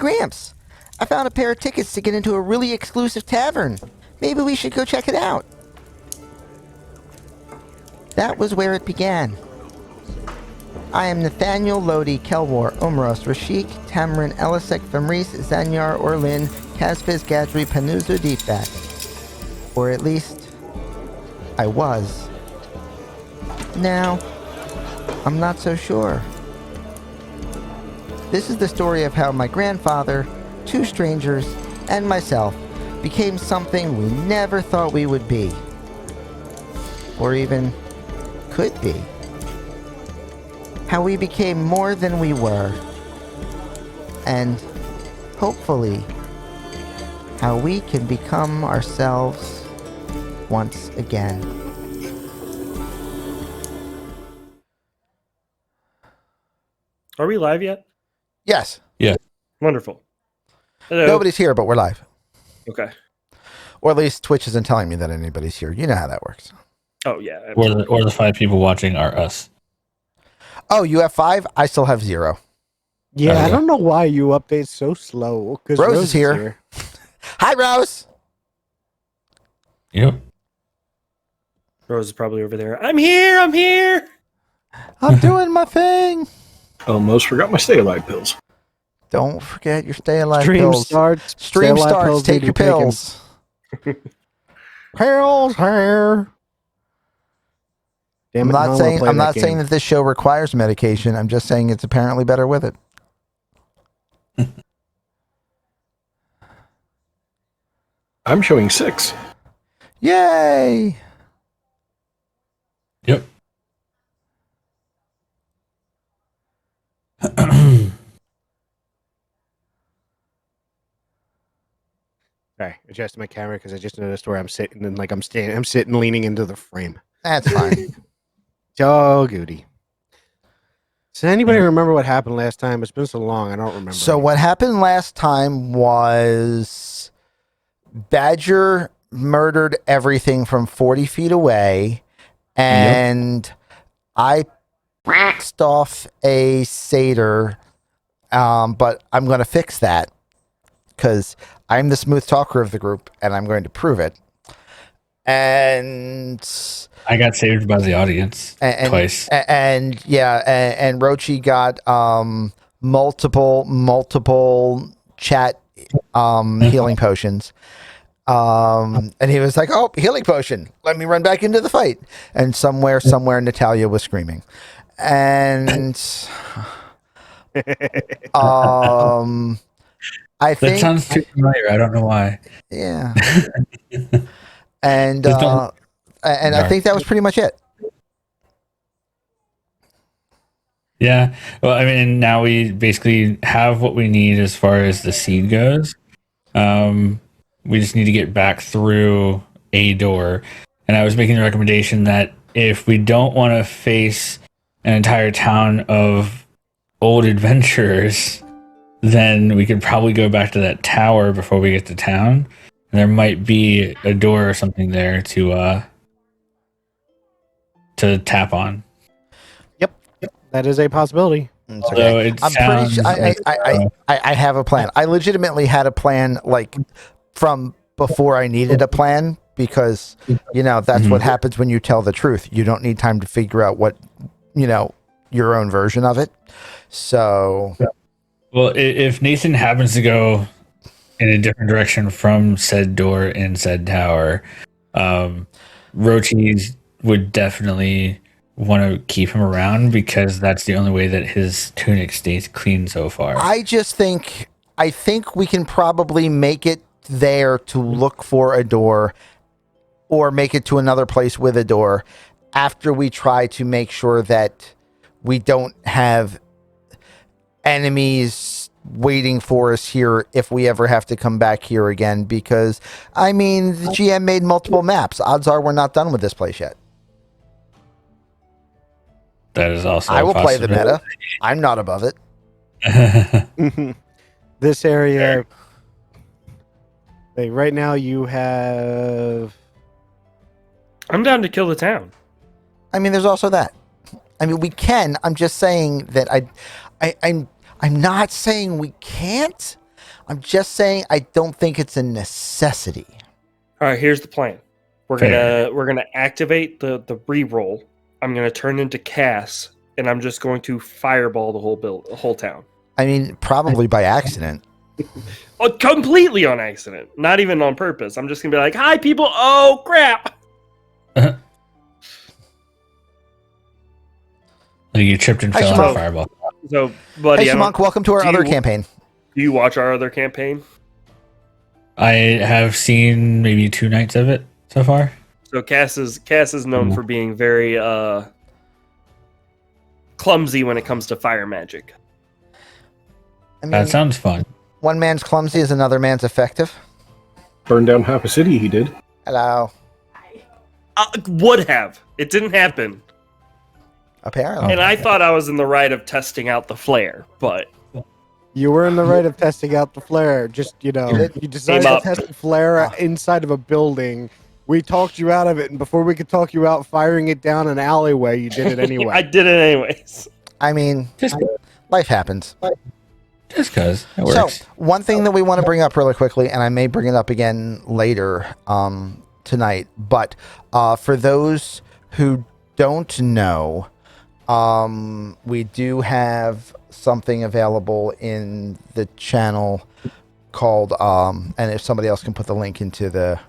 Gramps. I found a pair of tickets to get into a really exclusive tavern. Maybe we should go check it out. That was where it began. I am Nathaniel, Lodi, Kelwar, Umros, Rashik, Tamrin, Elisek, Famris, Zanyar, Orlin, Kazviz, Gadri, Panuzu, Deepback. Or at least, I was. Now, I'm not so sure. This is the story of how my grandfather, two strangers, and myself became something we never thought we would be. Or even could be. How we became more than we were. And, hopefully, how we can become ourselves once again. Are we live yet? Yes. Yeah. Wonderful. Hello. Nobody's here, but we're live. Okay. Or at least Twitch isn't telling me that anybody's here. You know how that works. Oh, yeah. Or the 5 people watching are us. Oh, you have 5? I still have 0. Yeah, I don't know why you update so slow. Rose is here. Hi, Rose. Yep. Rose is probably over there. I'm here. I'm doing my thing. Almost forgot my stay alive pills. Don't forget your stay alive Stream pills. starts. Stream stay alive starts. pills Take need your to be taken. pills. Pills here. Damn I'm it, not no, saying I'll play saying that this show requires medication. I'm just saying it's apparently better with it. I'm showing 6. Yay! Yep. Sorry, adjusting my camera because I just noticed where I'm sitting and I'm sitting leaning into the frame. That's fine. Oh, goody. Does anybody remember what happened last time? It's been so long, I don't remember. So what happened last time was Badger murdered everything from 40 feet away, and I pissed off a satyr, but I'm going to fix that because I'm the smooth talker of the group, and I'm going to prove it. And I got saved by the audience twice. And Rochi got multiple chat healing potions. And he was like, "Oh, healing potion. Let me run back into the fight." And somewhere Natalia was screaming. And I think that sounds too familiar. I don't know why. Yeah. And I think that was pretty much it. Yeah. Well, I mean, now we basically have what we need as far as the seed goes. We just need to get back through a door. And I was making the recommendation that if we don't want to face an entire town of old adventurers, then we could probably go back to that tower before we get to town. And there might be a door or something there to tap on. Yep, that is a possibility. Okay. I'm pretty sure I have a plan. I legitimately had a plan like from before I needed a plan because that's what happens when you tell the truth. You don't need time to figure out what your own version of it. So well, if Nathan happens to go in a different direction from said door in said tower, Rochi would definitely want to keep him around because that's the only way that his tunic stays clean so far. I think we can probably make it there to look for a door or make it to another place with a door after we try to make sure that we don't have enemies waiting for us here if we ever have to come back here again, because I mean the GM made multiple maps. Odds are we're not done with this place yet. That is also I will play the meta. I'm not above it. This area right now you have I'm down to kill the town. I mean there's also that. I mean we can. I'm just saying that I'm not saying we can't. I'm just saying I don't think it's a necessity. All right, here's the plan. Fair. We're gonna activate the reroll. I'm gonna turn into Cass, and I'm just going to fireball the whole town. I mean, probably by accident. Oh, completely on accident, not even on purpose. I'm just gonna be like, "Hi, people! Oh crap!" Like you tripped and Hi, fell on Shmonk. a fireball. So, buddy, Hey, I don't- Shmonk, welcome to our do other you- campaign. do you watch our other campaign? I have seen maybe 2 nights of it so far. So Cass is known for being very clumsy when it comes to fire magic. I mean, That sounds fun. one man's clumsy is another man's effective. Burned down half a city, he did. Hello. Would have. It didn't happen. Apparently. And I thought I was in the right of testing out the flare, but You were in the right of testing out the flare. Just, you decided Came to up. test the flare inside of a building. We talked you out of it, and before we could talk you out firing it down an alleyway, you did it anyway. I did it anyways. I mean, Just life happens. because it So, works. one thing that we want to bring up really quickly, and I may bring it up again later tonight, but for those who don't know, we do have something available in the channel called, and if somebody else can put the link into the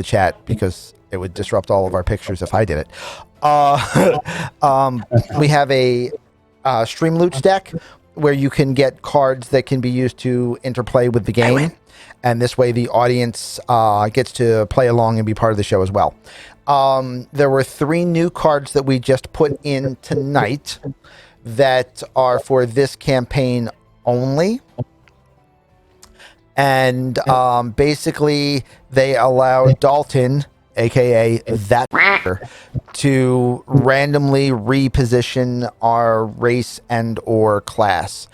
chat, because it would disrupt all of our pictures if I did it. We have a Stream Loots deck where you can get cards that can be used to interplay with the game, and this way the audience gets to play along and be part of the show as well. There were 3 new cards that we just put in tonight that are for this campaign only. And basically, they allow Dalton, aka that, to randomly reposition our race and or class,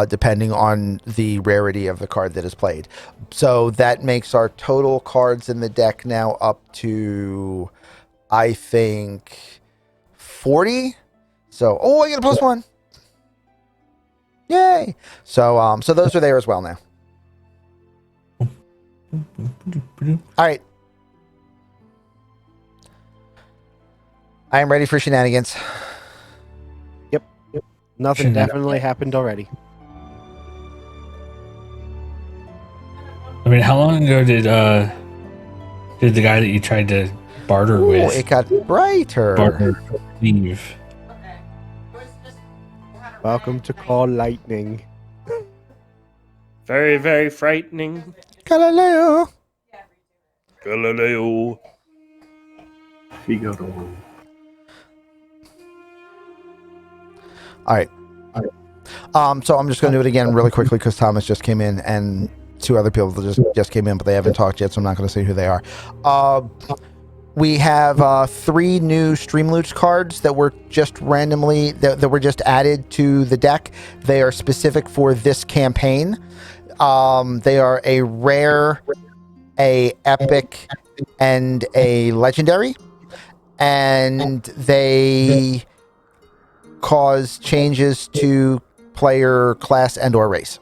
depending on the rarity of the card that is played. So that makes our total cards in the deck now up to, I think, 40. So, I get a +1. Yay! So, so those are there as well now. All right. I am ready for shenanigans. Nothing Shouldn't- definitely happened already. I mean, how long ago did the guy that you tried to barter Ooh, with it got brighter. leave? Welcome to Call Lightning. Very, very frightening. Galileo. Galileo. Figaro. All right. So I'm just going to do it again really quickly because Thomas just came in and 2 other people just came in, but they haven't talked yet, so I'm not going to say who they are. We have 3 new Streamloots cards that were just randomly that were just added to the deck. They are specific for this campaign. They are a rare, a epic, and a legendary, and they cause changes to player class and or race.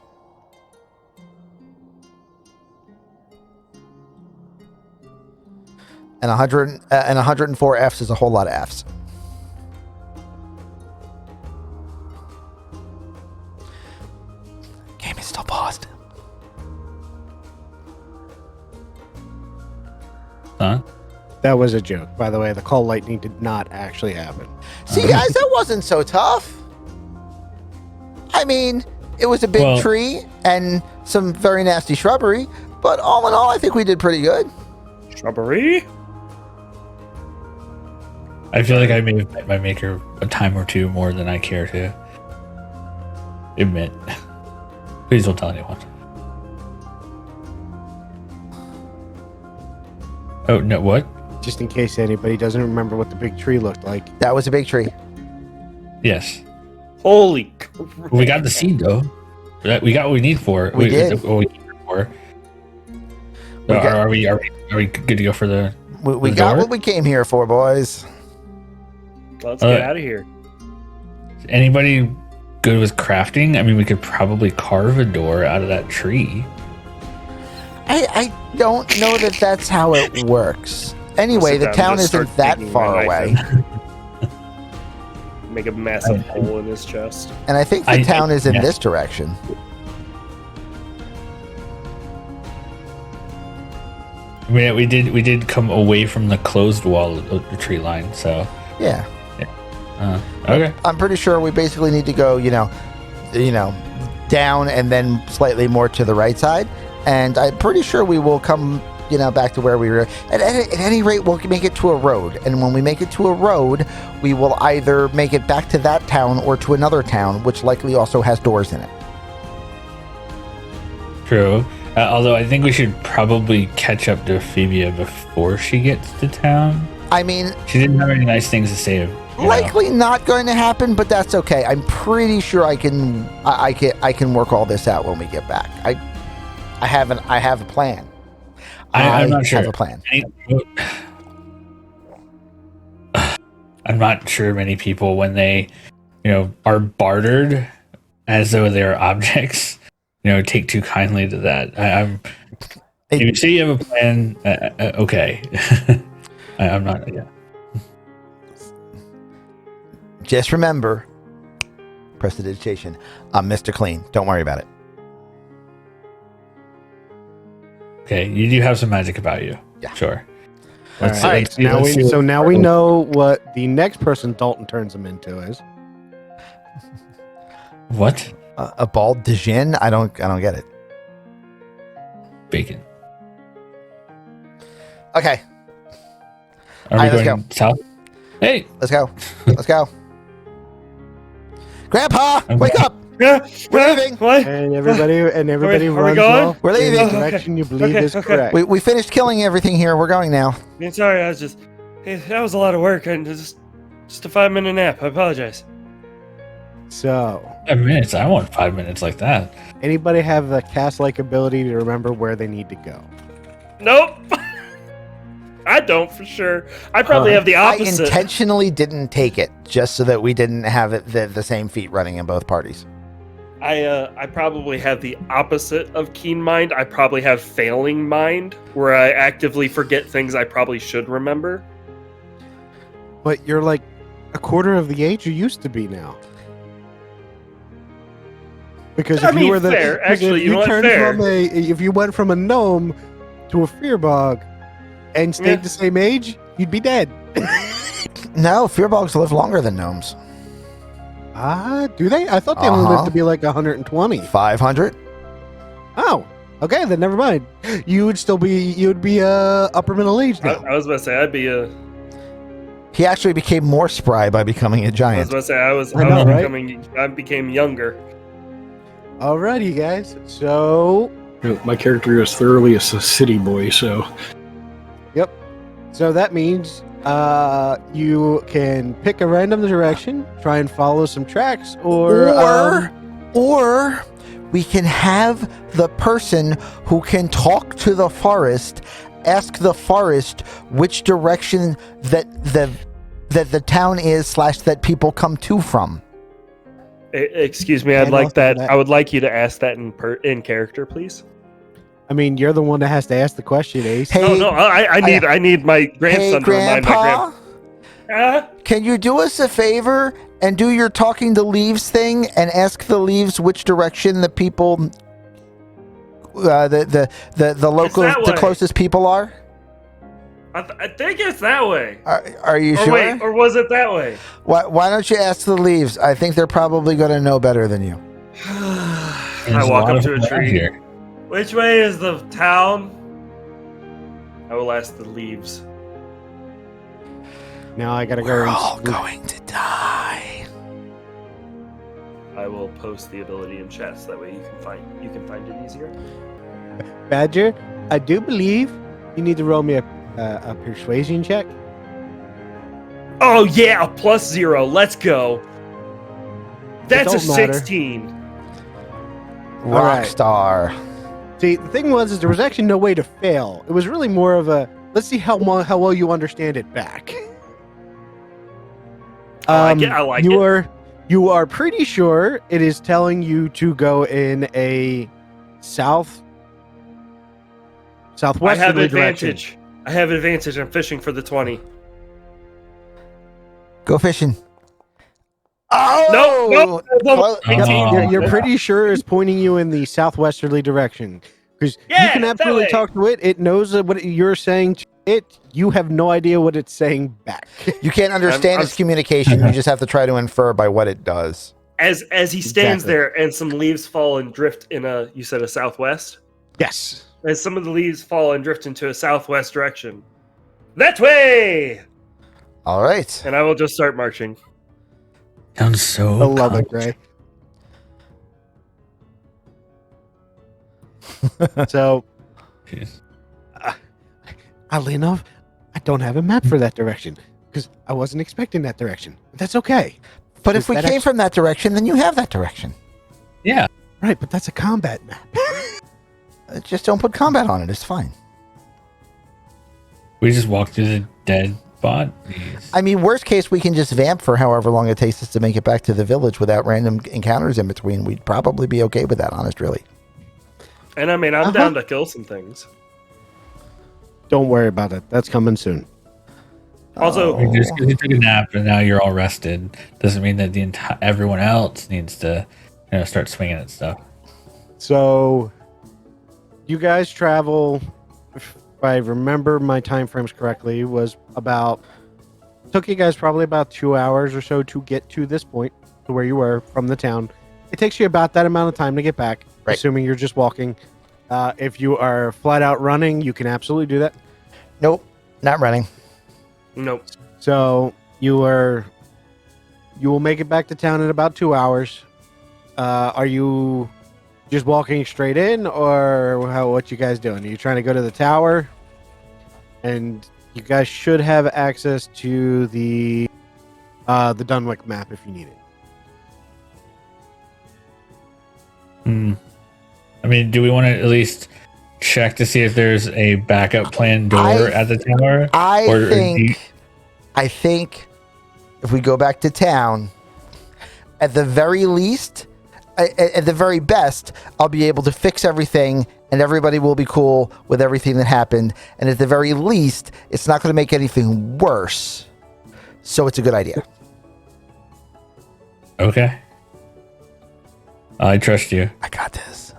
And 104 Fs is a whole lot of Fs. Game is still paused. Huh? That was a joke, by the way. The Call Lightning did not actually happen. See, guys, that wasn't so tough. I mean, it was a big tree and some very nasty shrubbery, but all in all, I think we did pretty good. Shrubbery? I feel like I may have met my maker a time or 2 more than I care to admit. Please don't tell anyone. Oh, no, what? Just in case anybody doesn't remember what the big tree looked like. That was a big tree. Yes. Holy crap. We got the seed, though. We got what we need for it. We did. What we need it for. We So got- are we good to go for the... We The got door? what we came here for, boys. Let's get out of here. Anybody good with crafting, I mean, we could probably carve a door out of that tree. I don't know that that's how it works. Anyway, Sit the down and town just isn't start that digging far my away. knife in. Make a massive hole in his chest. And I think the town is in this direction. We did come away from the closed wall of the tree line, so Yeah. okay. I'm pretty sure we basically need to go, down and then slightly more to the right side. And I'm pretty sure we will come, back to where we were. At any rate, we'll make it to a road. And when we make it to a road, we will either make it back to that town or to another town, which likely also has doors in it. True. Although I think we should probably catch up to Phoebia before she gets to town. I mean, She didn't have any nice things to say. likely not going to happen, but that's okay. I'm pretty sure I can work all this out when we get back. I have a plan. I'm not sure. I have a plan. I'm not sure many people, when they, are bartered as though they're objects, take too kindly to that. If you say you have a plan, okay. I'm not. Yeah. Just remember, prestidigitation. I'm Mr. Clean. Don't worry about it. Okay, you do have some magic about you. Yeah. Sure. All right. Now we know what the next person Dalton turns him into is. What? A bald Djinn? I don't get it. Bacon. Okay, Are right, we let's going south? Hey, let's go. Let's go. Grandpa, Okay. wake up! Yeah, We're leaving. What? And everybody Are we runs going? off. We're leaving. in Oh, the okay. direction you believe Okay, is okay. correct. We finished killing everything here. We're going now. I'm sorry, I was just. Hey, that was a lot of work, and just a 5-minute nap. I apologize. So, 5 minutes. I want 5 minutes like that. anybody have a cast-like ability to remember where they need to go? Nope. I don't for sure. I probably have the I opposite. intentionally didn't take it just so that we didn't have it the same feet running in both parties. I probably have the opposite of keen mind. I probably have failing mind, where I actively forget things I probably should remember. But you're like a quarter of the age you used to be now. Because I if mean, you were the fair. because Actually, if you know what? turned Fair. from if you went from a gnome to a fearbog and stayed Yeah. the same age, you'd be dead. No, fearbogs live longer than gnomes. Do they? I thought they only lived Uh-huh. to be like 120. 500. Oh, okay, then never mind. You would be upper middle age now. I was about to say I'd be a. He actually became more spry by becoming a I was giant. about to say I know, right? I became younger. Alrighty, guys. So My character is thoroughly a city boy, so that means you can pick a random direction, try and follow some tracks, or We can have the person who can talk to the forest ask the forest which direction that the town is / that people come to from. Excuse me, I'd And like also that. that- I would like you to ask that in character, please. I mean, you're the one that has to ask the question, Ace. Hey, No, I need my grandson to remind my Grandpa, grandpa. can you do us a favor and do your talking to leaves thing and ask the leaves which direction the people, the local, that the way. closest people are? I think it's that way. Are you Or sure? wait, or was it that way? Why don't you ask the leaves? I think they're probably going to know better than you. There's I a walk lot up of to a them around tree. here. Which way is the town? I will ask the leaves. Now I gotta go. We're and all sleep. going to die. I will post the ability in chat so that way you can find it easier. Badger, I do believe you need to roll me a persuasion check. Oh yeah, a +0. Let's go. That's a don't matter. 16. Rock star. See, the thing was, there was actually no way to fail. It was really more of a let's see how well you understand it back. I like it. You are You are pretty sure it is telling you to go in a I southwesterly have direction. advantage. I have advantage. I'm fishing for the 20. Go fishing. Nope. Oh! Nope. Clo- 18. You're Oh. pretty sure it's pointing you in the southwesterly direction because you Yeah, can that absolutely way. talk to it. It knows what you're saying to it. You have no idea what it's saying back. You can't understand I'm- its communication. You just have to try to infer by what it does. As he stands Exactly. there and some leaves fall and drift in you said a southwest? Yes. As some of the leaves fall and drift into a southwest direction. That way! All right. And I will just start marching. Sounds so. I love it, Gray. So, Jeez. oddly enough, I don't have a map for that direction because I wasn't expecting that direction. That's okay. But Is if we that came actually- from that direction, then you have that direction. Yeah. Right, but that's a combat map. Just don't put combat on it. It's fine. We just walk through the dead bodies. I mean, worst case, we can just vamp for however long it takes us to make it back to the village without random encounters in between. We'd probably be okay with that, honest, really. And I mean, I'm down to kill some things. Don't worry about it. That's coming soon. Also, Oh. Just because you took a nap and now you're all rested doesn't mean that everyone else needs to, start swinging at stuff. So, you guys travel, if I remember my time frames correctly, was took you guys probably about 2 hours or so to get to this point, to where you were from the town. It takes you about that amount of time to get back, Right. assuming you're just walking. If you are flat out running, you can absolutely do that. Nope, not running. nope. So you will make it back to town in about 2 hours. Are you just walking straight in, or what you guys doing? Are you trying to go to the tower? And you guys should have access to the Dunwick map if you need it. I mean, do we want to at least check to see if there's a backup plan door at the tower? I think if we go back to town, at the very least, at the very best, I'll be able to fix everything and everybody will be cool with everything that happened. And at the very least, it's not going to make anything worse. So it's a good idea. Okay. I trust you. I got this.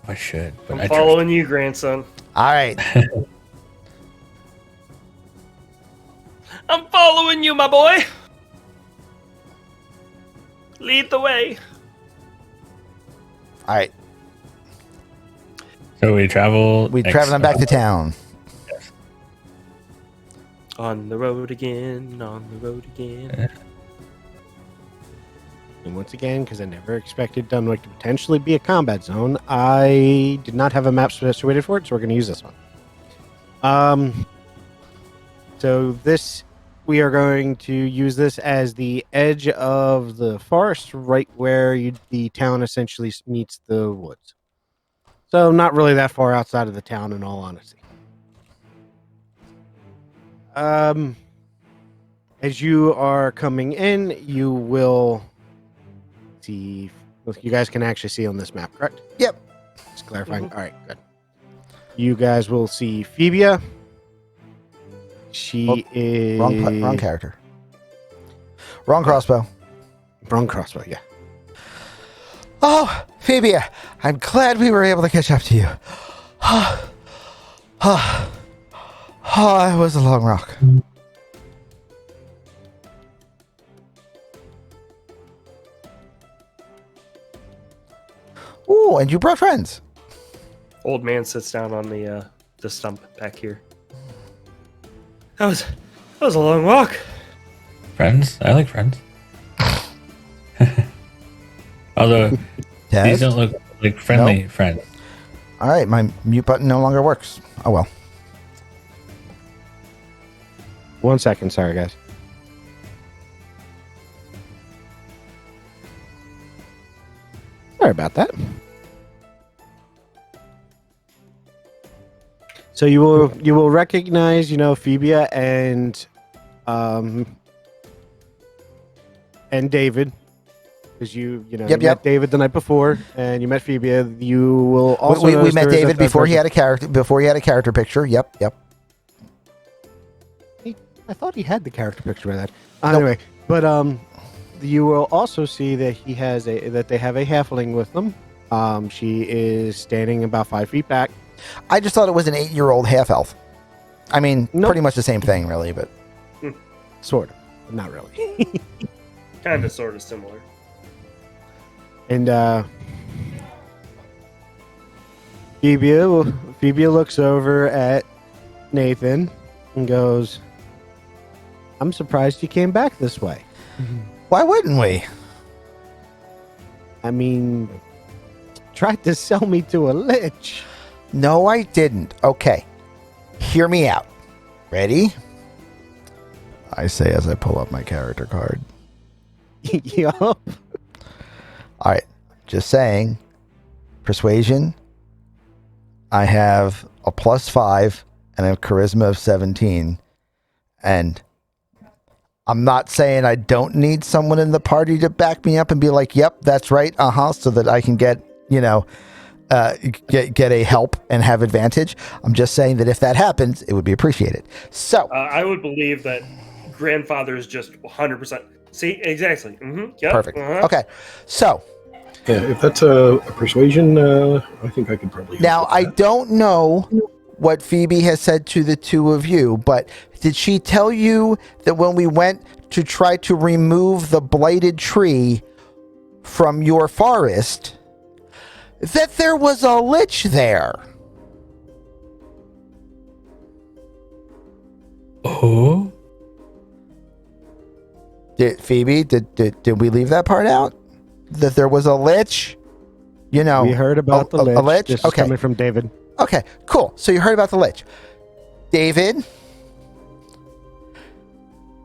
I should, but I'm I trust following you, grandson. All right. I'm following you, my boy. Lead the way. All right. So we travel. We're traveling back to town. On the road again, on the road again. And once again, because I never expected Dunwick to potentially be a combat zone, I did not have a map situated for it, so we're going to use this one. So we are going to use this as the edge of the forest, right where the town essentially meets the woods. So not really that far outside of the town, in all honesty. As you are coming in, you will see. You guys can actually see on this map, correct? Yep. Just clarifying. All right, good. You guys will see Phoebia. She is Wrong character. Wrong crossbow. Wrong crossbow. Yeah. Oh, Phoebia, I'm glad we were able to catch up to you. It was a long walk. Ooh, and you brought friends. Old man sits down on the stump back here. That was a long walk. Friends? I like friends. Although these Test. don't look like friendly friends. All right, my mute button no longer works. Oh well. 1 second. Sorry, guys. Sorry about that. So you will recognize, Phoebia and and David, because Yep, you met David the night before, and you met Phoebe. You will also we notice met there is David a third before he person. had a character. Before he had a character picture. Yep. I thought he had the character picture of that. Anyway, but you will also see that they have a halfling with them. She is standing about 5 feet back. I just thought it was an 8-year-old half elf. I mean, Nope. pretty much the same thing, really. But Sort of, but not really. Kind of, sort of similar. And Phoebe looks over at Nathan and goes, "I'm surprised you came back this way." why wouldn't we? I mean, tried to sell me to a lich. No, I didn't. Okay, hear me out. Ready? I say as I pull up my character card. Yup. All right, just saying. Persuasion. I have a +5 and a charisma of 17. And I'm not saying I don't need someone in the party to back me up and be like, yep, that's right. So that I can get, get a help and have advantage. I'm just saying that if that happens, it would be appreciated. So I would believe that grandfather is just 100%. See, exactly. Yep. perfect. Okay. So Yeah, if that's a persuasion, I think I could probably. now help I with that. don't know what Phoebe has said to the two of you, but did she tell you that when we went to try to remove the blighted tree from your forest, that there was a lich there? Oh, Phoebe, did we leave that part out? That there was a lich? You know, We heard about the lich. a lich? This is Okay. coming from David. Okay, cool. So you heard about the lich. David,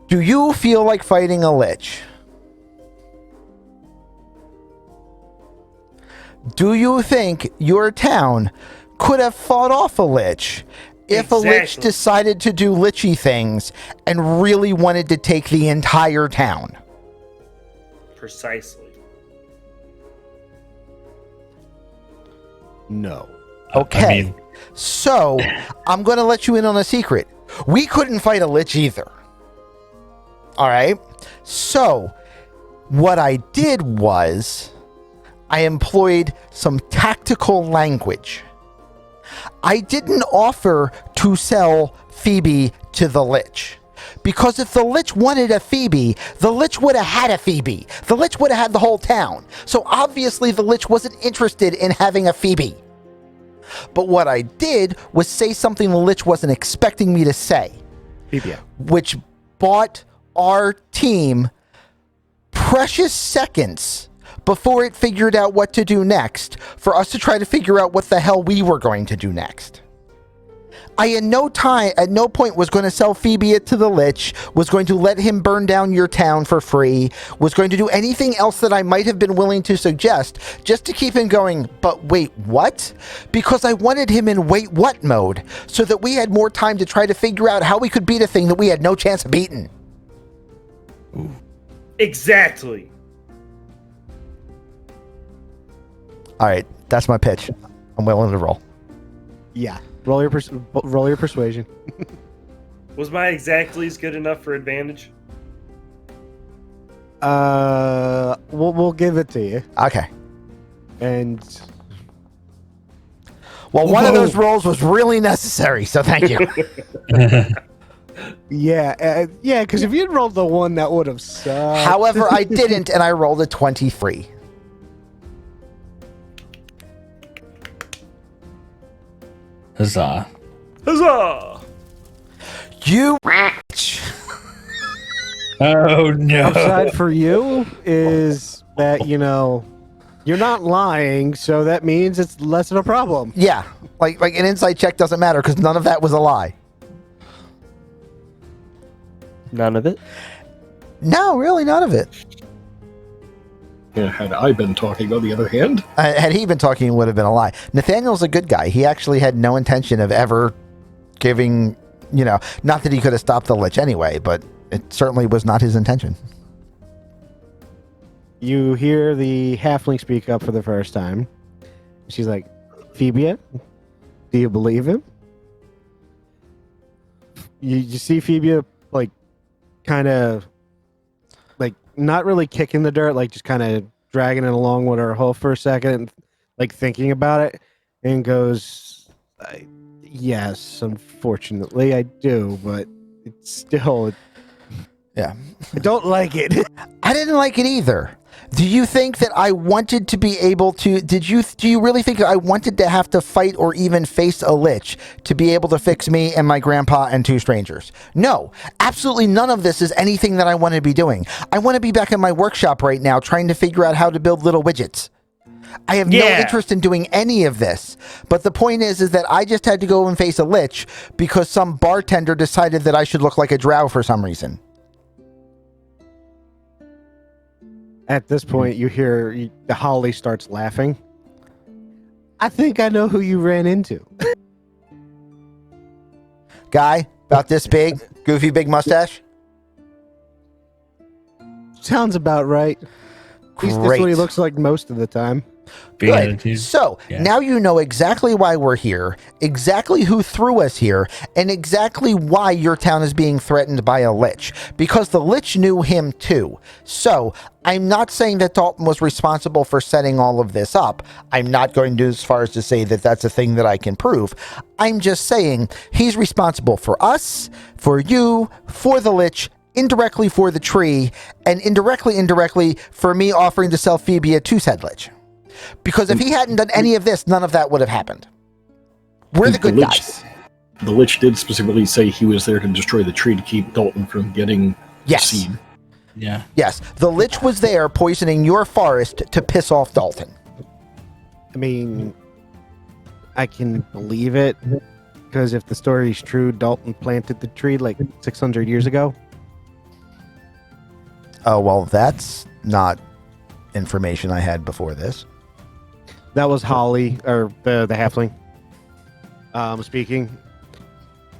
do you feel like fighting a lich? Do you think your town could have fought off a lich if a lich Exactly. decided to do lichy things and really wanted to take the entire town? Precisely. No. Okay. I mean, So, I'm going to let you in on a secret. We couldn't fight a lich either. All right? So, what I did was I employed some tactical language. I didn't offer to sell Phoebe to the lich. Because if the lich wanted a Phoebe, the lich would have had a Phoebe. The lich would have had the whole town. So obviously the lich wasn't interested in having a Phoebe. But what I did was say something the lich wasn't expecting me to say, Phoebe. which bought our team precious seconds before it figured out what to do next for us to try to figure out what the hell we were going to do next. I at no point was going to sell Phoebe to the lich, was going to let him burn down your town for free, was going to do anything else that I might have been willing to suggest just to keep him going, but wait, what? Because I wanted him in wait what mode so that we had more time to try to figure out how we could beat a thing that we had no chance of beating. Exactly. All right, that's my pitch. I'm willing to roll. Yeah. Roll your persuasion. Was my exactly's good enough for advantage? We'll give it to you. Okay. And Well, one of Whoa. those rolls was really necessary, so thank you. yeah, because if you'd rolled the one, that would have sucked. However, I didn't, and I rolled a 23. huzzah. Huzzah! You Oh no. Upside for you is that you're not lying, so that means it's less of a problem. Yeah, like an insight check doesn't matter because none of that was a lie. None of it? No, really, none of it. Yeah, had I been talking, on the other hand, Had he been talking, it would have been a lie. Nathaniel's a good guy. He actually had no intention of ever giving, not that he could have stopped the lich anyway, but it certainly was not his intention. You hear the halfling speak up for the first time. She's like, Phoebia, do you believe him? You see Phoebia, like, kind of, like, not really kicking the dirt, like, just kind of dragging it along with her hoof for a second, and, like, thinking about it, and goes, yes, unfortunately, I do, but it's still... Yeah. I don't like it. I didn't like it either. Do you think that I wanted to be able to... Do you really think I wanted to have to fight or even face a lich to be able to fix me and my grandpa and two strangers? No, absolutely none of this is anything that I want to be doing. I want to be back in my workshop right now trying to figure out how to build little widgets. I have no interest in doing any of this. But the point is that I just had to go and face a lich because some bartender decided that I should look like a drow for some reason. At this point, you hear the Holly starts laughing. I think I know who you ran into. Guy, about this big, goofy big mustache? Sounds about right. At least that's what he looks like most of the time. Big Good. attitude. So Yeah. now you know exactly why we're here, exactly who threw us here, and exactly why your town is being threatened by a lich. Because the lich knew him too. So I'm not saying that Dalton was responsible for setting all of this up. I'm not going to as far as to say that that's a thing that I can prove. I'm just saying he's responsible for us, for you, for the lich, indirectly for the tree, and indirectly for me offering to sell Phoebe to said lich. Because if he hadn't done any of this, none of that would have happened. We're the good guys. The lich did specifically say he was there to destroy the tree to keep Dalton from getting the seed. Yeah. Yes, the lich was there poisoning your forest to piss off Dalton. I mean, I can believe it. Because if the story is true, Dalton planted the tree like 600 years ago. Oh, well, that's not information I had before this. That was Holly, or the halfling, speaking.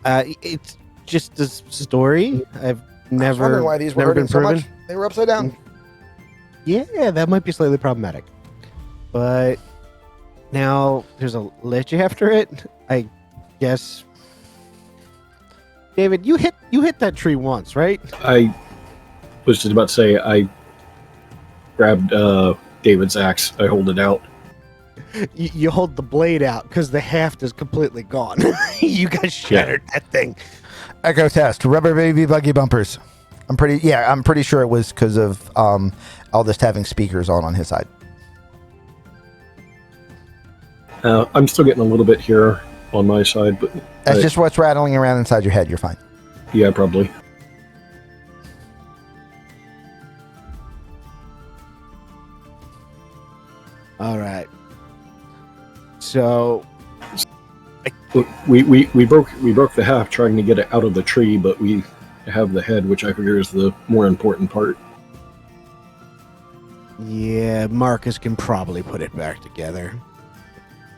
It's just a story. I've never, why these were never hurting been so proven. much. They were upside down. Yeah, that might be slightly problematic. But now there's a lich after it. I guess. David, you hit that tree once, right? I was just about to say, I grabbed David's axe. I hold it out. You hold the blade out because the haft is completely gone. You guys shattered that thing. Echo test. Rubber baby buggy bumpers. I'm pretty sure it was because of Eldest having speakers on his side. I'm still getting a little bit here on my side, but That's just what's rattling around inside your head. You're fine. yeah, probably. All right. So Look, we broke the half trying to get it out of the tree, but we have the head, which I figure is the more important part. yeah, Marcus can probably put it back together.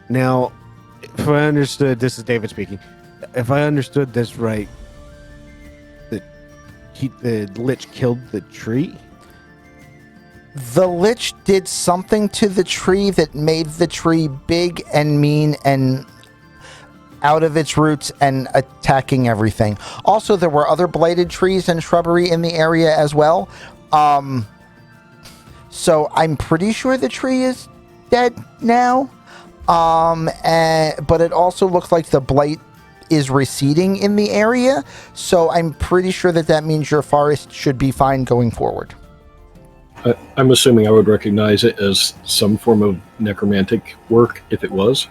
Now, if I understood, this is David speaking. If I understood this right, the lich killed the tree. The lich did something to the tree that made the tree big and mean and out of its roots and attacking everything. Also, there were other blighted trees and shrubbery in the area as well. So I'm pretty sure the tree is dead now. But it also looks like the blight is receding in the area. So I'm pretty sure that means your forest should be fine going forward. I'm assuming I would recognize it as some form of necromantic work if it was.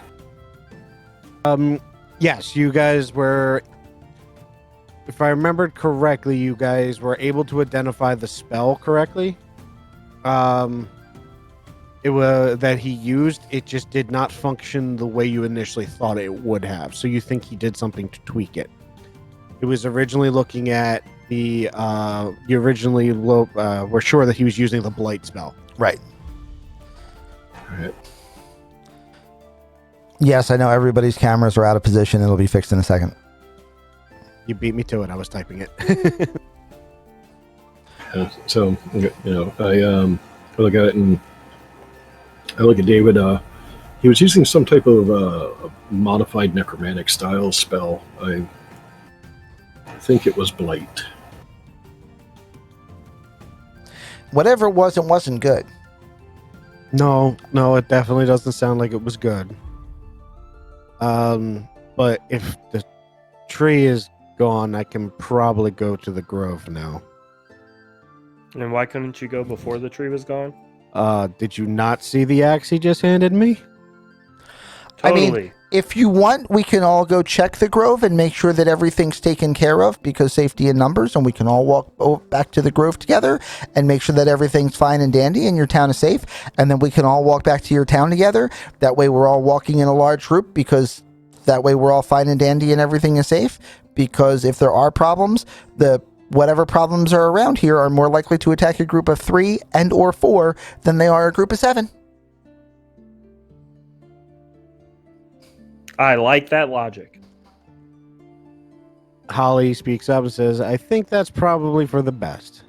Yes, you guys were, if I remembered correctly, you guys were able to identify the spell correctly. It was that he used, it just did not function the way you initially thought it would have. So you think he did something to tweak it. It was originally looking at the, you originally were sure that he was using the blight spell. Right. All right. Yes, I know everybody's cameras are out of position. It'll be fixed in a second. You beat me to it. I was typing it. So, you know, I look at it and I look at David. He was using some type of modified necromantic style spell. I think it was Blight. Whatever it wasn't good. No, it definitely doesn't sound like it was good. But if the tree is gone, I can probably go to the grove now. And why couldn't you go before the tree was gone? Did you not see the axe he just handed me? I Totally. mean, if you want, we can all go check the grove and make sure that everything's taken care of because safety in numbers, and we can all walk back to the grove together and make sure that everything's fine and dandy and your town is safe. And then we can all walk back to your town together. That way we're all walking in a large group because that way we're all fine and dandy and everything is safe. Because if there are problems, whatever problems are around here are more likely to attack a group of 3 and or 4 than they are a group of 7. I like that logic. Holly speaks up and says, I think that's probably for the best.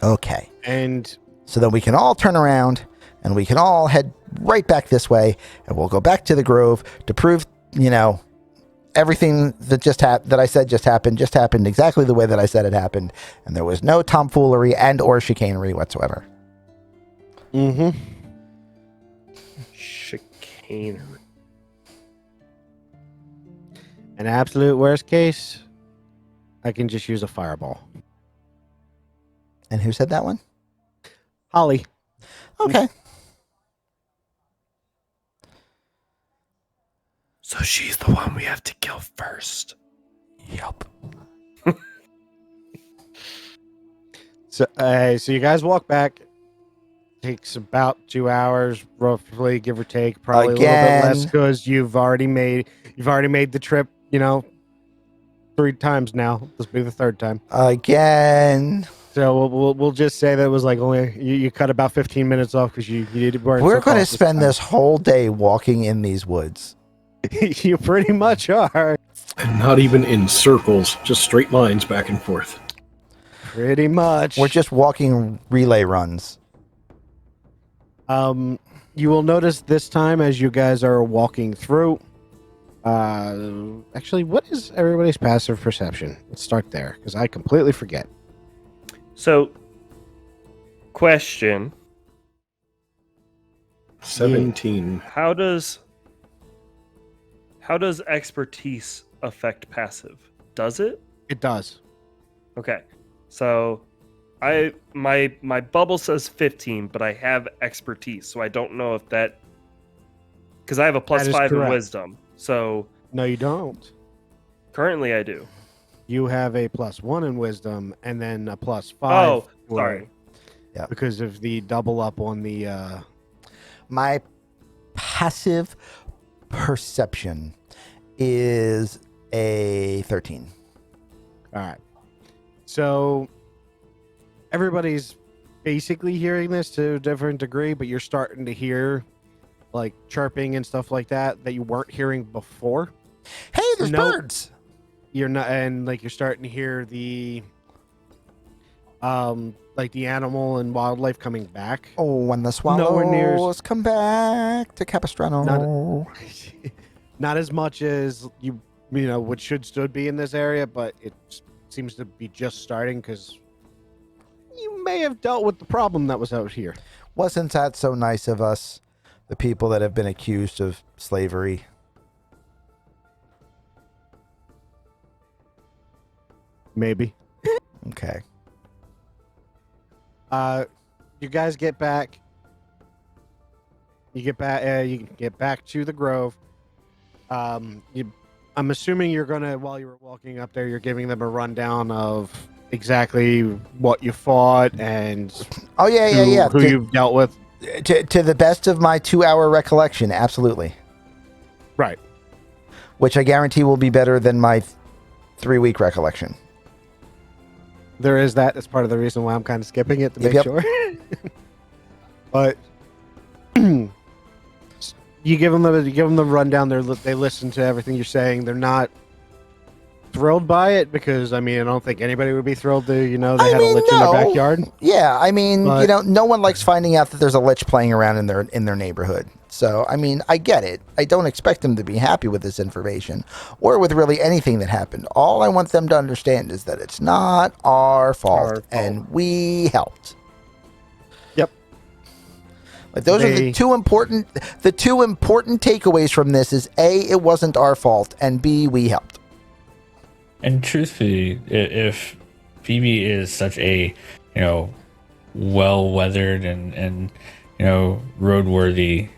Okay. And So then we can all turn around and we can all head right back this way and we'll go back to the grove to prove, everything that that I said just happened exactly the way that I said it happened. And there was no tomfoolery and or chicanery whatsoever. Chicanery. an absolute worst case, I can just use a fireball. And who said that one? Holly. Okay. So she's the one we have to kill first. Yep. So you guys walk back. Takes about 2 hours, roughly, give or take. Probably a little bit less because you've already made the trip. 3 times now. This will be the 3rd time. Again. So we'll just say that it was like only you cut about 15 minutes off because you weren't. We're going to spend this whole day walking in these woods. You pretty much are. And not even in circles, just straight lines back and forth. Pretty much. We're just walking relay runs. You will notice this time as you guys are walking through. Actually, what is everybody's passive perception? Let's start there because I completely forget. So, question: 17. How does expertise affect passive? Does it? It does. Okay. So my bubble says 15, but I have expertise, so I don't know if that, because I have a plus That is 5 in correct. wisdom. So No, you don't. currently I do. You have a +1 in wisdom and then a +5. Oh, for- sorry. Yeah. Because of the double up on the. My passive perception is a 13. All right. So everybody's basically hearing this to a different degree, but you're starting to hear like chirping and stuff like that you weren't hearing before. Hey, there's No. birds. You're not, and like you're starting to hear the like the animal and wildlife coming back. Oh, when the Nowhere near swallows come back to Capistrano. Not as much as you what should be in this area, but it seems to be just starting because you may have dealt with the problem that was out here. Wasn't that so nice of us, the people that have been accused of slavery? Maybe. Okay. You guys get back. You get back. You can get back to the grove. I'm assuming you're gonna, while you were walking up there, you're giving them a rundown of exactly what you fought and Oh, yeah. who you've dealt with. To the best of my 2-hour recollection, absolutely. Right. Which I guarantee will be better than my 3-week recollection. There is that. That's part of the reason why I'm kind of skipping it to make Yep. sure. But you give them the rundown. They listen to everything you're saying. They're not thrilled by it because I mean I don't think anybody would be thrilled to they I had mean, a lich in no. their backyard. Yeah, I mean, But- no one likes finding out that there's a lich playing around in their neighborhood. So, I mean, I get it. I don't expect them to be happy with this information or with really anything that happened. All I want them to understand is that it's not our fault, and we helped. Yep. Like those are the two important takeaways from this is A, it wasn't our fault, and B, we helped. And truthfully, if Phoebe is such a, well-weathered and roadworthy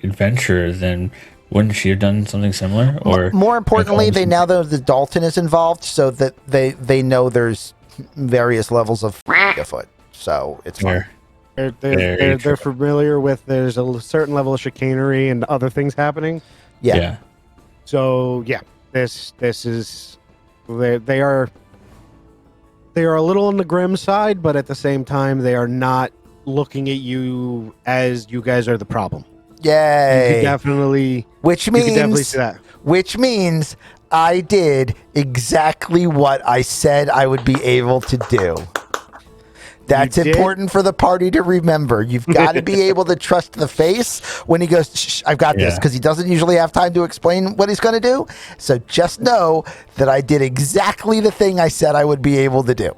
adventurer, then wouldn't she have done something similar? Or more importantly, they now know that Dalton is involved, so that they know there's various levels of afoot. So it's fine. They're familiar with there's a certain level of chicanery and other things happening. Yeah. So yeah, this is they are a little on the grim side, but at the same time they are not looking at you as you guys are the problem. Yay! You can definitely see that. Which means I did exactly what I said I would be able to do. That's important for the party to remember. You've got to be able to trust the face when he goes, shh, I've got this, because he doesn't usually have time to explain what he's going to do. So just know that I did exactly the thing I said I would be able to do.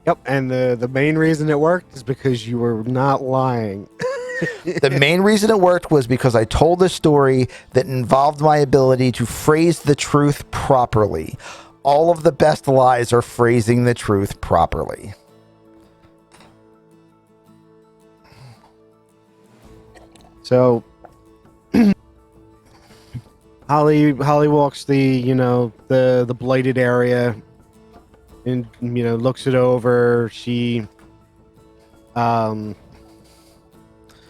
Yep, and the main reason it worked is because you were not lying. The main reason it worked was because I told a story that involved my ability to phrase the truth properly. All of the best lies are phrasing the truth properly. So Holly walks the blighted area and looks it over. She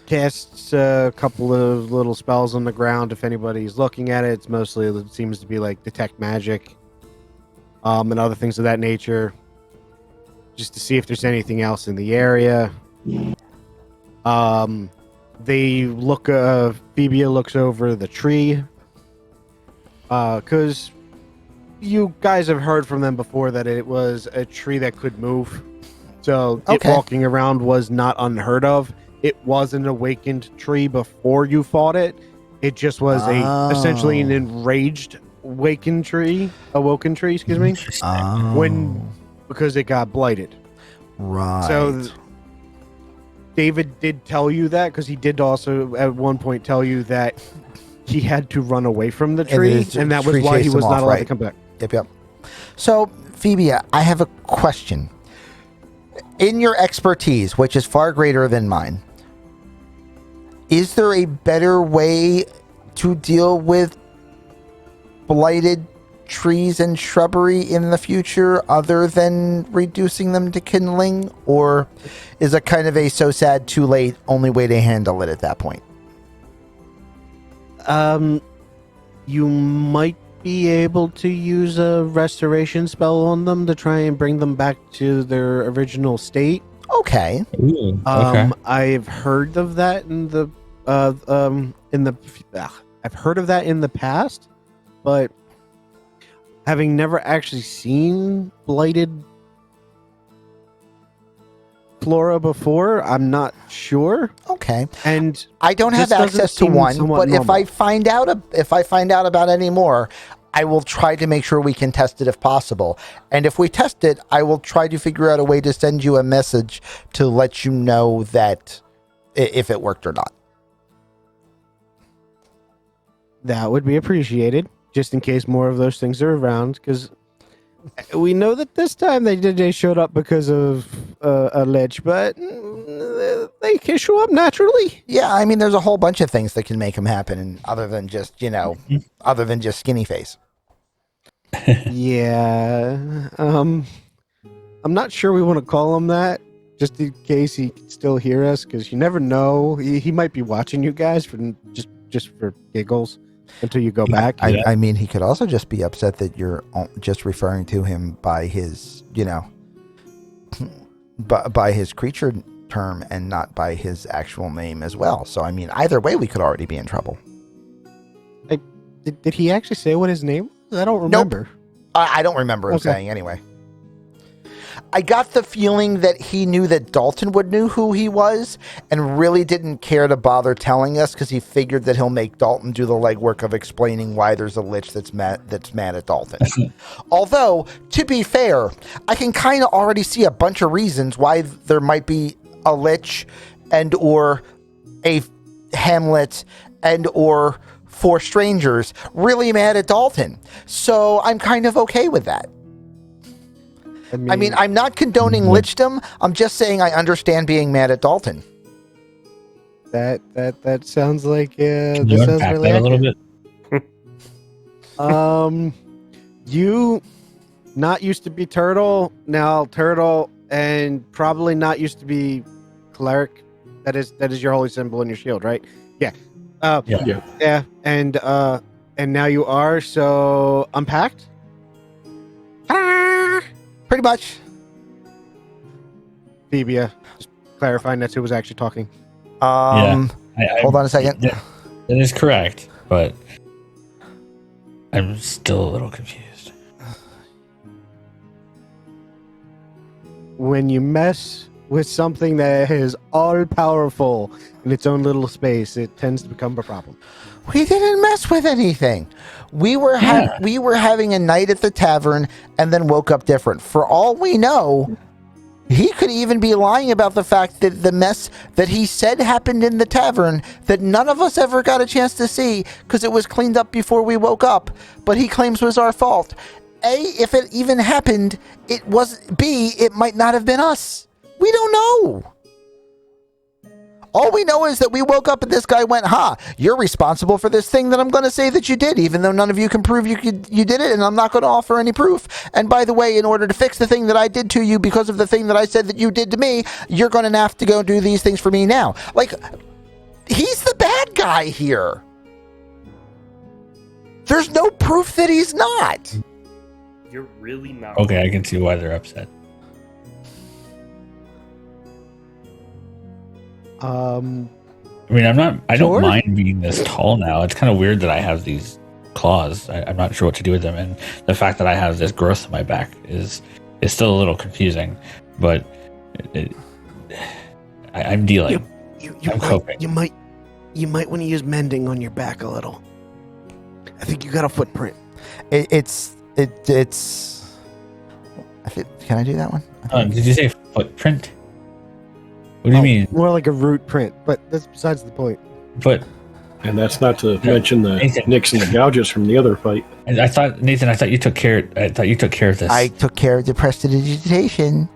casts a couple of little spells on the ground if anybody's looking at it. It seems to be like detect magic and other things of that nature, just to see if there's anything else in the area. They look. Phoebe looks over the tree because you guys have heard from them before that it was a tree that could move. So it walking around was not unheard of. It was an awakened tree before you fought it. It just was essentially an enraged awoken tree. Excuse me. Because it got blighted. Right. So David did tell you that because he did also at one point tell you that he had to run away from the tree, and that was why he was not allowed to come back. Yep. So Phoebe, I have a question. In your expertise, which is far greater than mine, is there a better way to deal with blighted trees and shrubbery in the future other than reducing them to kindling? Or is it kind of a so sad, too late, only way to handle it at that point? You might be able to use a restoration spell on them to try and bring them back to their original state. Okay. Ooh, okay. I've heard of that I've heard of that in the past, but having never actually seen blighted flora before, I'm not sure. Okay. And I don't have access to one, but if I find out about any more, I will try to make sure we can test it if possible. And if we test it, I will try to figure out a way to send you a message to let you know that if it worked or not. That would be appreciated, just in case more of those things are around, because we know that this time they showed up because of a lich, but they can show up naturally. Yeah, I mean, there's a whole bunch of things that can make them happen, and other than just skinny face. Yeah. I'm not sure we want to call him that, just in case he can still hear us, because you never know. He might be watching you guys for just for giggles until you go back. I mean, he could also just be upset that you're just referring to him by his, by his creature term and not by his actual name as well. So, I mean, either way, we could already be in trouble. Did he actually say what his name was? I don't remember. I don't remember him Okay. saying anyway. I got the feeling that he knew that Dalton would know who he was and really didn't care to bother telling us because he figured that he'll make Dalton do the legwork of explaining why there's a lich that's mad at Dalton. Although, to be fair, I can kind of already see a bunch of reasons why there might be a lich and or a Hamlet and or 4 strangers really mad at Dalton. So I'm kind of okay with that. I mean, I'm not condoning lichdom. I'm just saying I understand being mad at Dalton. that sounds like Can that you sounds unpack really that a little accurate. bit? You not used to be turtle, now turtle, and probably not used to be cleric. That is your holy symbol in your shield, right? Yeah. Yeah. Yeah. And now you are. So unpacked. Pretty much. Thebia, just clarifying that's who was actually talking. Hold on a second. That is correct, but I'm still a little confused. When you mess with something that is all powerful in its own little space, it tends to become a problem. We didn't mess with anything. We were having a night at the tavern and then woke up different. For all we know, he could even be lying about the fact that the mess that he said happened in the tavern that none of us ever got a chance to see because it was cleaned up before we woke up, but he claims was our fault. A, if it even happened, it was. B, it might not have been us. We don't know. All we know is that we woke up and this guy went, you're responsible for this thing that I'm going to say that you did, even though none of you can prove you did it, and I'm not going to offer any proof. And by the way, in order to fix the thing that I did to you because of the thing that I said that you did to me, you're going to have to go do these things for me now. Like, he's the bad guy here. There's no proof that he's not. You're really not. Okay, I can see why they're upset. I mean, I don't George? mind being this tall now. It's kind of weird that I have these claws. I'm not sure what to do with them, and the fact that I have this growth in my back is still a little confusing. But I'm dealing. I'm coping. You might want to use mending on your back a little. I think you got a footprint. It's. Can I do that one? Did you say footprint? What do you mean? More like a root print, but that's besides the point. But And that's not to mention the Nathan. nicks and the gouges from the other fight. I thought, Nathan, I thought you took care of this. I took care of the prestidigitation.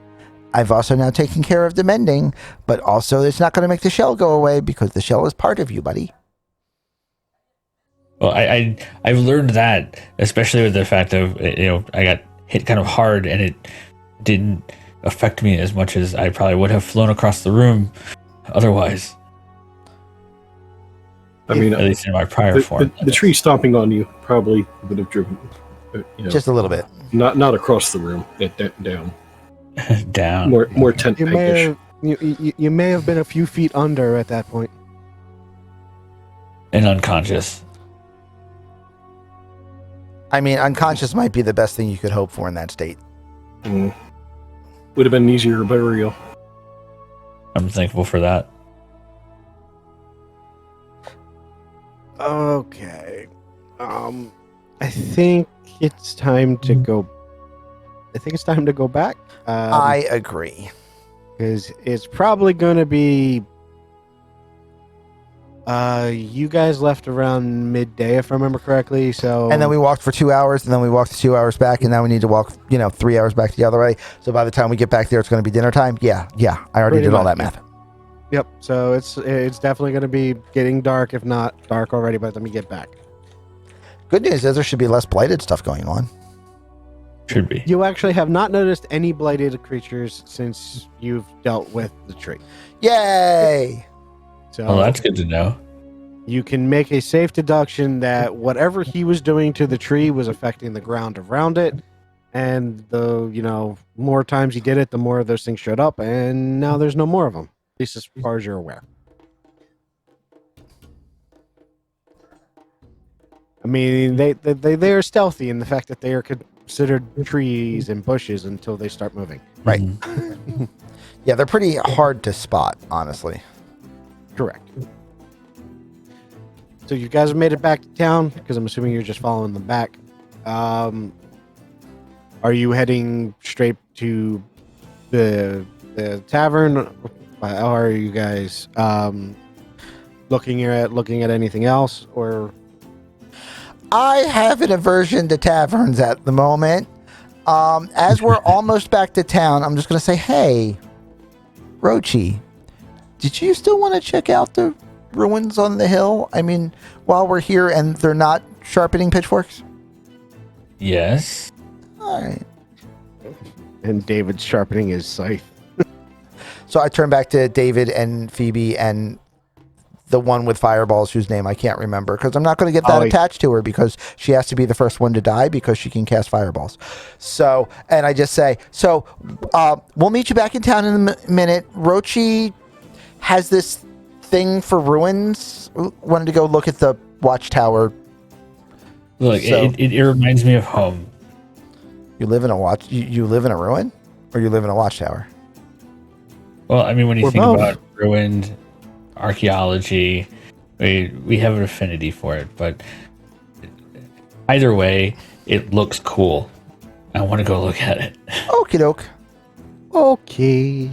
I've also now taken care of the mending, but also it's not going to make the shell go away because the shell is part of you, buddy. Well, I've learned that, especially with the fact of, I got hit kind of hard and it didn't affect me as much as I probably would have flown across the room otherwise. I mean, At least in my prior form. the tree stomping on you probably would have driven, Just a little bit. not across the room, down, Down. more tent You may pegish. have you may have been a few feet under at that point. And unconscious. I mean, unconscious might be the best thing you could hope for in that state. Would have been easier burial. I'm thankful for that. Okay. I think it's time to go. I think it's time to go back. I agree. Because it's probably going to be. You guys left around midday, if I remember correctly. So. And then we walked for 2 hours, and then we walked 2 hours back, and now we need to walk, 3 hours back the other way. So by the time we get back there, it's going to be dinner time. Yeah. I already Pretty did all much, that math. Yep. So it's definitely going to be getting dark, if not dark already, by the time we get back. Good news is there should be less blighted stuff going on. Should be. You actually have not noticed any blighted creatures since you've dealt with the tree. Yay! So Well, that's good to know. you can make a safe deduction that whatever he was doing to the tree was affecting the ground around it. And the more times he did it, the more of those things showed up. And now there's no more of them, at least as far as you're aware. I mean, they are stealthy in the fact that they are considered trees and bushes until they start moving. Right. Mhm. Yeah, they're pretty hard to spot, honestly. Correct. So you guys have made it back to town because I'm assuming you're just following them back. Are you heading straight to the tavern? Or are you guys looking at anything else? Or I have an aversion to taverns at the moment. As we're almost back to town, I'm just going to say, hey, Rochi, did you still want to check out the ruins on the hill? I mean, while we're here and they're not sharpening pitchforks? Yes. All right. and David's sharpening his scythe. So I turn back to David and Phoebe and the one with fireballs whose name I can't remember because I'm not going to get that Ollie. attached to her because she has to be the first one to die because she can cast fireballs. So, and I just say, so we'll meet you back in town in a minute. Rochi has this thing for ruins. Wanted to go look at the watchtower. Look, So- it reminds me of home. You live in a you live in a ruin, or you live in a watchtower? Well, I mean, when you We're think both. about ruined archaeology, we have an affinity for it. But either way, it looks cool. I want to go look at it. Okie doke. Okay.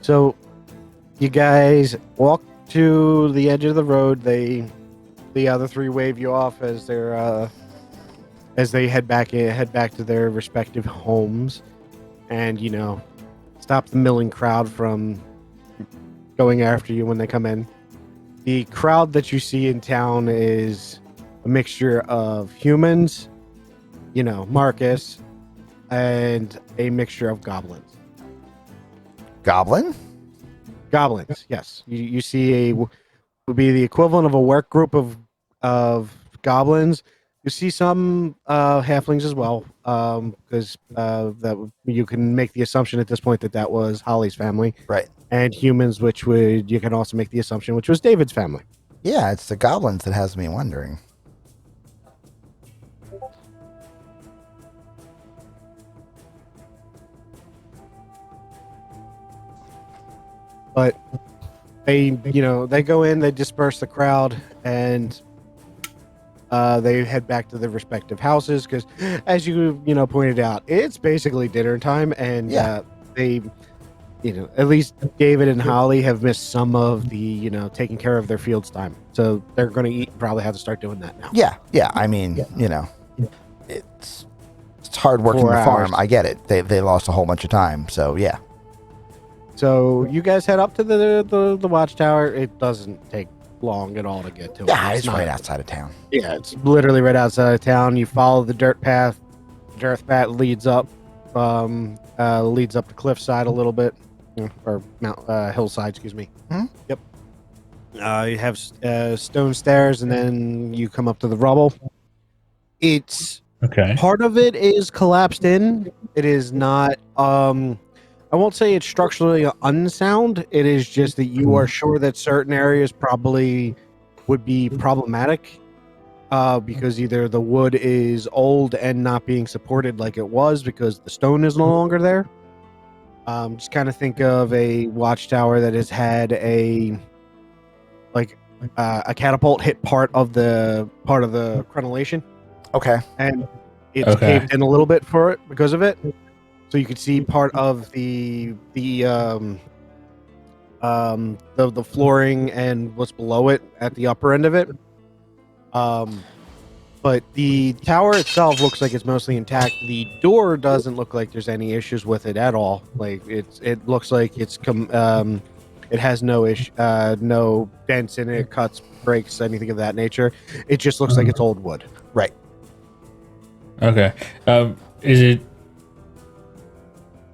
So, you guys walk to the edge of the road. The other three wave you off as they head back to their respective homes, and stop the milling crowd from going after you when they come in. The crowd that you see in town is a mixture of humans, Marcus, and a mixture of goblins. Goblin? Goblins, yes. You see would be the equivalent of a work group of goblins. You see some halflings as well, because that you can make the assumption at this point that was Holly's family, Right. and humans, which you can also make the assumption which was David's family. Yeah, it's the goblins that has me wondering. But they go in, they disperse the crowd, and they head back to their respective houses because, as you pointed out, it's basically dinner time, and Yeah. they, at least David and Holly have missed some of the taking care of their fields time, so they're going to eat and probably have to start doing that now. Yeah. I mean, it's hard working 4 the farm. hours. I get it. They lost a whole bunch of time. So yeah. So you guys head up to the watchtower. It doesn't take long at all to get to it. Yeah, it's not- right outside of town. Yeah, it's literally right outside of town. You follow the dirt path. The dirt path leads up the cliffside a little bit, or hillside. Excuse me. Mhm. Yep. You have stone stairs, and then you come up to the rubble. It's Okay. part of it is collapsed in. It is not. I won't say it's structurally unsound. It is just that you are sure that certain areas probably would be problematic because either the wood is old and not being supported like it was because the stone is no longer there. Just kind of think of a watchtower that has had a catapult hit part of the crenellation, Okay. and it's Okay. caved in a little bit for it because of it. So you could see part of the flooring and what's below it at the upper end of it. But the tower itself looks like it's mostly intact. The door doesn't look like there's any issues with it at all. Like it looks like it has no dents in it, cuts, breaks, anything of that nature. It just looks like it's old wood. Right. Okay. Is it?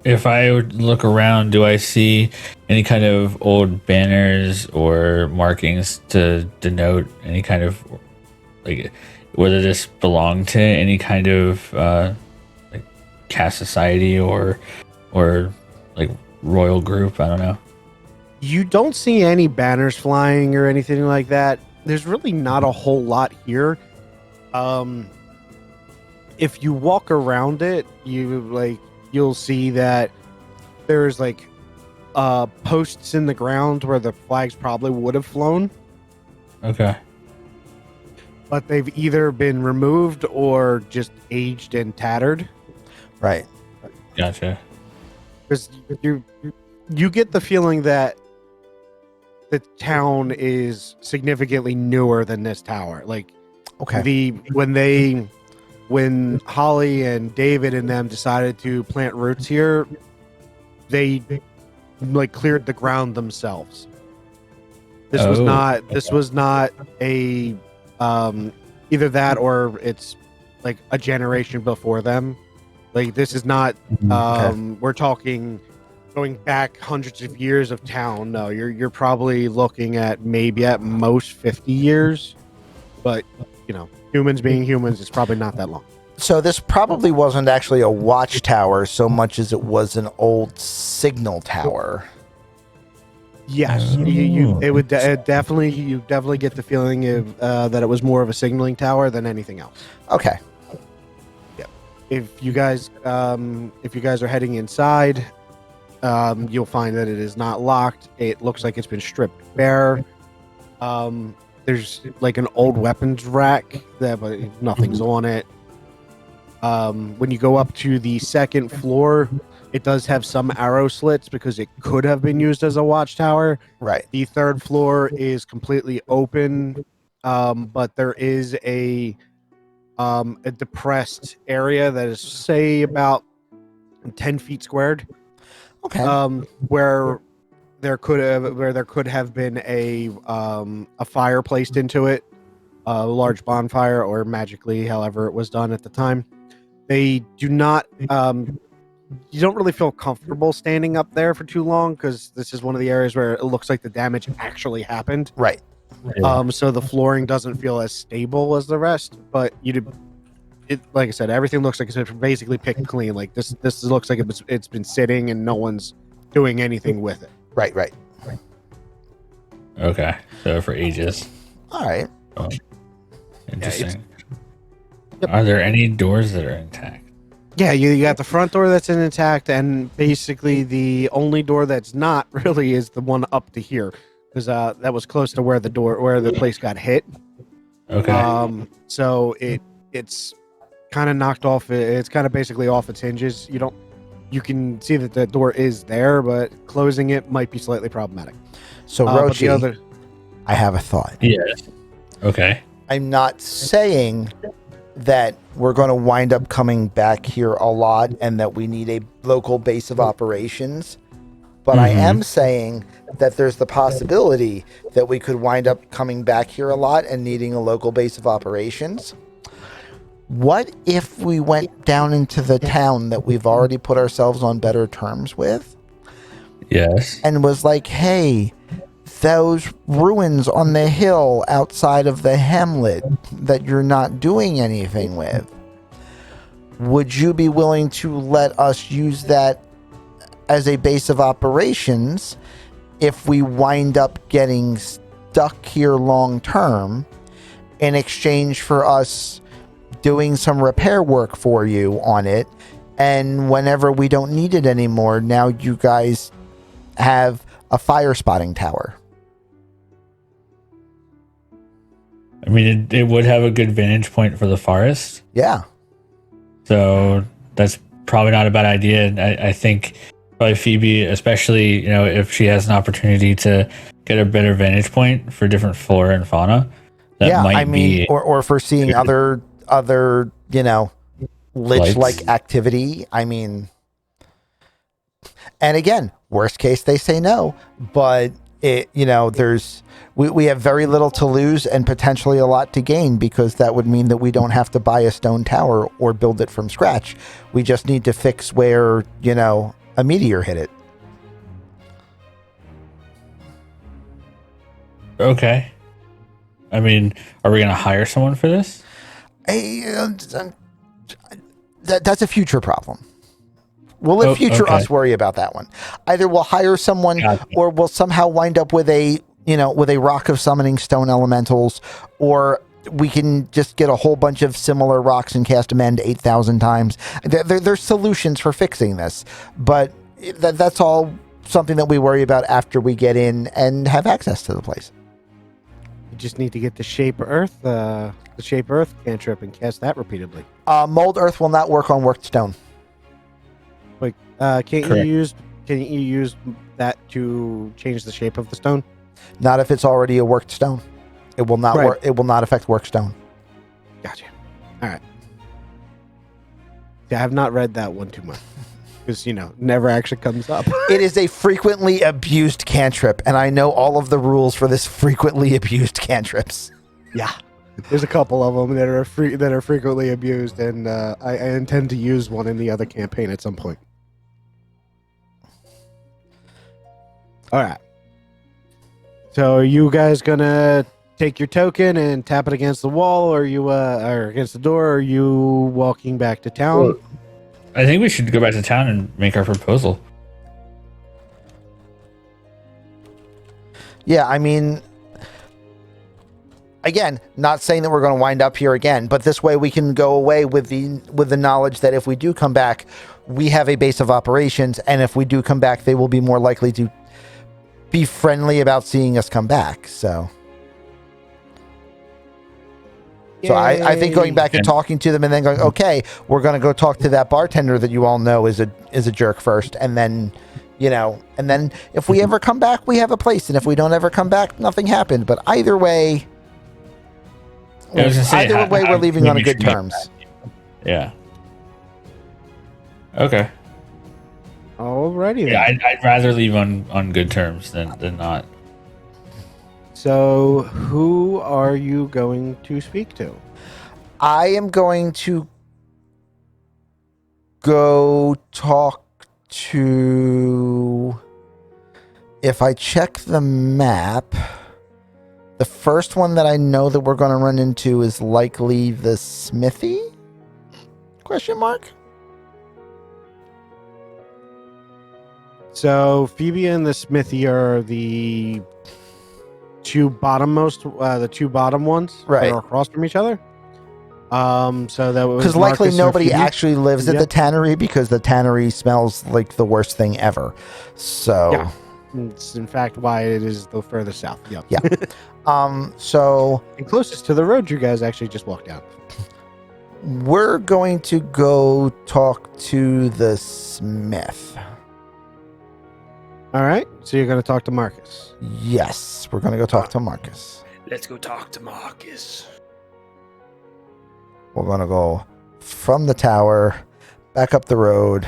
If I would look around, do I see any kind of old banners or markings to denote any kind of whether this belonged to any kind of caste society or like royal group? I don't know. You don't see any banners flying or anything like that. There's really not a whole lot here. If you walk around it, you'll see that there's like posts in the ground where the flags probably would have flown, Okay. but they've either been removed or just aged and tattered. Right. Gotcha. Because you get the feeling that the town is significantly newer than this tower. Like Okay. when Holly and David and them decided to plant roots here, they like cleared the ground themselves. This was not a either that or it's like a generation before them. Like this is not we're talking going back hundreds of years of town. No, you're probably looking at maybe at most 50 years. But, you know, humans being humans, it's probably not that long. So this probably wasn't actually a watchtower so much as it was an old signal tower. Yes, you definitely get the feeling of that it was more of a signaling tower than anything else. Okay. If you guys are heading inside, you'll find that it is not locked. It looks like it's been stripped bare. There's like an old weapons rack but nothing's on it. When you go up to the second floor, it does have some arrow slits because it could have been used as a watchtower. Right. The third floor is completely open, but there is a depressed area that is, say, about 10 feet squared. Okay. Where there could have been a fire placed into it, a large bonfire, or magically, however it was done at the time. They do not. You don't really feel comfortable standing up there for too long because this is one of the areas where it looks like the damage actually happened. Right. So the flooring doesn't feel as stable as the rest, but like I said, everything looks like it's basically picked clean. Like this looks like it's been sitting and no one's doing anything with it. Right. Okay. So for ages. All right. Oh, interesting. Yep. Are there any doors that are intact? Yeah, you got the front door that's intact, and basically the only door that's not really is the one up to here, because that was close to where the place got hit. Okay. So it's kind of knocked off. It's kind of basically off its hinges. You can see that the door is there, but closing it might be slightly problematic. So But the Rochi, I have a thought. Yes. Okay. I'm not saying that we're going to wind up coming back here a lot and that we need a local base of operations. But I am saying that there's the possibility that we could wind up coming back here a lot and needing a local base of operations. What if we went down into the town that we've already put ourselves on better terms with Yes. and was like, hey, those ruins on the hill outside of the hamlet that you're not doing anything with, would you be willing to let us use that as a base of operations if we wind up getting stuck here long term in exchange for us doing some repair work for you on it, and whenever we don't need it anymore, now you guys have a fire spotting tower? I mean, it would have a good vantage point for the forest. Yeah. So that's probably not a bad idea. And I think probably Phoebe, especially, if she has an opportunity to get a better vantage point for different flora and fauna, that might be... Or for seeing good. other, lich-like activity. I mean, and again, worst case, they say no, but we have very little to lose and potentially a lot to gain, because that would mean that we don't have to buy a stone tower or build it from scratch. We just need to fix where, a meteor hit it. Okay. I mean, are we going to hire someone for this? That's a future problem. We'll let Oh, future okay. us worry about that one. Either we'll hire someone, Gotcha. or we'll somehow wind up with a rock of summoning stone elementals, or we can just get a whole bunch of similar rocks and cast amend 8,000 times. There's solutions for fixing this, but that's all something that we worry about after we get in and have access to the place. You just need to get the shape earth cantrip and cast that repeatedly. Mold earth will not work on worked stone. Like, can't Correct. you use that to change the shape of the stone? Not if it's already a worked stone. It will not Right. work. It will not affect worked stone. Gotcha. All right. Yeah, I have not read that one too much because never actually comes up. It is a frequently abused cantrip, and I know all of the rules for this frequently abused cantrips. Yeah, there's a couple of them that are frequently abused, and I intend to use one in the other campaign at some point. All right. So are you guys gonna take your token and tap it against the wall, or or against the door? Or are you walking back to town? Well, I think we should go back to town and make our proposal. Yeah, I mean, again, not saying that we're going to wind up here again, but this way we can go away with the knowledge that if we do come back, we have a base of operations, and if we do come back, they will be more likely to be friendly about seeing us come back. So I think going back and talking to them and then going, okay, we're going to go talk to that bartender that you all know is a jerk first, and then if we ever come back, we have a place, and if we don't ever come back, nothing happened. But either way, I was gonna say, we're leaving on a good maybe terms. Yeah. Okay. Alrighty then. Yeah, I'd rather leave on good terms than not. So who are you going to speak to? I am going to go talk to, if I check the map, the first one that I know that we're going to run into is likely the smithy? Question mark? So Phoebe and the Smithy are the two bottom ones, Right. that are across from each other. So that was Because likely Marcus or nobody Phoebe. actually lives at Yeah. the tannery, because the tannery smells like the worst thing ever. So, Yeah. It's in fact why it is the furthest south. Yep. Yeah. So And closest to the road you guys actually just walked down. we're going to go talk to the smith. All right. So you're going to talk to Marcus. Yes, we're going to go talk to Marcus. Let's go talk to Marcus. We're going to go from the tower, back up the road,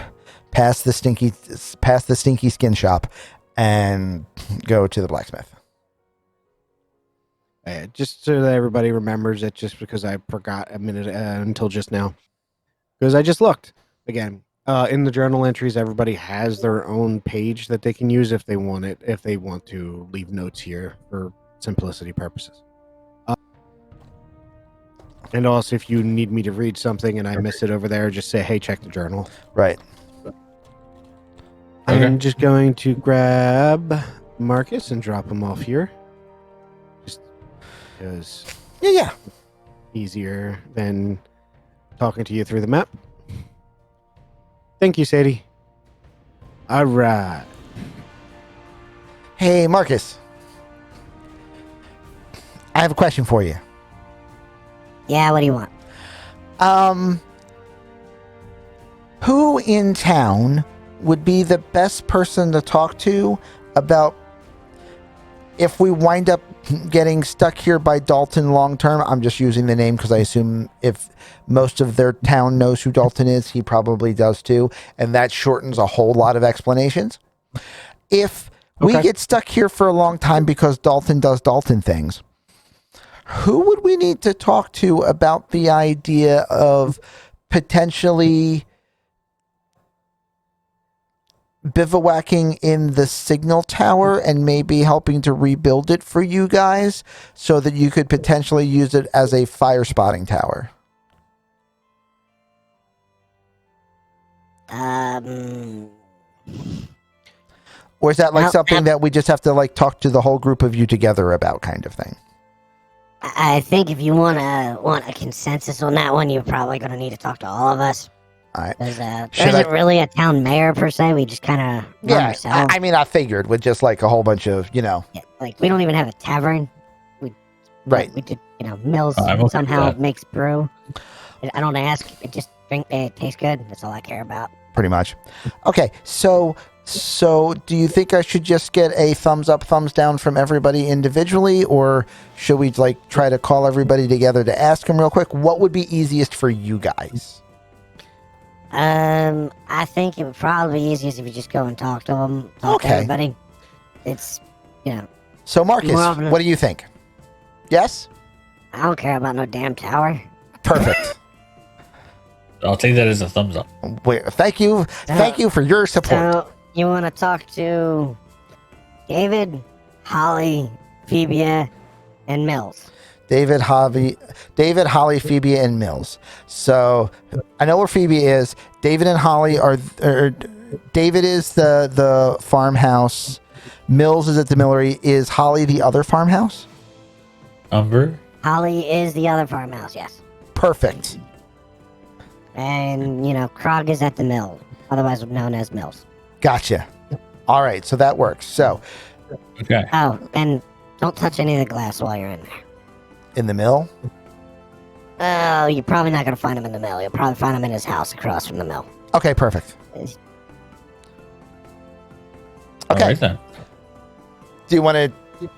past the stinky skin shop, and go to the blacksmith. Just so that everybody remembers it, just because I forgot a minute until just now. Because I just looked again. In the journal entries, everybody has their own page that they can use if they want it, if they want to leave notes here for simplicity purposes. And also, if you need me to read something and I miss it over there, just say, hey, check the journal. Right. I'm just going to grab Marcus and drop him off here. Just because Yeah. easier than talking to you through the map. Thank you, Sadie. All right. Hey, Marcus. I have a question for you. Yeah, what do you want? Who in town would be the best person to talk to about if we wind up getting stuck here by Dalton long term? I'm just using the name because I assume if most of their town knows who Dalton is, he probably does too, and that shortens a whole lot of explanations. If we get stuck here for a long time because Dalton does Dalton things, who would we need to talk to about the idea of potentially bivouacking in the signal tower and maybe helping to rebuild it for you guys so that you could potentially use it as a fire spotting tower? Or is that like Well, something that we just have to like talk to the whole group of you together about, kind of thing? I think if you want a consensus on that one, you're probably going to need to talk to all of us. All right. Because there Should isn't I- really a town mayor per se. We just kind of run Yeah, ourselves. I mean, I figured with just like a whole bunch of, Yeah, like we don't even have a tavern. right. We did, Mills I'm okay with somehow that. makes brew. I don't ask. It just drink. It tastes good. That's all I care about. Pretty much. Okay, so do you think I should just get a thumbs up, thumbs down from everybody individually, or should we like try to call everybody together to ask them real quick? What would be easiest for you guys? I think it would probably be easiest if you just go and talk to them. Talk to Okay. everybody. It's, So Marcus, More often- what do you think? Yes? I don't care about no damn tower. Perfect. I'll take that as a thumbs up. Thank you. Thank you for your support. So you want to talk to David, Holly, Phoebia, and Mills. David, Holly, Phoebe, and Mills. So I know where Phoebe is. David and Holly are. David is the farmhouse. Mills is at the Millery. Is Holly the other farmhouse? Umber? Holly is the other farmhouse, yes. Perfect. And, Krog is at the mill, otherwise known as Mills. Gotcha. All right, so that works. So Okay. Oh, and don't touch any of the glass while you're in there. in the mill. Oh, you're probably not going to find him in the mill. You'll probably find him in his house across from the mill. Okay, perfect. All Okay. right then. Do you want to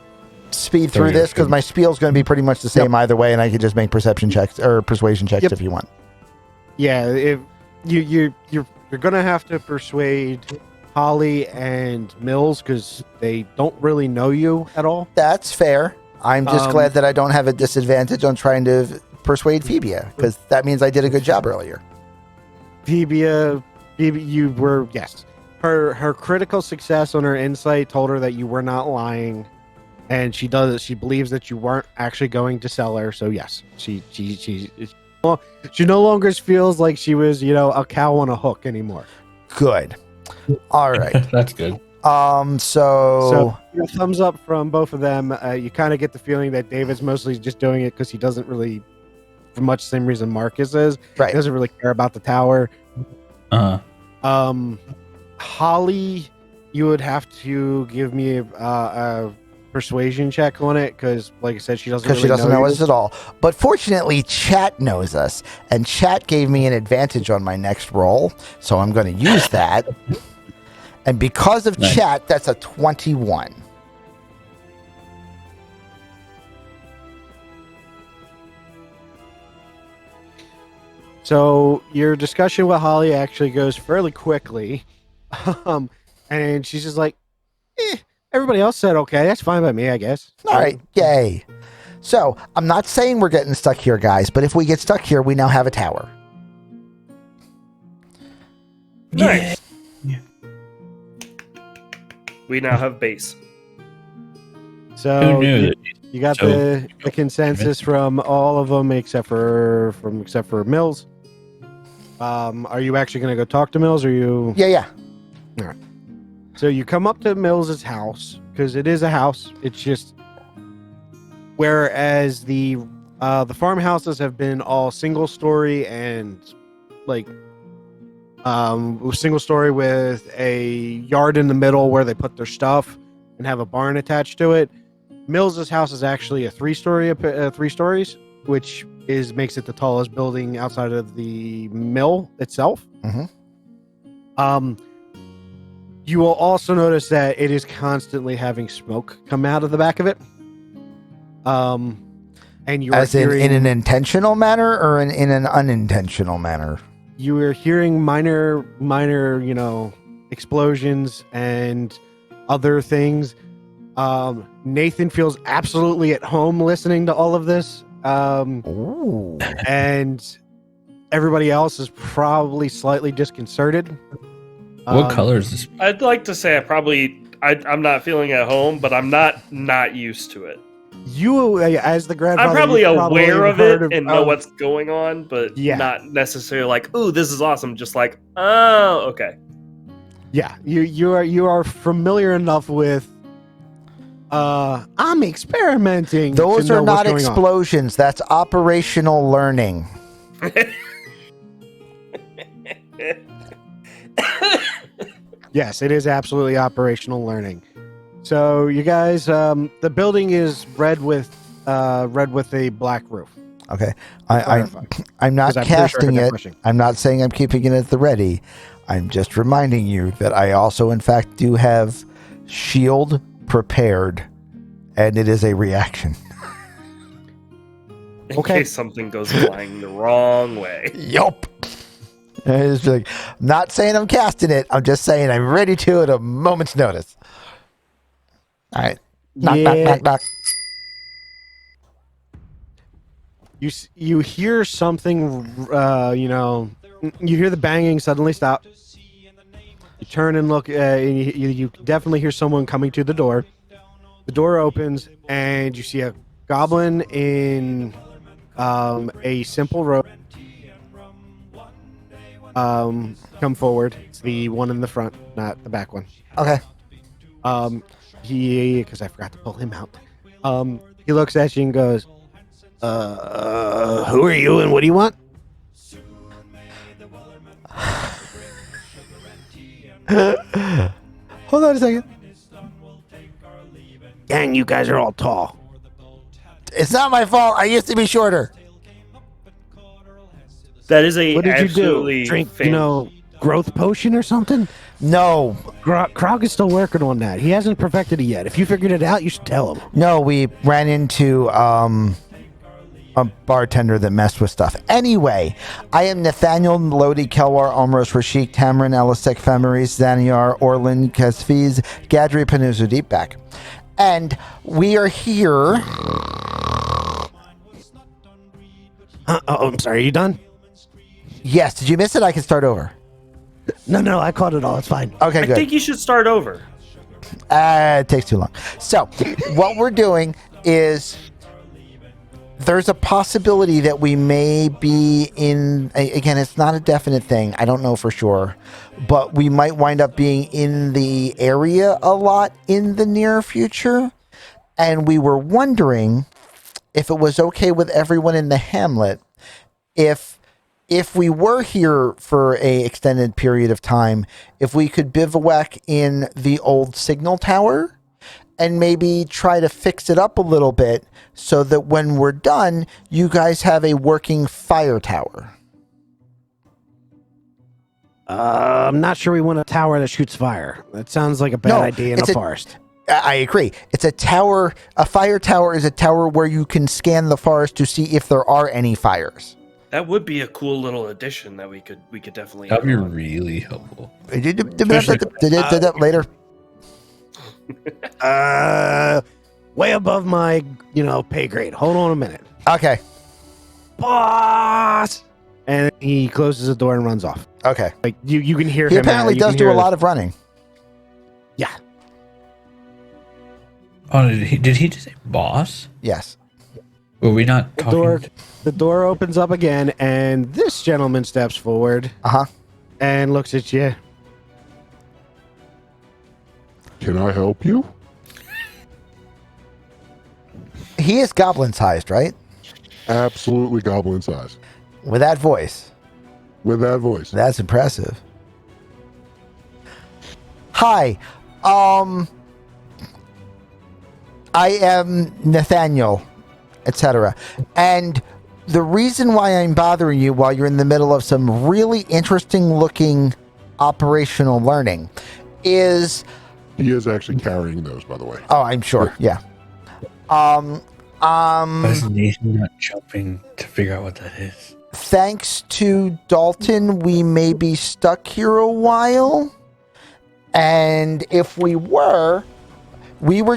speed through Sorry, this? Because my spiel's going to be pretty much the same either way, and I can just make perception checks or persuasion checks Yep. if you want. Yeah, if you're gonna have to persuade Holly and Mills because they don't really know you at all. That's fair. I'm just Um, glad that I don't have a disadvantage on trying to persuade Phoebia, because that means I did a good job earlier. Phoebe, you were yes. Her critical success on her insight told her that you were not lying, and she believes that you weren't actually going to sell her. So yes, she no longer feels like she was a cow on a hook anymore. Good. All right. That's good. So Thumbs up from both of them. You kind of get the feeling that David's mostly just doing it because he doesn't really, for much the same reason Marcus is. right. He doesn't really care about the tower. Uh-huh. Holly, you would have to give me a persuasion check on it because, like I said, she doesn't. Because Really she doesn't know you. us at all. But fortunately, chat knows us, and chat gave me an advantage on my next roll, so I'm going to use that. And because of Nice. chat, that's a 21. So your discussion with Holly actually goes fairly quickly, and she's just like, everybody else said okay, that's fine by me, I guess. All right, yay. So I'm not saying we're getting stuck here, guys, but if we get stuck here, we now have a tower. Nice. We now have base. So Who knew that? you got So- the consensus from all of them except for Mills. Are you actually going to go talk to Mills, or you? Yeah. So you come up to Mills's house because it is a house. It's just whereas the farmhouses have been all single story and like single story with a yard in the middle where they put their stuff and have a barn attached to it. Mills's house is actually a three stories, which makes it the tallest building outside of the mill itself. Mhm. You will also notice that it is constantly having smoke come out of the back of it. And you are As in hearing an intentional manner or in an unintentional manner? you are hearing minor, explosions and other things. Nathan feels absolutely at home listening to all of this. Ooh. And everybody else is probably slightly disconcerted. What color is this? I'd like to say I'm not feeling at home, but I'm not used to it. You, as the grandfather, I'm probably you've aware of heard it and know what's going on, but Yeah. not necessarily like, "Ooh, this is awesome." Just like, "Oh, okay." Yeah, you are familiar enough with. I'm experimenting. Those to know are what's not going on. explosions. That's operational learning. Yes, it is absolutely operational learning. So you guys, the building is red with a black roof. Okay. Clarify. I'm not 'Cause I'm pretty sure I heard casting that it. question. I'm not saying I'm keeping it at the ready. I'm just reminding you that I also, in fact, do have shield prepared, and it is a reaction. In Okay. case something goes flying the wrong way. Yup. It's like, not saying I'm casting it. I'm just saying I'm ready to at a moment's notice. All right. Knock, knock, Yeah. knock, knock. You hear something, you hear the banging suddenly stop. You turn and look, and you definitely hear someone coming to the door. The door opens, and you see a goblin in a simple robe come forward. It's the one in the front, not the back one. Okay. Because I forgot to pull him out. He looks at you and goes, who are you and what do you want? Hold on a second. Dang, you guys are all tall. It's not my fault. I used to be shorter. That is a What did you do? absolutely Drink, fan- growth potion or something? No. Krog is still working on that. He hasn't perfected it yet. If you figured it out, you should tell him. No, we ran into a bartender that messed with stuff. Anyway, I am Nathaniel Lodi Kelwar Omros Rashik Tamrin Elisek Femeris Zaniar Orlin Kasfiz Gadri Panuzu Deepback. And we are here. I'm sorry. Are you done? Yes, did you miss it? I can start over. No, I caught it all. It's fine. Okay, I good. think you should start over. It takes too long. So, what we're doing is there's a possibility that we may be in, again, it's not a definite thing. I don't know for sure. But we might wind up being in the area a lot in the near future. And we were wondering if it was okay with everyone in the hamlet if we were here for a extended period of time, if we could bivouac in the old signal tower and maybe try to fix it up a little bit so that when we're done, you guys have a working fire tower. I'm not sure we want a tower that shoots fire. That sounds like a bad idea in a forest. I agree. It's a tower. A fire tower is a tower where you can scan the forest to see if there are any fires. That would be a cool little addition that we could definitely. That'd be really helpful. Later. Way above my, pay grade. Hold on a minute. Okay. Boss! And he closes the door and runs off. Okay. Like you can hear He him. apparently you does can do hear a lot of running. Yeah. Oh, did he just say boss? Yes. Were we not talking? The door opens up again, and this gentleman steps forward. Uh-huh. And looks at you. Can I help you? He is goblin-sized, right? Absolutely goblin size. With that voice. With that voice. That's impressive. Hi. I am Nathaniel, etc. And the reason why I'm bothering you while you're in the middle of some really interesting looking operational learning is... He is actually carrying those, by the way. Oh, I'm sure. Yeah. Why is Nathan not jumping to figure out what that is? Thanks to Dalton, we may be stuck here a while. And if we were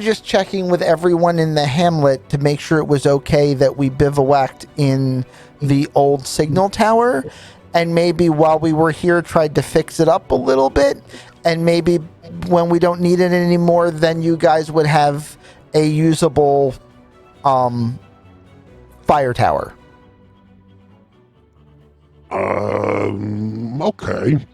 just checking with everyone in the hamlet to make sure it was okay that we bivouacked in the old signal tower. And maybe while we were here, tried to fix it up a little bit. And maybe when we don't need it anymore, then you guys would have a usable fire tower. Okay.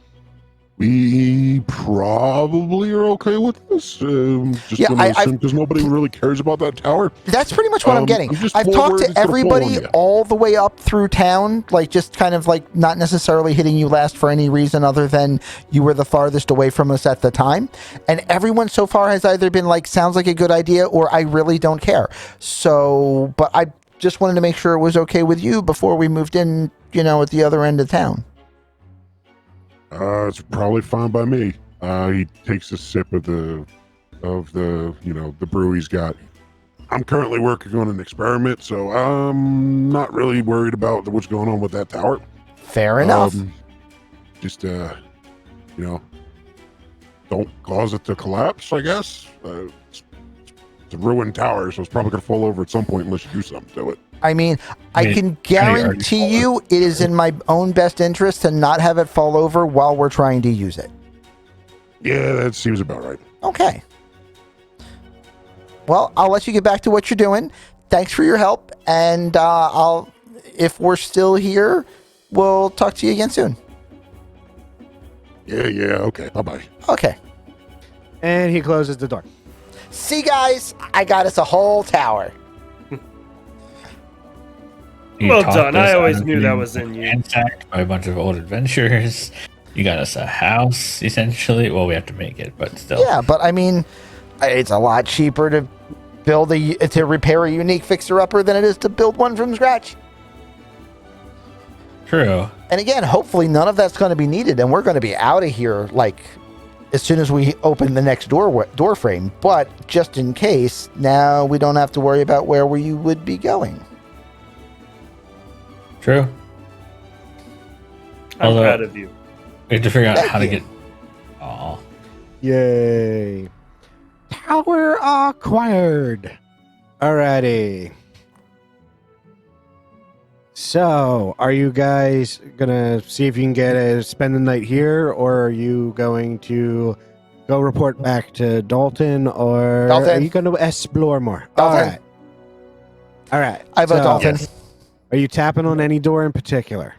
We probably are okay with this. Just Yeah, gonna assume because nobody really cares about that tower. That's pretty much what I'm getting. I'm just I've more talked worried to it's gonna fall on everybody you. all the way up through town, like just kind of like not necessarily hitting you last for any reason other than you were the farthest away from us at the time. And everyone so far has either been like, sounds like a good idea, or I really don't care. So, but I just wanted to make sure it was okay with you before we moved in, at the other end of town. It's probably fine by me. He takes a sip of the the brew he's got. I'm currently working on an experiment, so I'm not really worried about what's going on with that tower. Fair enough. Just don't cause it to collapse, I guess. It's a ruined tower, so it's probably gonna fall over at some point unless you do something to it. I mean, I can guarantee you it is in my own best interest to not have it fall over while we're trying to use it. Yeah, that seems about right. Okay. Well, I'll let you get back to what you're doing. Thanks for your help, and if we're still here, we'll talk to you again soon. Yeah, okay. Bye-bye. Okay. And he closes the door. See, guys, I got us a whole tower. Well done. I always knew that was in you. Ransacked by a bunch of old adventurers. You got us a house, essentially. Well, we have to make it, but still. Yeah, but I mean, it's a lot cheaper to repair a unique fixer-upper than it is to build one from scratch. True. And again, hopefully none of that's going to be needed, and we're going to be out of here like as soon as we open the next door frame. But just in case, now we don't have to worry about where we would be going. True. I'm proud of you. We have to figure out Thank how to you. get. Oh, Yay. Tower acquired. Alrighty. So, are you guys gonna see if you can spend the night here, or are you going to go report back to Dalton, or Dalton. are you going to explore more? Dalton. All right. I vote Dalton. yes. Are you tapping on any door in particular?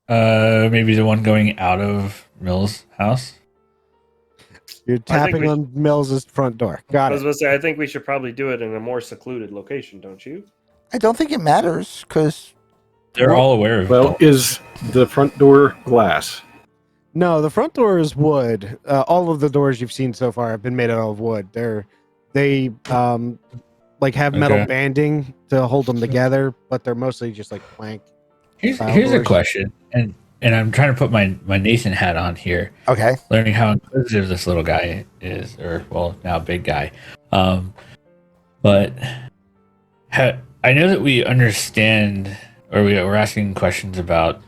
Maybe the one going out of Mill's house. You're tapping on Mills's front door. Got I was it. going to say, I think we should probably do it in a more secluded location, don't you? I don't think it matters because They're all aware of Well, it. is the front door glass? No, the front door is wood. All of the doors you've seen so far have been made out of wood. They have metal Okay. banding to hold them together, but they're mostly just like plank. Here's a doors. question, and I'm trying to put my Nathan hat on here, okay. learning how inquisitive this little guy is, or well, now big guy. But I know that we understand, or we're asking questions about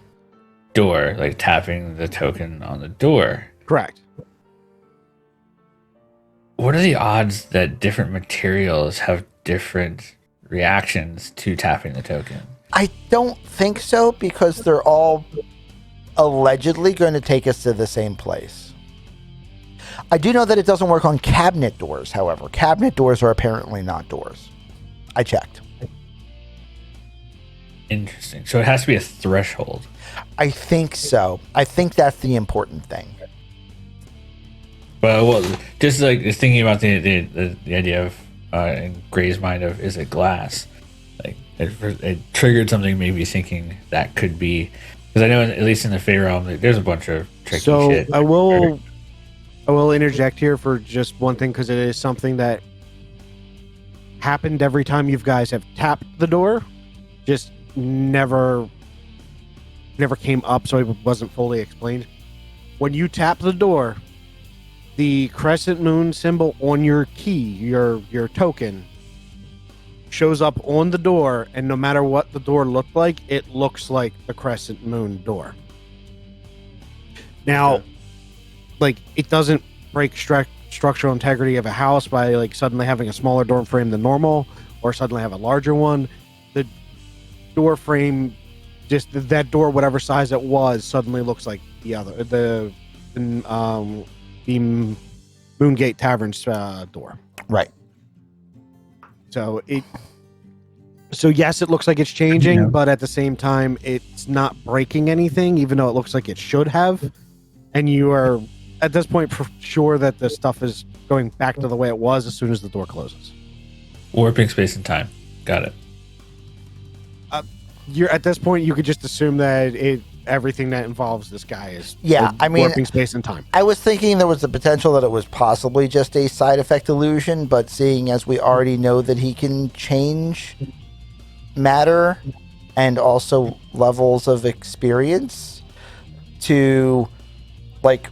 door, like tapping the token on the door. Correct. What are the odds that different materials have different reactions to tapping the token? I don't think so because they're all allegedly going to take us to the same place. I do know that it doesn't work on cabinet doors, however. Cabinet doors are apparently not doors. I checked. Interesting. So it has to be a threshold. I think so. I think that's the important thing. But well, just like just thinking about the idea of in Gray's mind of is it glass? Like it triggered something, maybe thinking that could be, because I know at least in the Fey realm there's a bunch of tricky So shit. I will interject here for just one thing, because it is something that happened every time you guys have tapped the door. Just never came up, so it wasn't fully explained. When you tap the door, the crescent moon symbol on your key, your token, shows up on the door, and no matter what the door looked like, it looks like the crescent moon door. Now, like, it doesn't break structural integrity of a house by like suddenly having a smaller door frame than normal, or suddenly have a larger one. The door frame, just that door, whatever size it was, suddenly looks like the other, the Moongate Tavern's door. Right. So yes, it looks like it's changing, Yeah. but at the same time, it's not breaking anything, even though it looks like it should have. And you are, at this point, for sure that the stuff is going back to the way it was as soon as the door closes. Warping space and time. Got it. You're at this point, you could just assume that everything that involves this guy is Yeah, I mean, warping space and time. I was thinking there was the potential that it was possibly just a side effect illusion, but seeing as we already know that he can change matter and also levels of experience to like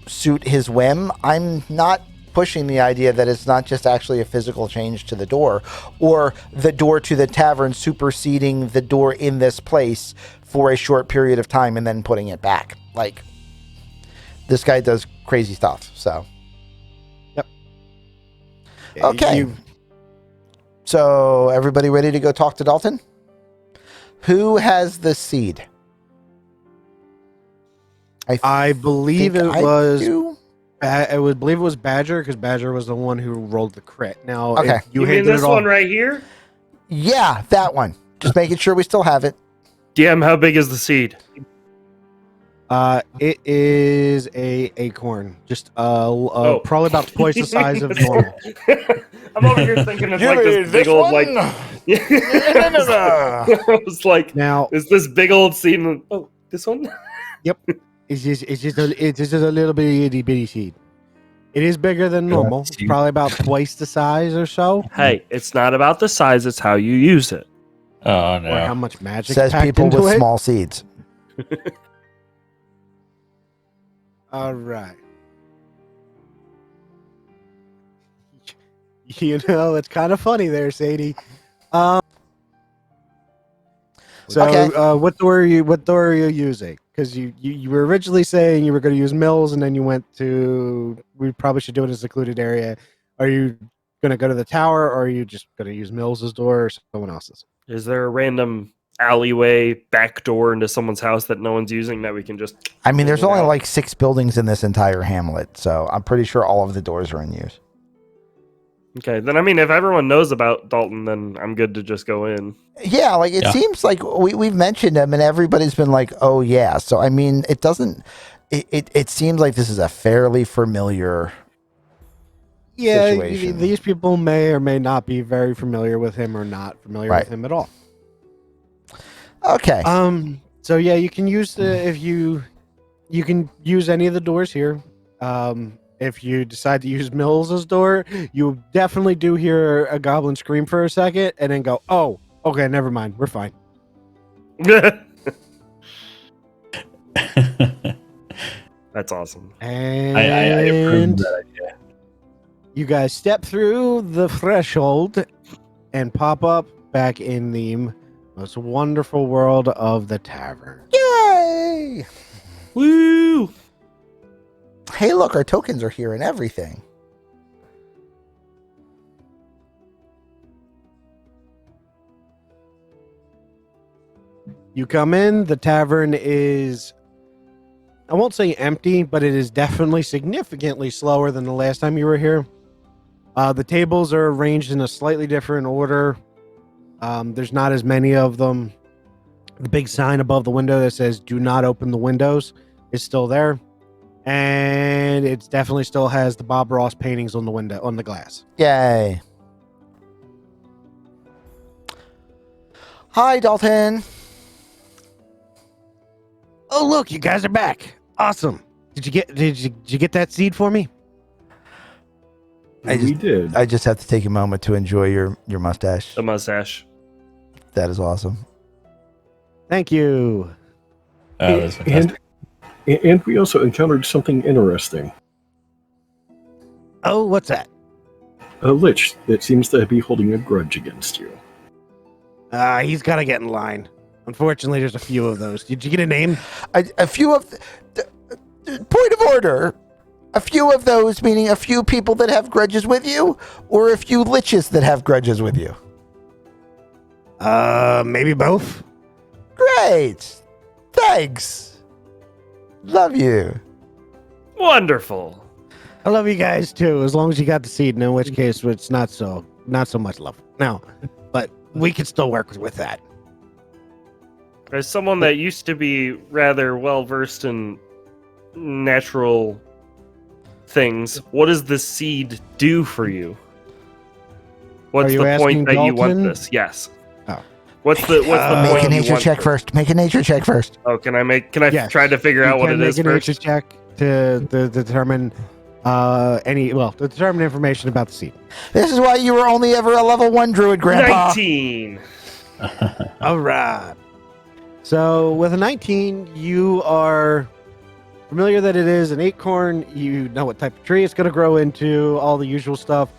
suit his whim, I'm not pushing the idea that it's not just actually a physical change to the door or the door to the tavern superseding the door in this place for a short period of time and then putting it back. Like, this guy does crazy stuff, so. Yep. Okay. So, everybody ready to go talk to Dalton? Who has the seed? I believe think it I was. do. I would believe it was Badger because Badger was the one who rolled the crit. Now, Okay. if You mean handed this it off, one right here? Yeah, that one. Just making sure we still have it. DM, how big is the seed? it is a acorn, just probably about twice the size of normal. I'm over here thinking it's like this big old like. I was like, Now, is this big old seed? Oh, this one. it's just a little bit itty bitty seed. It is bigger than normal. It's probably about twice the size or so. Hey, it's not about the size; it's how you use it. Oh Or how no. much magic Says packed people into with it. small seeds. All right. You know, it's kind of funny there, Sadie. So, Okay. what door are you using? Because you were originally saying you were going to use Mills, and then you went to. We probably should do it in a secluded area. Are you going to go to the tower, or are you just going to use Mills's door or someone else's? Is there a random alleyway back door into someone's house that no one's using that we can just? I mean, there's pull only out? like 6 buildings in this entire hamlet, so I'm pretty sure all of the doors are in use. Okay, then I mean, if everyone knows about Dalton, then I'm good to just go in. Yeah, like it Yeah. seems like we've mentioned him and everybody's been like, oh yeah. So, I mean, it doesn't, it seems like this is a fairly familiar. Yeah, Situation. these people may or may not be very familiar with him or not familiar Right. with him at all. Okay. So yeah, you can use you can use any of the doors here. If you decide to use Mills's door, you definitely do hear a goblin scream for a second and then go, "Oh, okay, never mind, we're fine." That's awesome. And I approve that idea. you guys step through the threshold and pop up back in the most wonderful world of the tavern. Yay! Woo! Hey, look, our tokens are here and everything. You come in, the tavern is, I won't say empty, but it is definitely significantly slower than the last time you were here. The tables are arranged in a slightly different order. There's not as many of them. The big sign above the window that says "Do not open the windows" is still there, and it definitely still has the Bob Ross paintings on the window on the glass. Yay. Hi, Dalton. Oh, look, you guys are back! Awesome. Did you get that seed for me? We did. I just have to take a moment to enjoy your mustache. The mustache. That is awesome. Thank you. That's fantastic. And we also encountered something interesting. Oh, what's that? A lich that seems to be holding a grudge against you. He's got to get in line. Unfortunately, there's a few of those. Did you get a name? A few of point of order. A few of those meaning a few people that have grudges with you, or a few liches that have grudges with you. Maybe both. Great. Thanks. Love you. Wonderful. I love you guys too, as long as you got the seed. And in which case, it's not so much love. now, but we can still work with that. As someone that used to be rather well versed in natural things, what does the seed do for you? What's Are you the point asking that you want Dalton? this? Yes. Oh. What's the Make point a you nature want check this? first. Make a nature check first. Oh, can I Yes. try to figure out what it is You can make a nature first? check to determine determine information about the seed. This is why you were only ever a level 1 druid, Grandpa. 19. All right. So with a 19, you are familiar that it is an acorn. You know what type of tree it's going to grow into, all the usual stuff.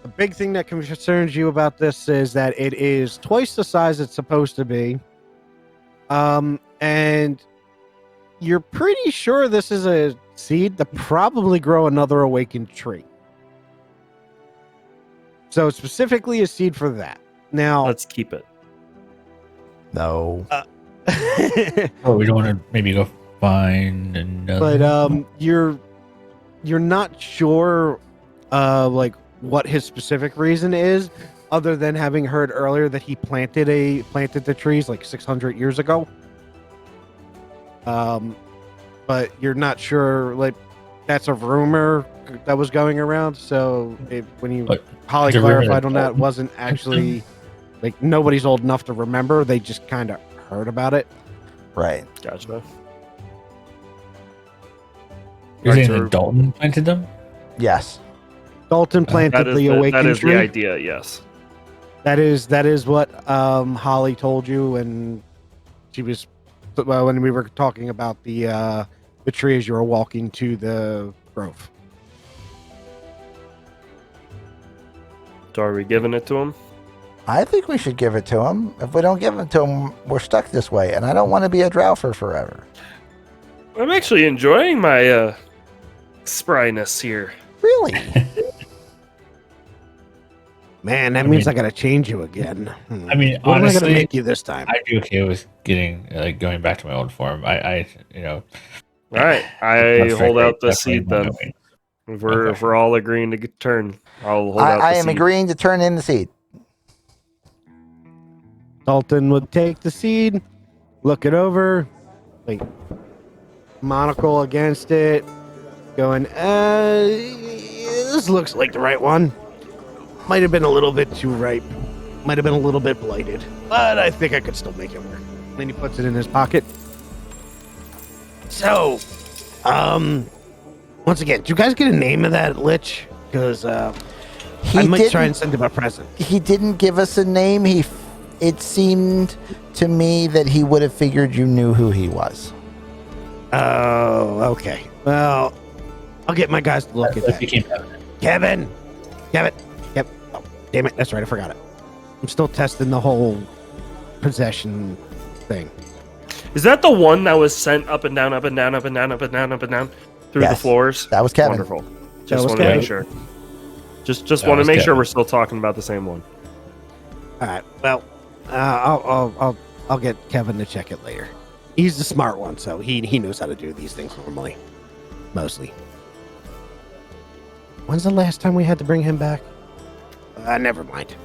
The big thing that concerns you about this is that it is twice the size it's supposed to be. And you're pretty sure this is a seed to probably grow another awakened tree. So specifically a seed for that. Now, Let's keep it. No. Oh, we don't want to maybe go find another. but you're not sure like what his specific reason is, other than having heard earlier that he planted the trees like 600 years ago. But you're not sure, like, that's a rumor that was going around. So when But Holly the rumor clarified that on that, Dalton wasn't actually like nobody's old enough to remember. They just kind of heard about it. Right. Gotcha. You're saying so- that Dalton planted them? Yes. Dalton planted the that awakened is tree. the idea, yes. That is what Holly told you, and she was when we were talking about the tree as you were walking to the grove. So are we giving it to him? I think we should give it to him. If we don't give it to him, we're stuck this way, and I don't want to be a drower forever. I'm actually enjoying my spryness here. Really? Man, that I means mean- I gotta change you again. I mean, What am I honestly, gonna make you this time? I'd be okay with going back to my old form. I All right, I that's hold right, out the definitely seed not then. going. If we're Okay. if we're all agreeing to turn, I'll hold out the I am seed. agreeing to turn in the seed. Dalton would take the seed, look it over, like monocle against it, going, this looks like the right one. Might have been a little bit too ripe. Might have been a little bit blighted. But I think I could still make it work. Then he puts it in his pocket. So, once again, do you guys get a name of that lich? Because I might try and send him a present. He didn't give us a name. It seemed to me that he would have figured you knew who he was. Oh, okay. Well, I'll get my guys to look at That that. became evident. Kevin! Yep. Oh, damn it. That's right. I forgot it. I'm still testing the whole possession thing. Is that the one that was sent up and down, up and down, up and down, up and down, up and down through the Yes. floors? That was Kevin. Wonderful. Just was want to make Kevin. sure. Just That want to was make sure Kevin. we're still talking about the same one. All right. Well, I'll get Kevin to check it later. He's the smart one, so he knows how to do these things normally. Mostly. When's the last time we had to bring him back? Never mind.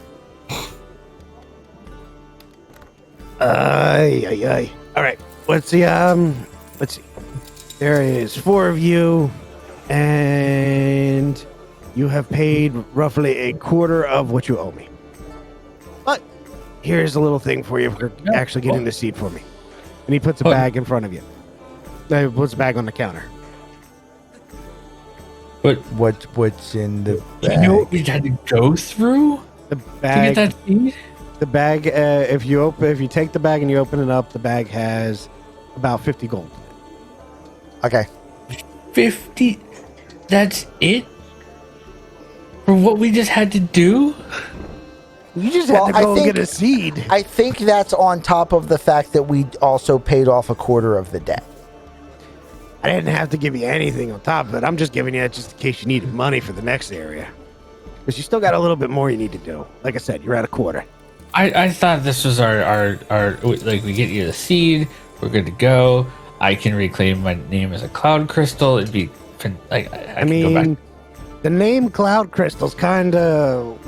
Ay. All right. Let's see. There is 4 of you, and you have paid roughly a quarter of what you owe me. But here's a little thing for you for actually getting the seed for me. And he puts a Oh. bag in front of you. He puts a bag on the counter. But What's in the you bag? know what we had to go through The to get bag. that seed? The bag. If you take the bag and you open it up, the bag has about 50 gold. Okay. 50. That's it for what we just had to do. You just Well, had to I go and think- get a seed. I think that's on top of the fact that we also paid off a quarter of the debt. I didn't have to give you anything on top of it. I'm just giving you that just in case you needed money for the next area. Because you still got a little bit more you need to do. Like I said, you're at a quarter. I thought this was our like we get you the seed, we're good to go. I can reclaim my name as a cloud crystal. It'd be like I can go back. mean, the name Cloud Crystal's kind of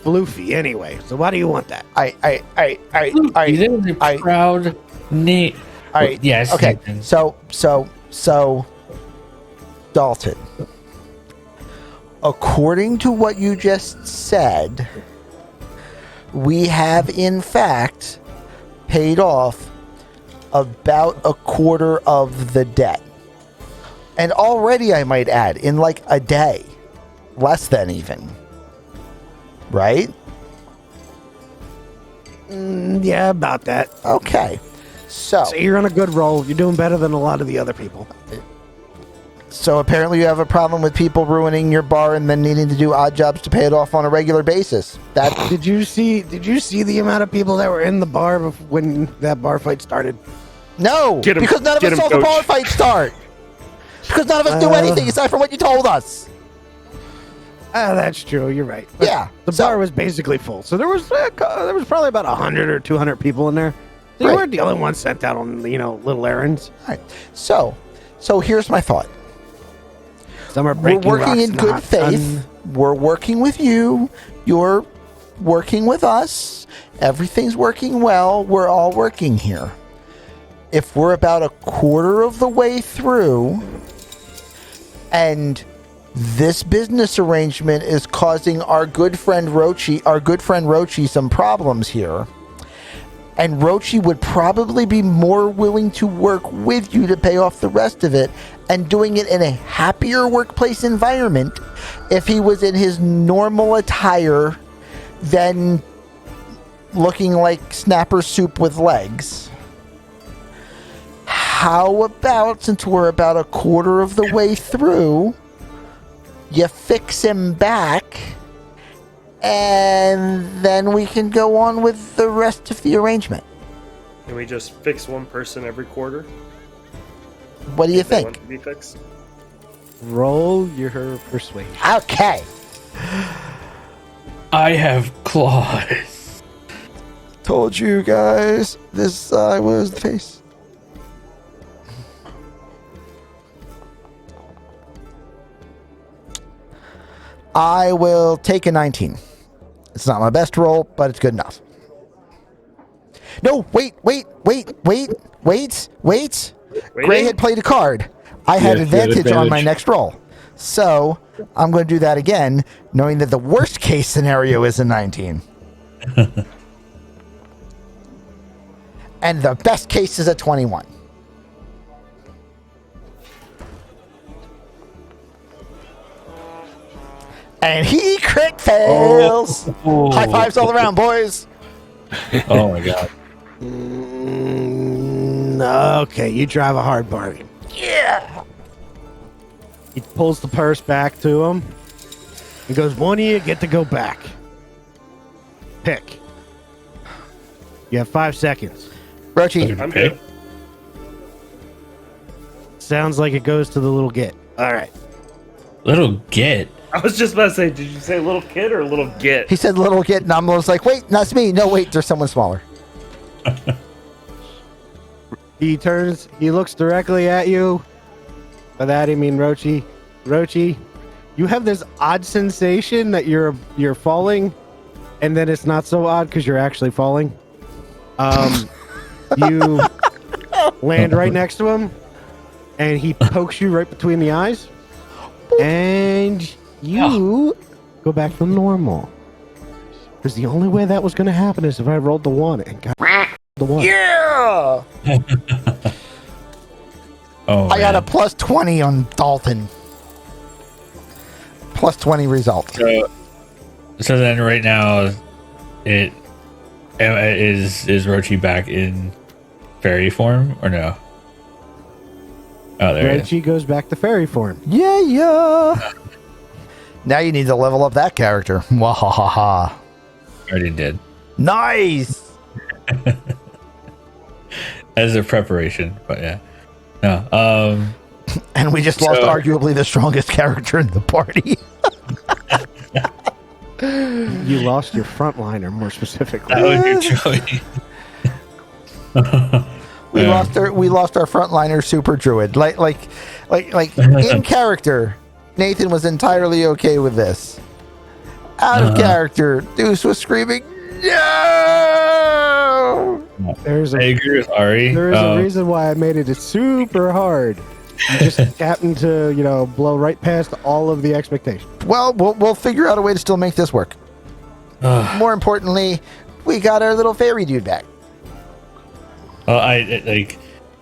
Floofy anyway. So why do you want that? That is a proud name. All right. Yes. Okay. Nathan. So, Dalton. According to what you just said, we have in fact paid off about a quarter of the debt. And already, I might add, in like a day. Less than even. Right? Yeah, about that. Okay. So you're on a good roll. You're doing better than a lot of the other people. So apparently you have a problem with people ruining your bar and then needing to do odd jobs to pay it off on a regular basis. That Did you see the amount of people that were in the bar when that bar fight started? no, Get him- because none of get us him, saw the coach. bar fight start. Because none of us knew anything aside from what you told us. That's true. You're right. But Yeah, the so- bar was basically full, so there was probably about 100 or 200 people in there. So Right. you weren't the only one sent out on little errands. All right. So here's my thought. Some are We're breaking working rocks in good not faith. done. We're working with you. You're working with us. Everything's working well. We're all working here. If we're about a quarter of the way through and this business arrangement is causing our good friend Rochi some problems here, and Rochi would probably be more willing to work with you to pay off the rest of it and doing it in a happier workplace environment if he was in his normal attire than looking like snapper soup with legs. How about, since we're about a quarter of the way through, you fix him back, and then we can go on with the rest of the arrangement. Can we just fix one person every quarter? What do you if they want think? to be fixed? Roll your persuasion. Okay. I have claws. Told you guys this was the face. I will take a 19. It's not my best roll, but it's good enough. No, wait. Gray had played a card. I had Yeah, you had advantage on my advantage. next roll. So I'm going to do that again, knowing that the worst case scenario is a 19. And the best case is a 21. And he crit fails. Oh. High fives all around, boys. Oh my god. Okay, you drive a hard bargain. Yeah. He pulls the purse back to him. He goes, one of you get to go back. Pick. You have 5 seconds. Rochi, I'm good. Sounds like it goes to the little git. All right. Little git. I was just about to say, did you say little kid or little git? he said little kid, and I was like, wait, that's me. No, wait, there's someone smaller. He turns, he looks directly at you. By that I mean Rochi. Rochi, you have this odd sensation that you're falling, and then it's not so odd because you're actually falling. You land right next to him, and he pokes you right between the eyes, and you go back to normal. Because the only way that was going to happen is if I rolled the 1 and got the 1. Yeah. Oh, I got a man. plus 20 on Dalton. Plus 20 result. So then right now, it is Rochi back in fairy form or no? Oh, there it is. Rochi goes back to fairy form. Yeah. Now you need to level up that character. Wahahaha. Already did. Nice. As a preparation, but yeah. No. And we just lost So- arguably the strongest character in the party. You lost your frontliner, more specifically. That would be Joey. We Yeah. lost our frontliner super druid. Like in character, Nathan was entirely okay with this. Out of Uh-huh. character. Deuce was screaming, no! There's I a agree with Ari. there is a reason why I made it super hard. You just happened to, blow right past all of the expectations. Well, we'll figure out a way to still make this work. More importantly, we got our little fairy dude back. Well, I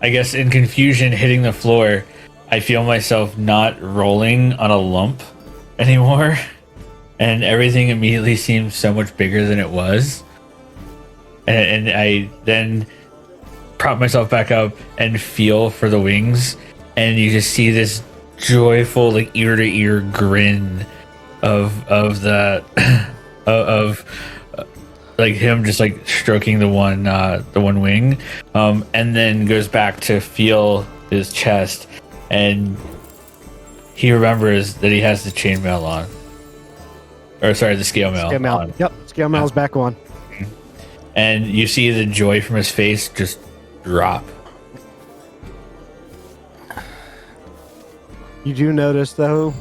guess in confusion hitting the floor, I feel myself not rolling on a lump anymore, and everything immediately seems so much bigger than it was. And I then prop myself back up and feel for the wings, and you just see this joyful, like ear to ear grin of the of like him just like stroking the one wing, and then goes back to feel his chest, and he remembers that he has the chainmail on, or sorry, the scale mail. Scale mail. On. Yep, scale mail's back on. And you see the joy from his face just drop. You do notice though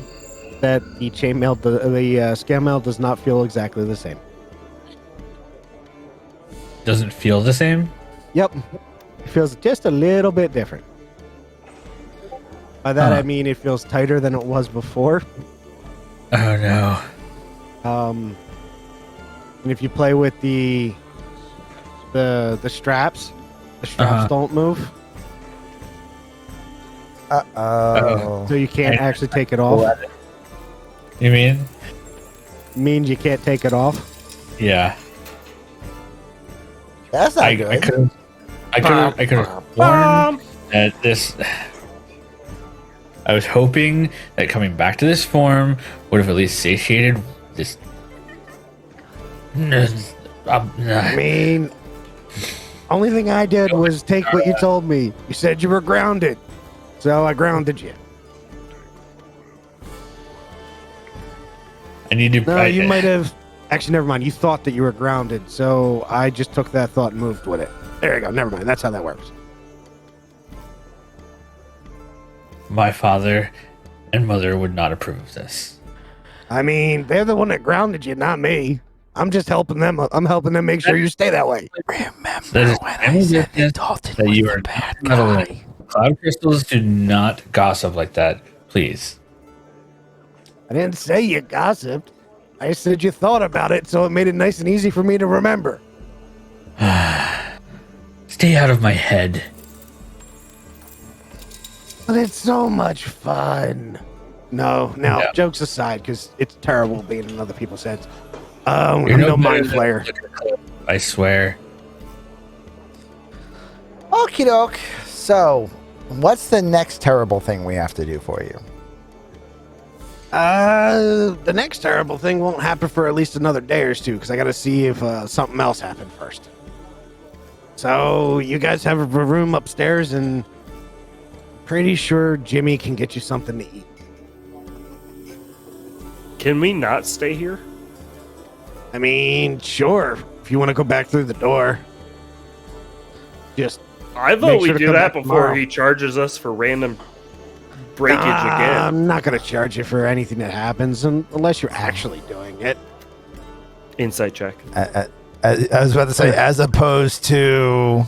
that the chainmail, the scale mail does not feel exactly the same. Doesn't feel the same. Yep, it feels just a little bit different. By that Huh. I mean it feels tighter than it was before. Oh no. And if you play with the straps, the straps Uh-huh. don't move, Uh-oh. so you can't actually take it off. You mean? Means you can't take it off. Yeah. That's not I good. could have sworn that this. I was hoping that coming back to this form would have at least satiated this. I mean, only thing I did was take what you told me. You said you were grounded, so I grounded you. I need to. No, you might have. Actually, never mind. You thought that you were grounded, so I just took that thought and moved with it. There you go. Never mind. That's how that works. My father and mother would not approve of this. I mean, they're the one that grounded you, not me. I'm just helping them. I'm helping them make sure you stay that way. Remember That is when I family said business Dalton that was you the are bad not allowed. guy? Cloud crystals do not gossip like that, please. I didn't say you gossiped. I said you thought about it, so it made it nice and easy for me to remember. Stay out of my head. But it's so much fun. No, Yeah. jokes aside, because it's terrible being in other people's heads. You're I'm no better mind than flayer. I swear. Okie doke. So, what's the next terrible thing we have to do for you? The next terrible thing won't happen for at least another day or two, because I got to see if something else happened first. So, you guys have a room upstairs, and pretty sure Jimmy can get you something to eat. Can we not stay here? I mean, sure, if you want to go back through the door. Just I Make vote we sure to do come that back before tomorrow. he charges us for random breakage again. I'm not going to charge you for anything that happens unless you're actually doing it. Insight check. I was about to say, as opposed to...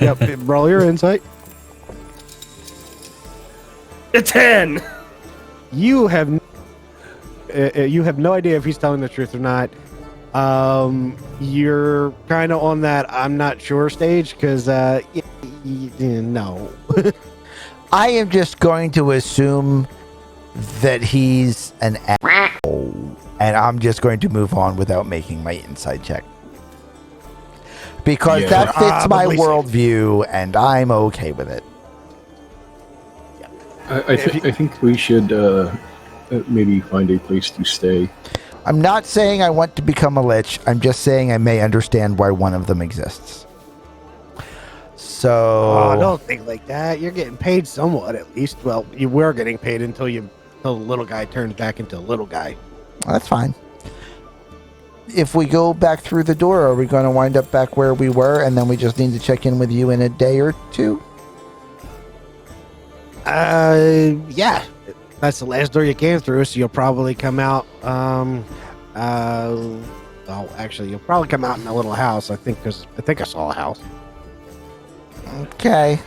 Yep, roll your insight. A 10! You have no idea if he's telling the truth or not. You're kind of on that I'm not sure stage because no. I am just going to assume that he's an asshole, and I'm just going to move on without making my inside check. Because Yeah. that fits my Probably. worldview, and I'm okay with it. I think we should maybe find a place to stay. I'm not saying I want to become a lich. I'm just saying I may understand why one of them exists. So... Oh, don't think like that. You're getting paid somewhat, at least. Well, you were getting paid until the little guy turns back into a little guy. That's fine. If we go back through the door, are we going to wind up back where we were, and then we just need to check in with you in a day or two? Yeah. That's the last door you came through, so you'll probably come out. Well, actually, you'll probably come out in a little house. I think I saw a house. Okay.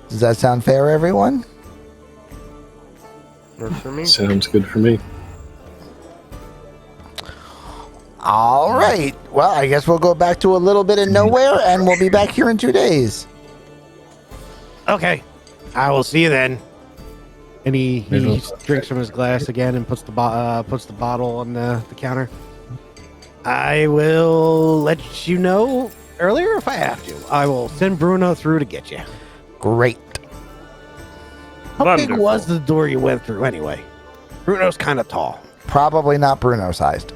Does that sound fair, everyone? Works for me. Sounds good for me. All right. Well, I guess we'll go back to a little bit of nowhere, and we'll be back here in 2 days. Okay, I will see you then. And he drinks from his glass again and puts the bottle on the counter. I will let you know earlier if I have to. I will send Bruno through to get you. Great. How big Wonderful. was the door you went through anyway? Bruno's kind of tall. Probably not Bruno sized.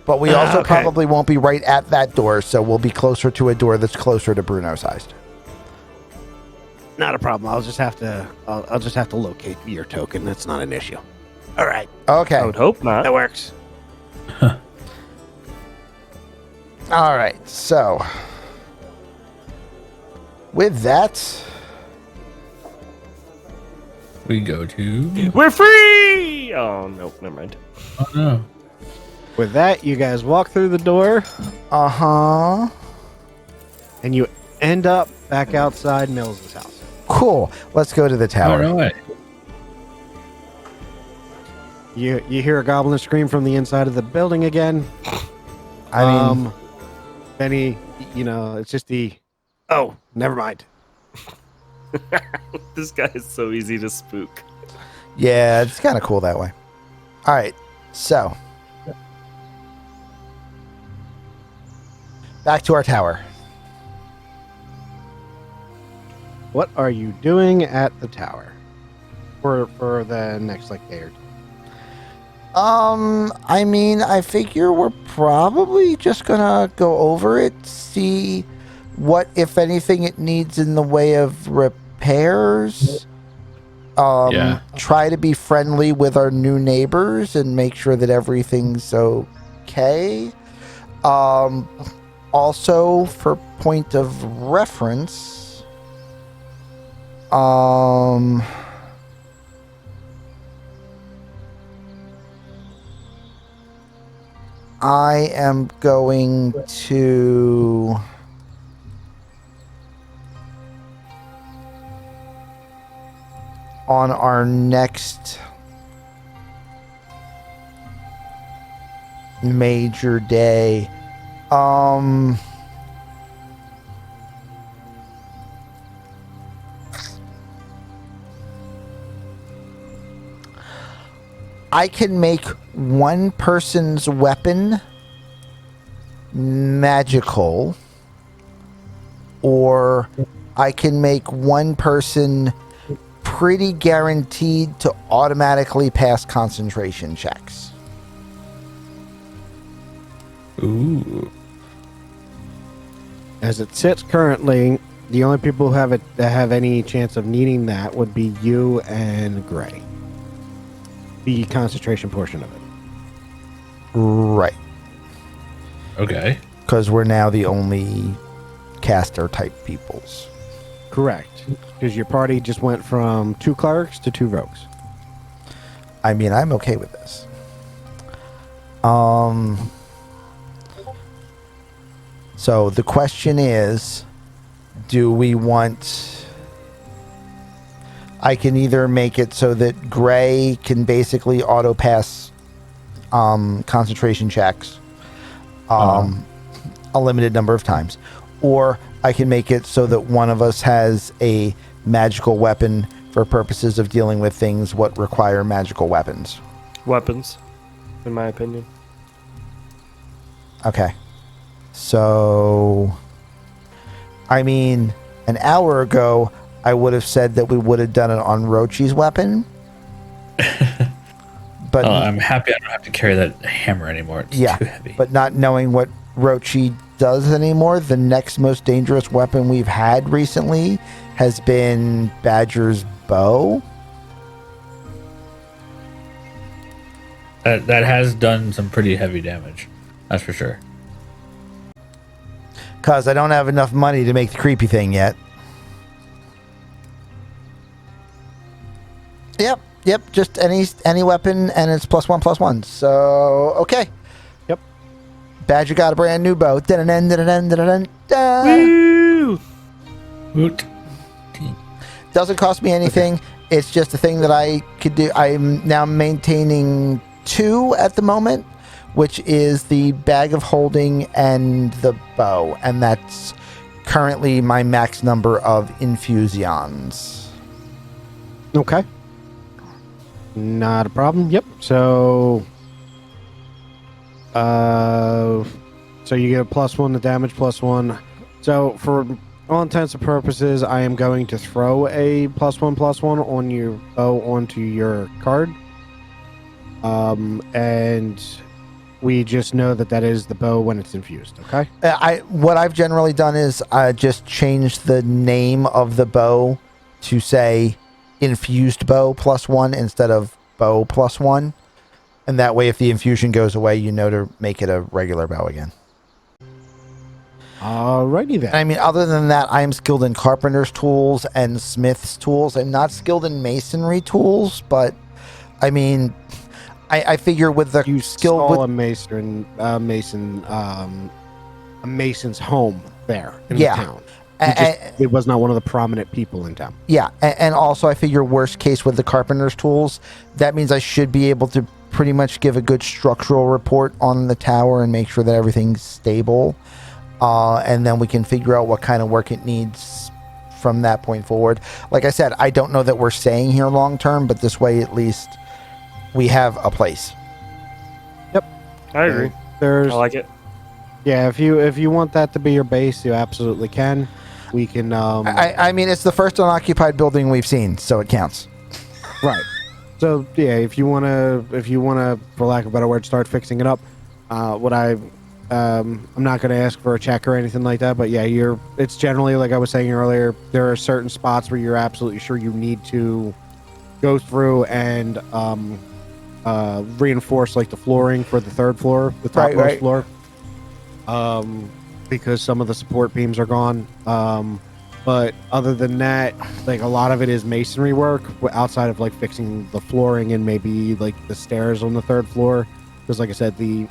But we also okay. probably won't be right at that door, so we'll be closer to a door that's closer to Bruno sized. Not a problem. I'll just have to locate your token. That's not an issue. All right, I Okay. would hope not. that works. All right. So, with that, We go to. We're free! Oh, no, never mind. Oh no. With that, you guys walk through the door uh-huh. and you end up back outside Mills' house. Cool. Let's go to the Oh tower. no way. You hear a goblin scream from the inside of the building again. I mean, Benny, it's just the. Oh, never mind. This guy is so easy to spook. yeah, it's kind of cool that way. All right. So, back to our tower. What are you doing at the tower for the next day or two? I mean, I figure we're probably just gonna go over it, see what, if anything, it needs in the way of repairs. Yeah. Try to be friendly with our new neighbors and make sure that everything's okay. Also, for point of reference, I am going to on our next major day. I can make one person's weapon magical, or I can make one person pretty guaranteed to automatically pass concentration checks. Ooh. As it sits currently, the only people who have that have any chance of needing that would be you and Gray. The concentration portion of it. Right. Okay. Because we're now the only caster type peoples. Correct. Because your party just went from 2 clerics to 2 rogues. I mean, I'm okay with this. So the question is, do we want... I can either make it so that Gray can basically auto pass concentration checks a limited number of times, or I can make it so that one of us has a magical weapon for purposes of dealing with things what require magical weapons. Weapons, in my opinion. Okay. So, I mean, an hour ago, I would have said that we would have done it on Rochi's weapon. But I'm happy I don't have to carry that hammer anymore. It's yeah, too heavy. but not knowing what Rochi does anymore, the next most dangerous weapon we've had recently has been Badger's bow. That has done some pretty heavy damage. That's for sure. Because I don't have enough money to make the creepy thing yet. Yep, just any weapon, and it's +1/+1. So okay. Yep. Badger got a brand new bow. Dun-dun-dun-dun-dun-dun-dun. Woo! Woot. Doesn't cost me anything. It's just a thing that I could do. I'm now maintaining 2 at the moment, which is the bag of holding and the bow, and that's currently my max number of infusions. Okay. Not a problem. Yep. So, so you get a +1 to damage, +1. So for all intents and purposes, I am going to throw a +1/+1 on your bow onto your card. And we just know that is the bow when it's infused. Okay. What I've generally done is I just changed the name of the bow to say infused bow +1 instead of bow +1, and that way if the infusion goes away, you know to make it a regular bow again. Alrighty then. I mean, other than that, I am skilled in carpenter's tools and smith's tools. I'm not skilled in masonry tools, but I mean, I figure with the You skill saw with a mason's home there in Yeah. the town. a- It was not one of the prominent people in town. yeah, and also I figure worst case with the carpenter's tools, that means I should be able to pretty much give a good structural report on the tower and make sure that everything's stable. And then we can figure out what kind of work it needs from that point forward. Like I said, I don't know that we're staying here long term, but this way at least we have a place. I agree. There's I like it. yeah. If you want that to be your base, you absolutely can. We can. I mean, it's the first unoccupied building we've seen, so it counts. Right. So yeah, if you wanna, for lack of a better word, start fixing it up. I'm not gonna ask for a check or anything like that, but yeah, it's generally like I was saying earlier. There are certain spots where you're absolutely sure you need to go through and reinforce like the flooring for the third floor, the topmost Right. floor, because some of the support beams are gone. But other than that, like a lot of it is masonry work outside of like fixing the flooring and maybe like the stairs on the third floor. Because like I said, the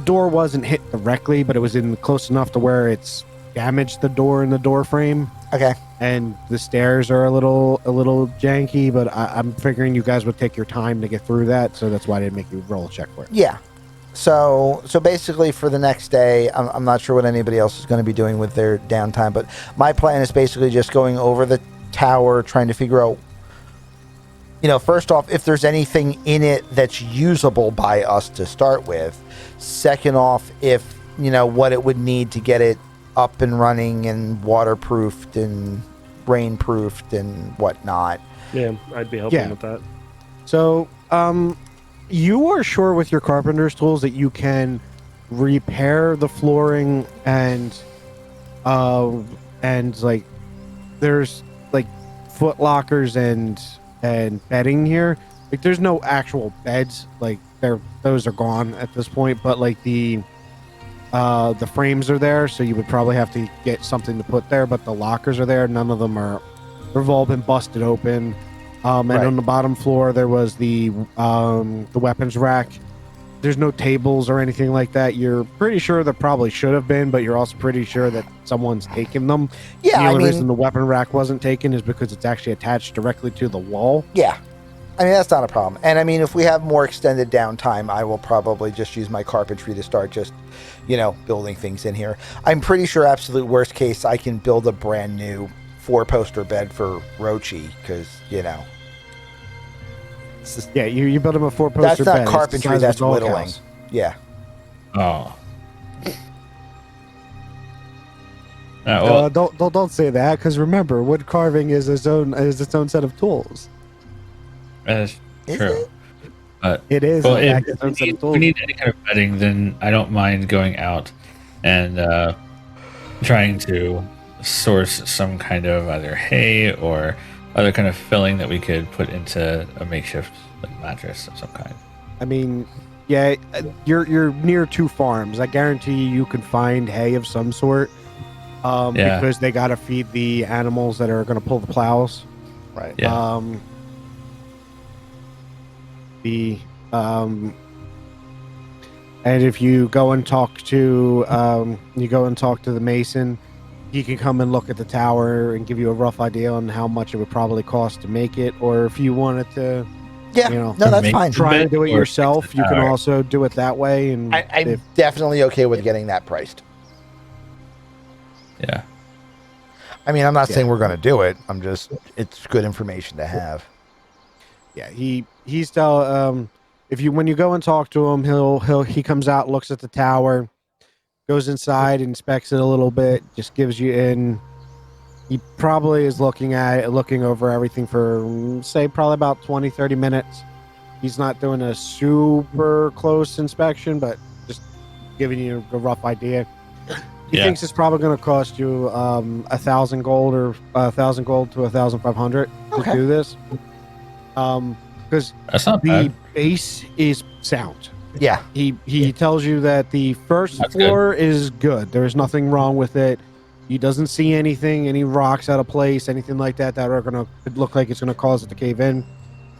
door wasn't hit directly, but it was in close enough to where it's damaged the door and the door frame. Okay. And the stairs are a little janky, but I'm figuring you guys would take your time to get through that, so that's why I didn't make you roll a check for it. Yeah. So basically for the next day, I'm not sure what anybody else is going to be doing with their downtime, but my plan is basically just going over the tower, trying to figure out, first off, if there's anything in it that's usable by us to start with. Second off, if, what it would need to get it up and running and waterproofed and rainproofed and whatnot. Yeah, I'd be helping Yeah. with that. So, you are sure with your carpenter's tools that you can repair the flooring and like there's like foot lockers and bedding here. Like there's no actual beds, like those are gone at this point, but like the frames are there, so you would probably have to get something to put there, but the lockers are there. None of them they've all been busted open. And Right. on the bottom floor there was the weapons rack. There's no tables or anything like that. You're pretty sure there probably should have been, but you're also pretty sure that someone's taken them. Yeah, The I only reason mean, the weapon rack wasn't taken is because it's actually attached directly to the wall. yeah. I mean, that's not a problem. And I mean, if we have more extended downtime, I will probably just use my carpentry to start just, building things in here. I'm pretty sure absolute worst case, I can build a brand new 4-poster bed for Rochi because, it's just, Yeah, you build him a 4-poster that's bed. not It's the carpentry, size of a that's whittling. doghouse. Yeah. Oh. Well, Don't say that, because remember, wood carving is its own set of tools. that's Is true. it? But It is. well, in if fact, its own set of we tools. need any kind of bedding, then I don't mind going out and trying to source some kind of either hay or other kind of filling that we could put into a makeshift mattress of some kind. I mean, yeah, you're near 2 farms. I guarantee you can find hay of some sort. Yeah. Because they got to feed the animals that are going to pull the plows. Right. Yeah. the and if you go and talk to the mason, he can come and look at the tower and give you a rough idea on how much it would probably cost to make it. Or if you wanted to, Yeah, you know, no, that's make- fine. try and do it Or yourself, fix the you can tower. also do it that way. And I'm if, definitely okay with getting that priced. Yeah. I mean, I'm not Yeah. saying we're going to do it. It's good information to have. yeah, he's tell if you when you go and talk to him, he comes out, looks at the tower, goes inside, inspects it a little bit, just gives you in. He probably is looking over everything for say probably about 20-30 minutes. He's not doing a super close inspection, but just giving you a rough idea. He Yeah. thinks it's probably going to cost you 1,000 gold or 1,000 gold to 1,500 to Okay. do this. Because That's not the bad. base is sound. Yeah. He tells you that the first That's floor is good. There is nothing wrong with it. He doesn't see anything, any rocks out of place, anything like that are going to look like it's going to cause it to cave in.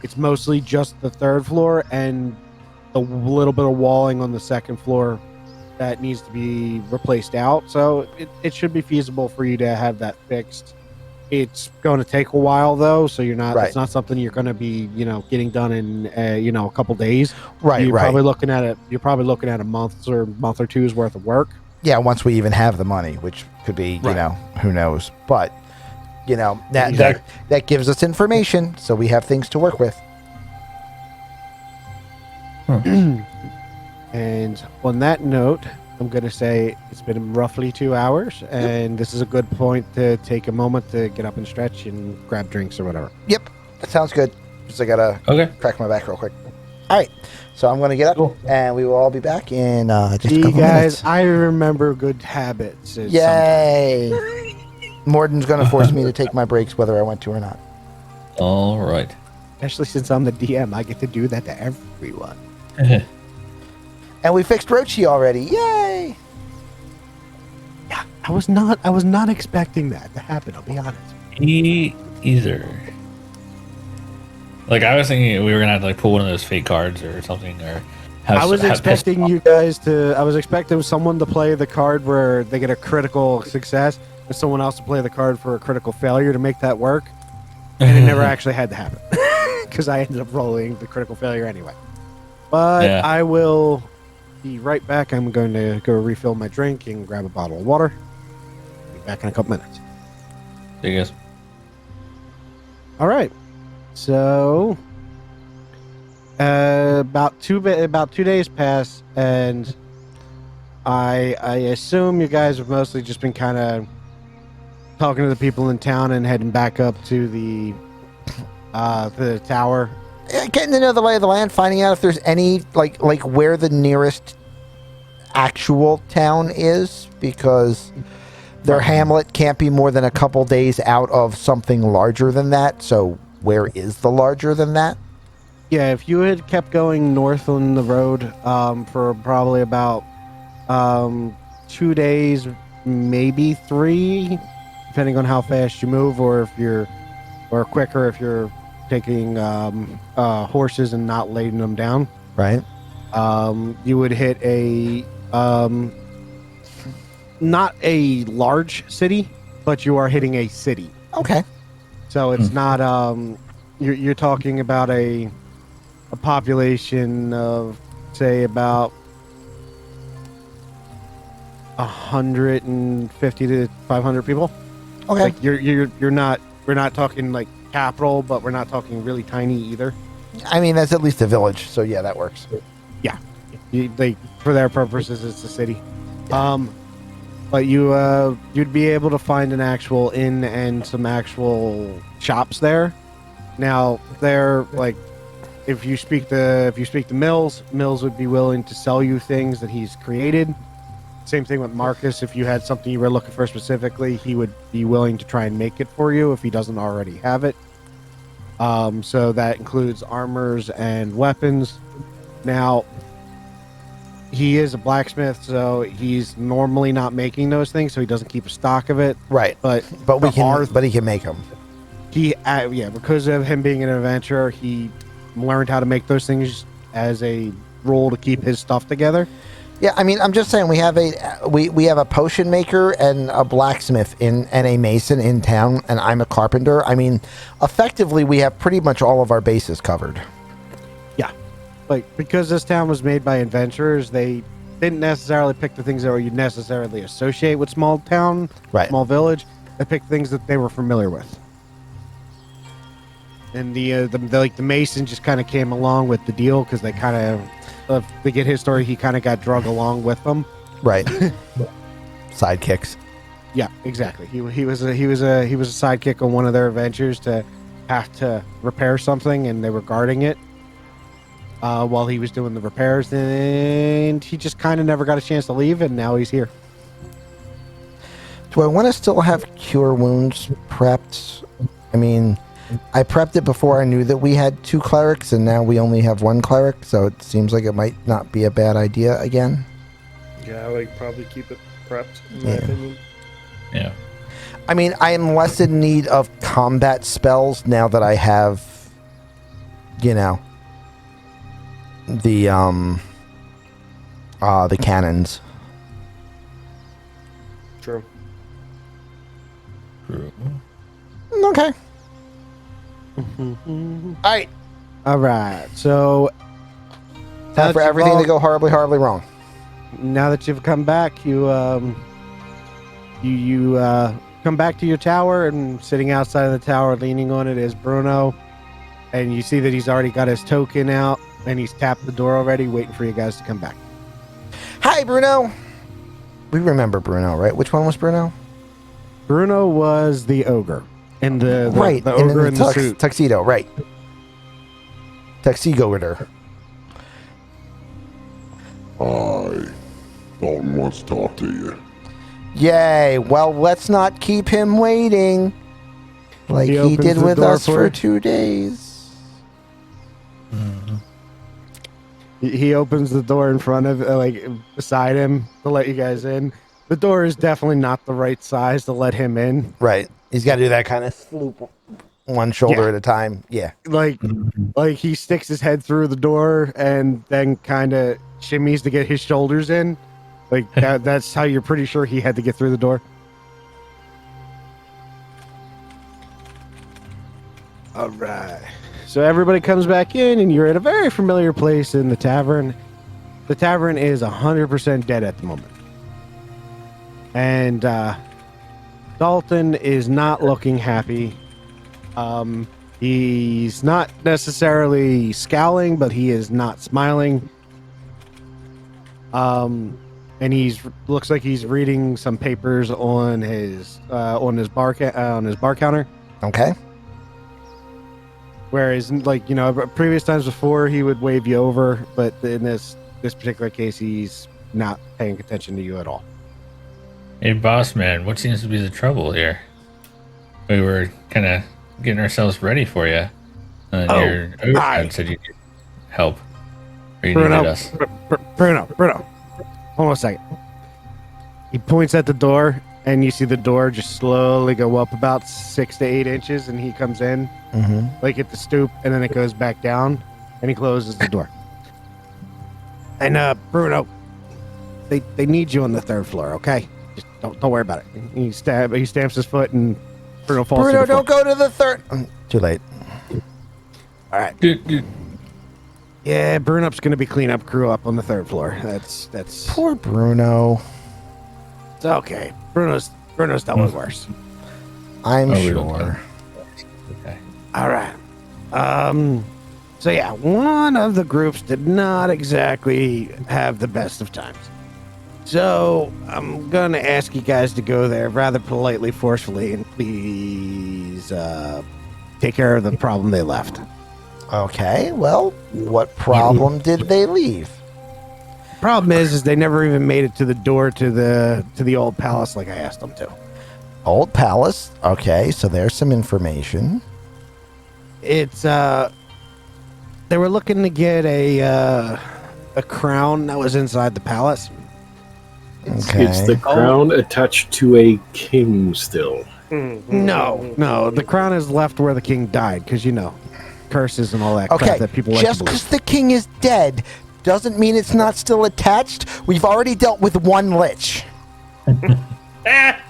It's mostly just the third floor and a little bit of walling on the second floor that needs to be replaced out. So it should be feasible for you to have that fixed. It's going to take a while though, so you're not. Right. It's not something you're going to be, getting done in, a couple days. Right. You're right. probably looking at it. You're probably looking at a month or two's worth of work. Yeah. Once we even have the money, which could be, Right. who knows? But that Exactly. that gives us information, so we have things to work with. And on that note, I'm going to say it's been roughly 2 hours, and this is a good point to take a moment to get up and stretch and grab drinks or whatever. Yep. That sounds good. Just I gotta Okay. crack my back real quick. All right. So I'm gonna get up, Cool. and we will all be back in just a See, couple guys, minutes. I remember good habits. Yay! Morden's gonna force me to take my breaks whether I want to or not. All right. Especially since I'm the DM, I get to do that to everyone. And we fixed Rochi already. Yay! Yeah, I was not expecting that to happen. I'll be honest. Me either. Like I was thinking we were gonna have to like pull one of those fake cards or something, or have, I was have expecting you guys to. I was expecting someone to play the card where they get a critical success, and someone else to play the card for a critical failure to make that work. And it never actually had to happen because I ended up rolling the critical failure anyway. But Yeah. I will be right back. I'm going to go refill my drink and grab a bottle of water. Be back in a couple minutes. See you guys. All right. So about 2 days pass, and I assume you guys have mostly just been kind of talking to the people in town and heading back up to the tower. Getting to know the lay of the land, finding out if there's any like where the nearest actual town is, because their hamlet can't be more than a couple days out of something larger than that. So where is the larger than that? Yeah, if you had kept going north on the road for probably about 2 days, maybe 3, depending on how fast you move, or quicker if you're taking horses and not laying them down. Right. You would hit a not a large city, but you are hitting a city. Okay. So it's not you're talking about a population of say about 150 to 500 people. Okay. Like we're not talking like capital, but we're not talking really tiny either. I mean, that's at least a village. So yeah, that works. For their purposes, it's a city. But you'd be able to find an actual inn and some actual shops there. Now, they're like, if you speak to Mills would be willing to sell you things that he's created. Same thing with Marcus. If you had something you were looking for specifically, he would be willing to try and make it for you if he doesn't already have it. So that includes armors and weapons. Now, he is a blacksmith, so he's normally not making those things, so he doesn't keep a stock of it. Right. But But he can make them. because of him being an adventurer, he learned how to make those things as a role to keep his stuff together. Yeah, I mean, I'm just saying we have a potion maker and a blacksmith and a mason in town, and I'm a carpenter. I mean, effectively, we have pretty much all of our bases covered. Yeah, like because this town was made by adventurers, they didn't necessarily pick the things that you'd necessarily associate with small town, Right. small village. They picked things that they were familiar with. And the mason just kind of came along with the deal because they kind of, to get his story, he kind of got drug along with them. Right. Sidekicks. Yeah, exactly. He was a sidekick on one of their adventures to have to repair something, and they were guarding it while he was doing the repairs, and he just kind of never got a chance to leave, and now he's here. Do I want to still have cure wounds prepped? I mean, I prepped it before I knew that we had 2 clerics, and now we only have 1 cleric, so it seems like it might not be a bad idea again. Yeah, I would probably keep it prepped, in my Yeah. opinion. Yeah. I mean, I am less in need of combat spells now that I have, the cannons. True. Okay. All right, so Time for you've everything all- to go horribly, horribly wrong. now that you've come back, you come back to your tower, and sitting outside of the tower, leaning on it, is Bruno, and you see that he's already got his token out, and he's tapped the door already, waiting for you guys to come back. Hi, Bruno. We remember Bruno, right? Which one was Bruno? Bruno was the ogre, and the Right, the and ogre in in the suit. tuxedo, right? Tuxedo-er. Hi. Dalton wants to talk to you. Yay! Well, let's not keep him waiting, like He he opens did the with door us for for you. 2 days. He opens the door in front of, beside him to let you guys in. The door is definitely not the right size to let him in. Right. He's got to do that kind of sloop, one shoulder Yeah. at a time. Yeah. Like he sticks his head through the door and then kind of shimmies to get his shoulders in. Like that's how you're pretty sure he had to get through the door. All right. So everybody comes back in, and you're at a very familiar place in the tavern. The tavern is 100% dead at the moment. And Dalton is not looking happy. He's not necessarily scowling, but he is not smiling. And looks like he's reading some papers on his bar counter. Okay. Whereas, previous times before, he would wave you over, but in this particular case, he's not paying attention to you at all. Hey, boss man, what seems to be the trouble here? We were kind of getting ourselves ready for you. And Oh, your ogre hi. said you could help. Or you Bruno, needed us. Bruno, hold on a second. He points at the door, and you see the door just slowly go up about 6 to 8 inches, and he comes in, like at the stoop, and then it goes back down, and he closes the door. And Bruno, they need you on the 3rd floor, okay? Just don't worry about it. He stamps his foot, and Bruno falls. Bruno, to the floor. don't go to the 3rd. Too late. All right. Dude. Yeah, Bruno's going to be cleanup crew up on the 3rd floor. That's Poor Bruno. it's okay. Bruno's done with worse. I'm Oh, we don't sure. Okay. All right. So yeah, one of the groups did not exactly have the best of times. So I'm gonna ask you guys to go there rather politely, forcefully, and please take care of the problem they left. Okay. Well, what problem did they leave? Problem is they never even made it to the door to the old palace like I asked them to. Old Palace. Okay, so there's some information. It's they were looking to get a crown that was inside the palace. Okay. It's the crown attached to a king still. No, the crown is left where the king died, because curses and all that crap Okay, that people like just to believe. because the king is dead doesn't mean it's not still attached. We've already dealt with one lich. Ah!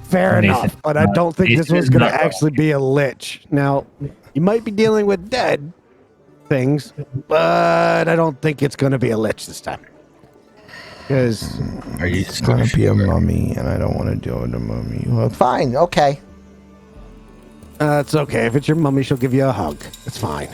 Fair Nathan, enough, but I don't think this Nathan one's is going to not wrong. actually be a lich. Now, you might be dealing with dead things, but I don't think it's going to be a lich this time. Because Are you It's going to be a mummy, and I don't want to deal with a mummy. Well, fine, okay. it's okay. If it's your mummy, she'll give you a hug. It's fine.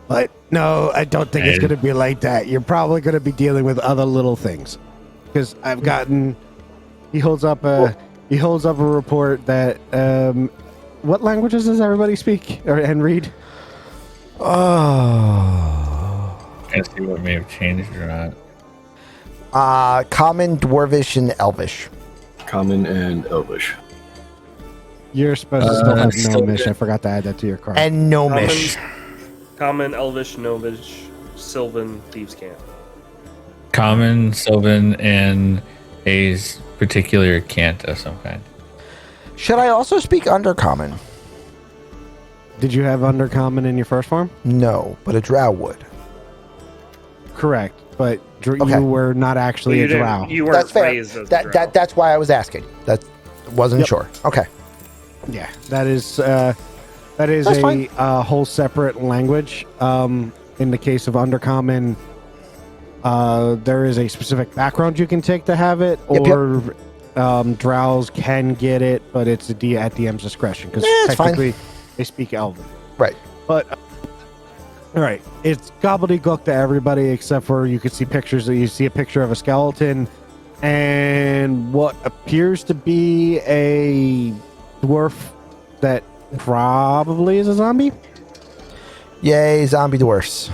But no, I don't think it's Hey. going to be like that. You're probably going to be dealing with other little things. Because I've gotten. He holds up a report that. What languages does everybody speak and read? Oh. I see what may have changed or not. Common, Dwarvish, and Elvish. Common and Elvish. You're supposed to still have still Gnomish. good. I forgot to add that to your card. And Gnomish. Common, Elvish, Novish, Sylvan, Thieves' Camp. Common, Sylvan, and a particular cant of some kind. Should I also speak Undercommon? Did you have Undercommon in your first form? No, but a drow would. Correct, but Okay. you were not actually you a didn't- drow. You weren't That's fair. raised as a drow. That's why I was asking. That wasn't sure. Okay. Yeah, that is That's a fine. whole separate language. In the case of Undercommon, there is a specific background you can take to have it, Yep, or drows can get it, but it's at DM's discretion because Yeah, it's fine. technically they speak Elven. Right. But all right, it's gobbledygook to everybody except for you can see pictures. You see a picture of a skeleton and what appears to be a dwarf that probably is a zombie. Yay, zombie dwarfs.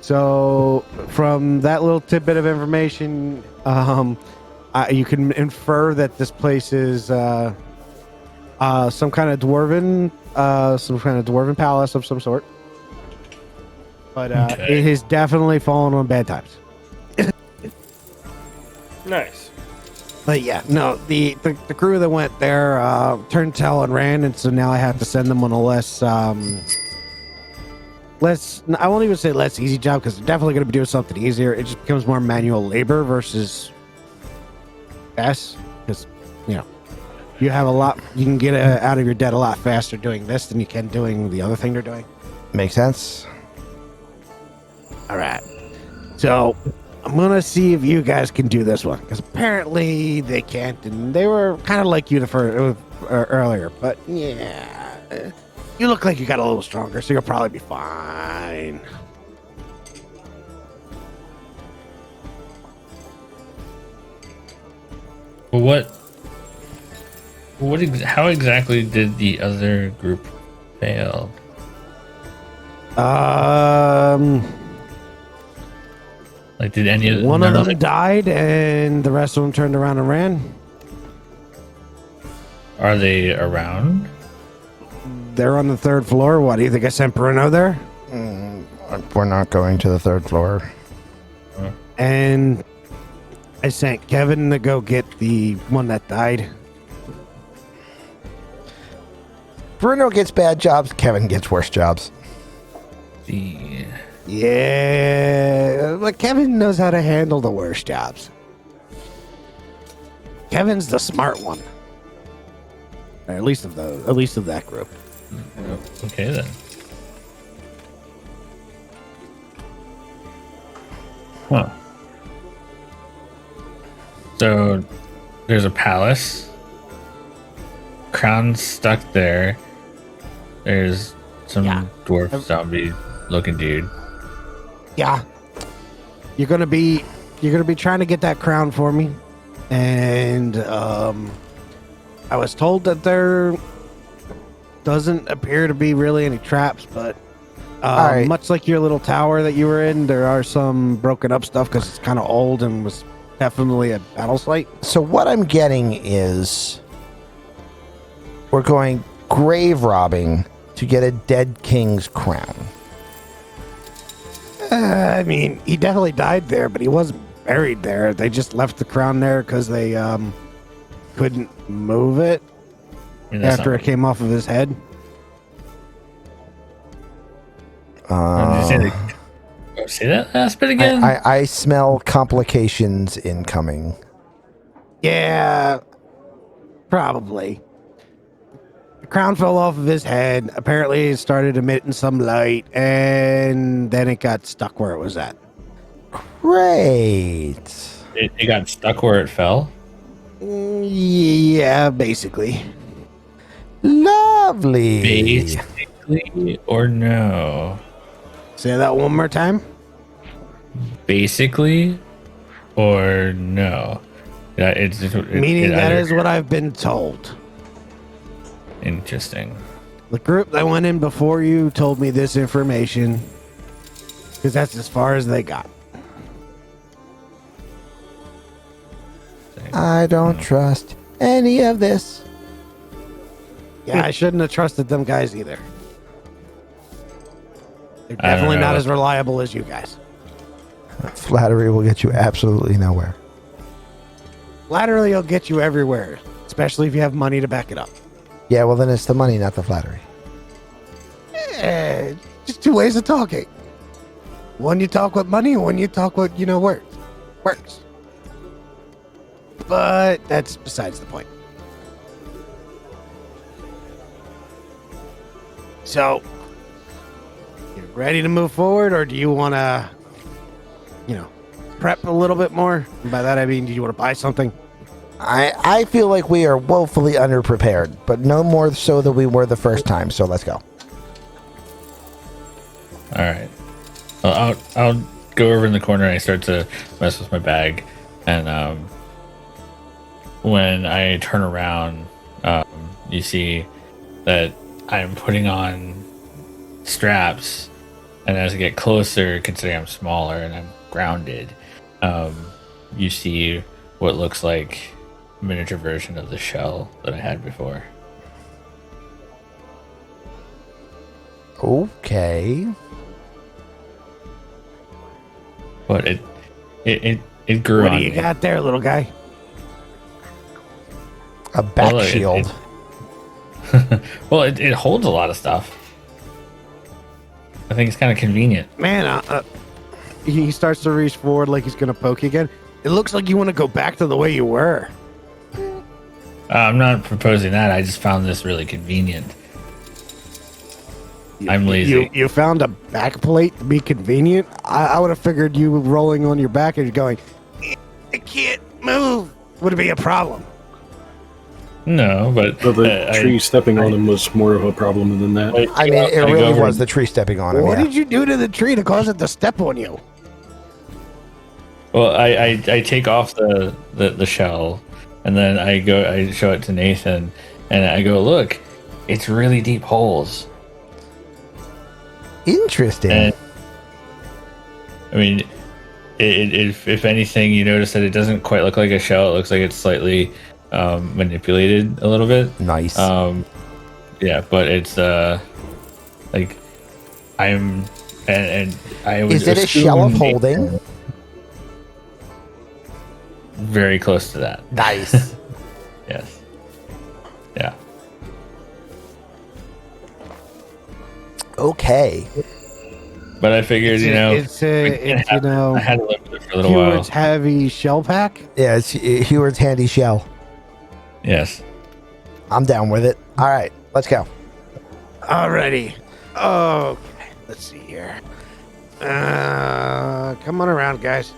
So from that little tidbit of information, you can infer that this place is some kind of dwarven palace of some sort. But Okay. it has definitely fallen on bad times. Nice. But yeah, no, the crew that went there turned tail and ran, and so now I have to send them on a less I won't even say less easy job because they're definitely going to be doing something easier. It just becomes more manual labor versus S, because you have you can get out of your debt a lot faster doing this than you can doing the other thing they're doing. Makes sense. All right, so I'm gonna see if you guys can do this one because apparently they can't, and they were kind of like you earlier. But yeah, you look like you got a little stronger, so you'll probably be fine. Well, how exactly did the other group fail? Like, did any of One of none them died, and the rest of them turned around and ran. Are they around? They're on the third floor. What do you think? I sent Bruno there, We're not going to the third floor. and I sent Kevin to go get the one that died. Bruno gets bad jobs. Kevin gets worse jobs. The Yeah, but Kevin knows how to handle the worst jobs. Kevin's the smart one, at least of that group. okay then. Huh. So there's a palace. Crown stuck there. There's some Yeah. dwarf zombie looking dude. Yeah, you're gonna be trying to get that crown for me, and I was told that there doesn't appear to be really any traps, but right. much like your little tower that you were in, there are some broken up stuff because it's kind of old and was definitely a battle site. So what I'm getting is we're going grave robbing to get a dead king's crown. I mean, he definitely died there, but he wasn't buried there. They just left the crown there because they couldn't move it. that's after not it came off of his head. Did you say that last bit again? I smell complications incoming. Yeah, probably. The crown fell off of his head. Apparently, it started emitting some light, and then it got stuck where it was at. Great. It got stuck where it fell. Yeah, basically. Lovely. Basically, or no? Say that one more time. Basically, or no? Yeah, it's Meaning that is what I've been told. Interesting. The group that went in before you told me this information because that's as far as they got. I don't trust any of this. Yeah, I shouldn't have trusted them guys either. They're I don't definitely not know. as reliable as you guys. Flattery will get you absolutely nowhere. Laterally, will get you everywhere, especially if you have money to back it up. Yeah, well then it's the money, not the flattery. Just two ways of talking. One you talk with money, and one you talk with, works. But that's besides the point. So, you ready to move forward, or do you want to, prep a little bit more? And by that I mean, do you want to buy something? I feel like we are woefully underprepared, but no more so than we were the first time, so let's go. All right. Well, I'll go over in the corner and I start to mess with my bag, and when I turn around, you see that I'm putting on straps, and as I get closer, considering I'm smaller and I'm grounded, you see what looks like a miniature version of the shell that I had before. Okay. But it grew What on do you me. got there, little guy? A back Well, shield. Well, it holds a lot of stuff. I think it's kind of convenient. Man, he starts to reach forward like he's going to poke you again. It looks like you want to go back to the way you were. I'm not proposing that. I just found this really convenient. I'm lazy. You found a back plate to be convenient? I would have figured you rolling on your back and going, I can't move, would be a problem. No, but The tree stepping on him was more of a problem than that. I mean, it really was the tree stepping on him. What Yeah. did you do to the tree to cause it to step on you? Well, I take off the shell, and then I show it to Nathan, and I go, look, it's really deep holes. Interesting. And I mean, if anything, you notice that it doesn't quite look like a shell. It looks like it's slightly manipulated a little bit. Nice. Yeah, but it's like I'm and I was. Is it a shell of holding? Very close to that. Nice. Yes. Yeah. Okay. But I figured, It's I had to live with it for a little while. Heward's heavy shell pack. Yeah, it's Heward's handy shell. Yes. I'm down with it. All right, let's go. Alrighty. Okay, let's see here. Come on around, guys.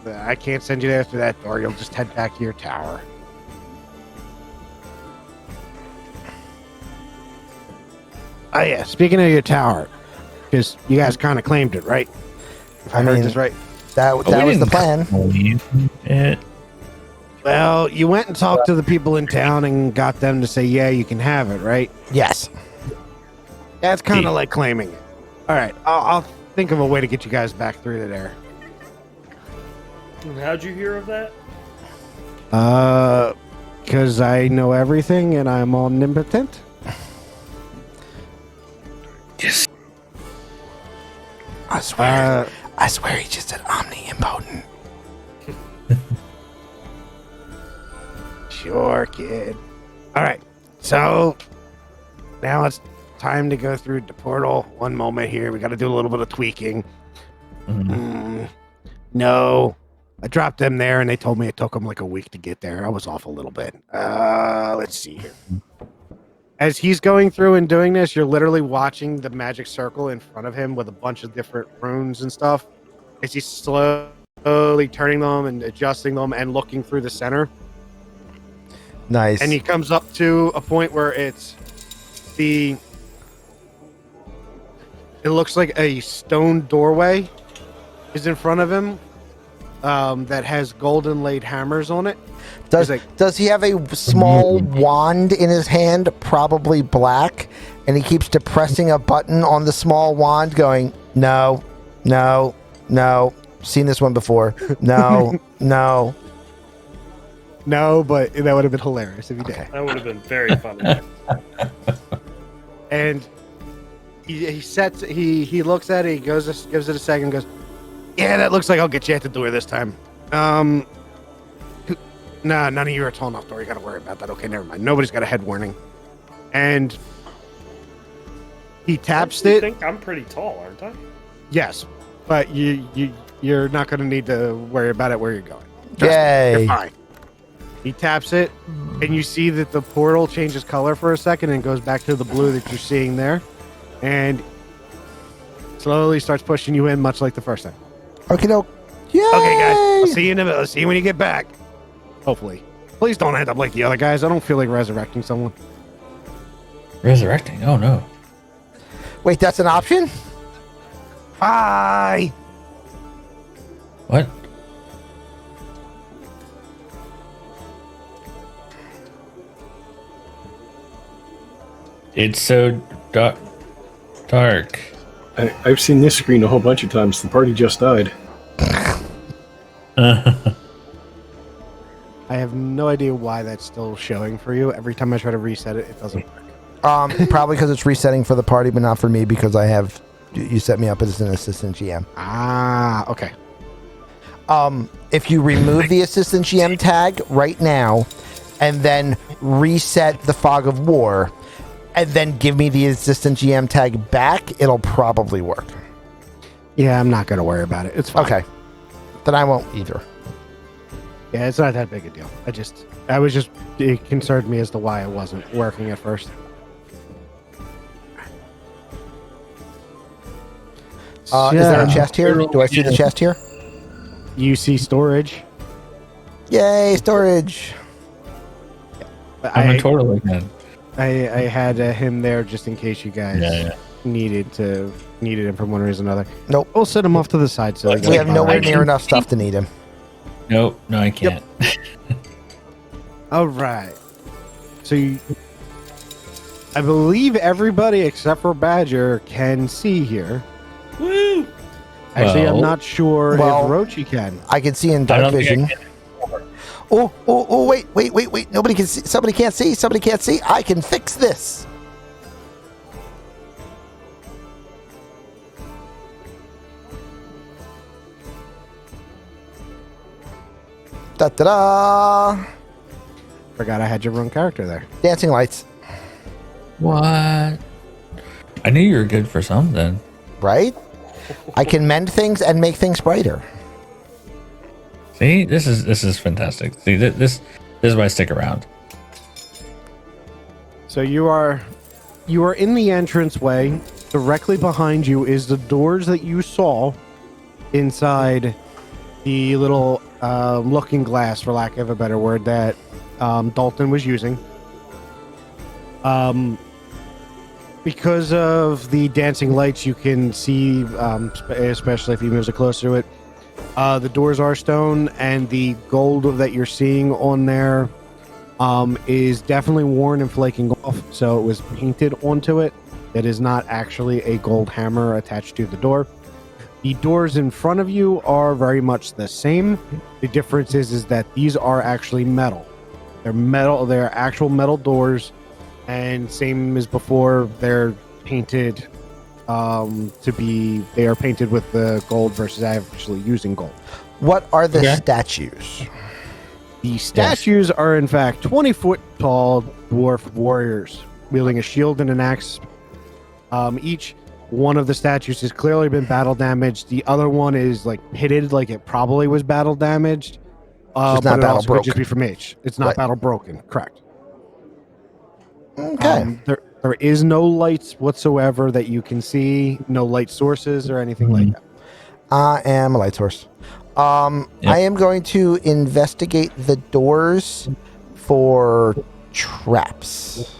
I can't send you there through that door. You'll just head back to your tower. Oh yeah, speaking of your tower, because you guys kind of claimed it, right? If I heard this right. That was the plan. It. Well, you went and talked to the people in town and got them to say, yeah, you can have it, right? Yes. That's kind of like claiming it. All right, I'll think of a way to get you guys back through there. How'd you hear of that? Because I know everything and I'm omnipotent. Yes. I swear he just said omnipotent. Sure, kid. All right. So now it's time to go through the portal. One moment here. We got to do a little bit of tweaking. No. I dropped them there, and they told me it took them like a week to get there. I was off a little bit. Let's see here. As he's going through and doing this, you're literally watching the magic circle in front of him with a bunch of different runes and stuff. As he's slowly turning them and adjusting them and looking through the center. Nice. And he comes up to a point where it looks like a stone doorway is in front of him that has golden laid hammers on it. Does he have a small wand in his hand, probably black, and he keeps depressing a button on the small wand going, no, no, no. Seen this one before. No, no. No, but that would have been hilarious if he did. That would have been very funny. And he looks at it, gives it a second, goes, yeah, that looks like I'll get you at the door this time. Nah, none of you are tall enough door. You gotta worry about that. Okay, never mind. Nobody's got a head warning. And he taps I it. think I'm pretty tall, aren't I? Yes, but you're not gonna need to worry about it where you're going. Trust me, Yay. you're fine. He taps it, and you see that the portal changes color for a second and goes back to the blue that you're seeing there, and slowly starts pushing you in, much like the first time. Okay, no. Yay! Okay, guys, I'll see you in a minute. I'll see you when you get back. Hopefully. Please don't end up like the other guys. I don't feel like resurrecting someone. Resurrecting? Oh no. Wait, that's an option? Bye. What? It's so dark. I've seen this screen a whole bunch of times. The party just died. I have no idea why that's still showing for you. Every time I try to reset it, it doesn't work. Probably because it's resetting for the party, but not for me because you set me up as an assistant GM. Ah, okay. If you remove the assistant GM tag right now and then reset the fog of war and then give me the assistant GM tag back, it'll probably work. Yeah, I'm not going to worry about it. It's fine. Okay. Then I won't either. Yeah, it's not that big a deal. It concerned me as to why it wasn't working at first. Is there a chest here? Do I see the chest here? You see storage. Yay, storage. I'm a total again. I had him there just in case you guys needed him for one reason or another. Nope. We'll set him off to the side so We have nowhere near enough stuff to need him. Nope, no, I can't. All right. So I believe everybody except for Badger can see here. Woo! Actually, I'm Well- not sure if Well- Rochi can. I can see in I dark don't think I vision. can. Oh, wait. Nobody can see. Somebody can't see. I can fix this. Da-da-da. Forgot I had your wrong character there. Dancing lights, What? I knew you were good for something. right? I can mend things and make things brighter. See, this is fantastic. See, this is why I stick around. So you are in the entranceway. Directly behind you is the doors that you saw inside the little looking glass, for lack of a better word, that Dalton was using. Because of the dancing lights, you can see, especially if he moves it closer to it, the doors are stone, and the gold that you're seeing on there is definitely worn and flaking off, so it was painted onto it. That is not actually a gold hammer attached to the door. The doors in front of you are very much the same. The difference is that these are actually metal. They're metal. They're actual metal doors, and same as before, they're painted they are painted with the gold versus actually using gold. What are the Okay. statues? The statues are, in fact, 20-foot tall dwarf warriors wielding a shield and an axe. Each one of the statues has clearly been battle damaged. The other one is like pitted, like it probably was battle damaged. Just but not it battle also broke. could just be from age. It's not Right. battle broken. Correct. Okay. There is no lights whatsoever that you can see. No light sources or anything like that. I am a light source. Yep. I am going to investigate the doors for traps.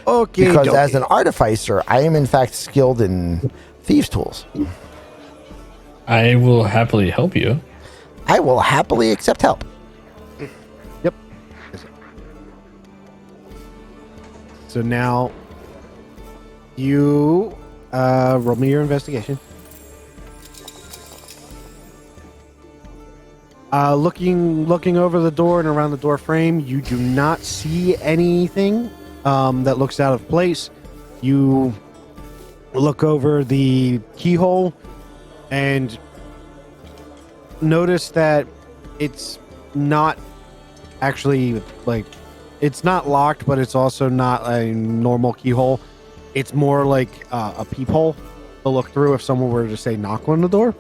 Okay. Because as an artificer, I am in fact skilled in thieves' tools. I will happily help you. I will happily accept help. Yep. So now you roll me your investigation. Looking over the door and around the door frame, you do not see anything that looks out of place. You look over the keyhole and notice that it's not actually like it's not locked, but it's also not a normal keyhole. It's more like a peephole to look through if someone were to say knock on the door.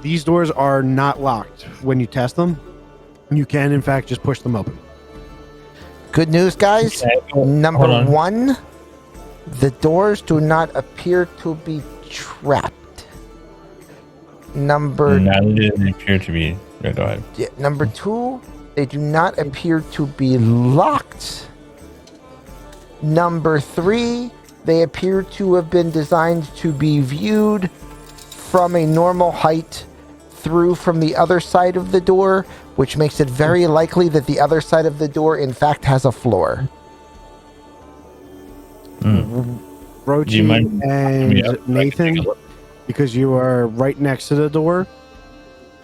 These doors are not locked when you test them. You can, in fact, just push them open. Good news, guys. Okay, hold Number on. 1, the doors do not appear to be trapped. Number Now they didn't appear to be. Yeah, go ahead. Number 2, they do not appear to be locked. Number 3, they appear to have been designed to be viewed from a normal height through from the other side of the door, which makes it very likely that the other side of the door in fact has a floor. Do you Rochi mind- and Yeah, Nathan, because you are right next to the door,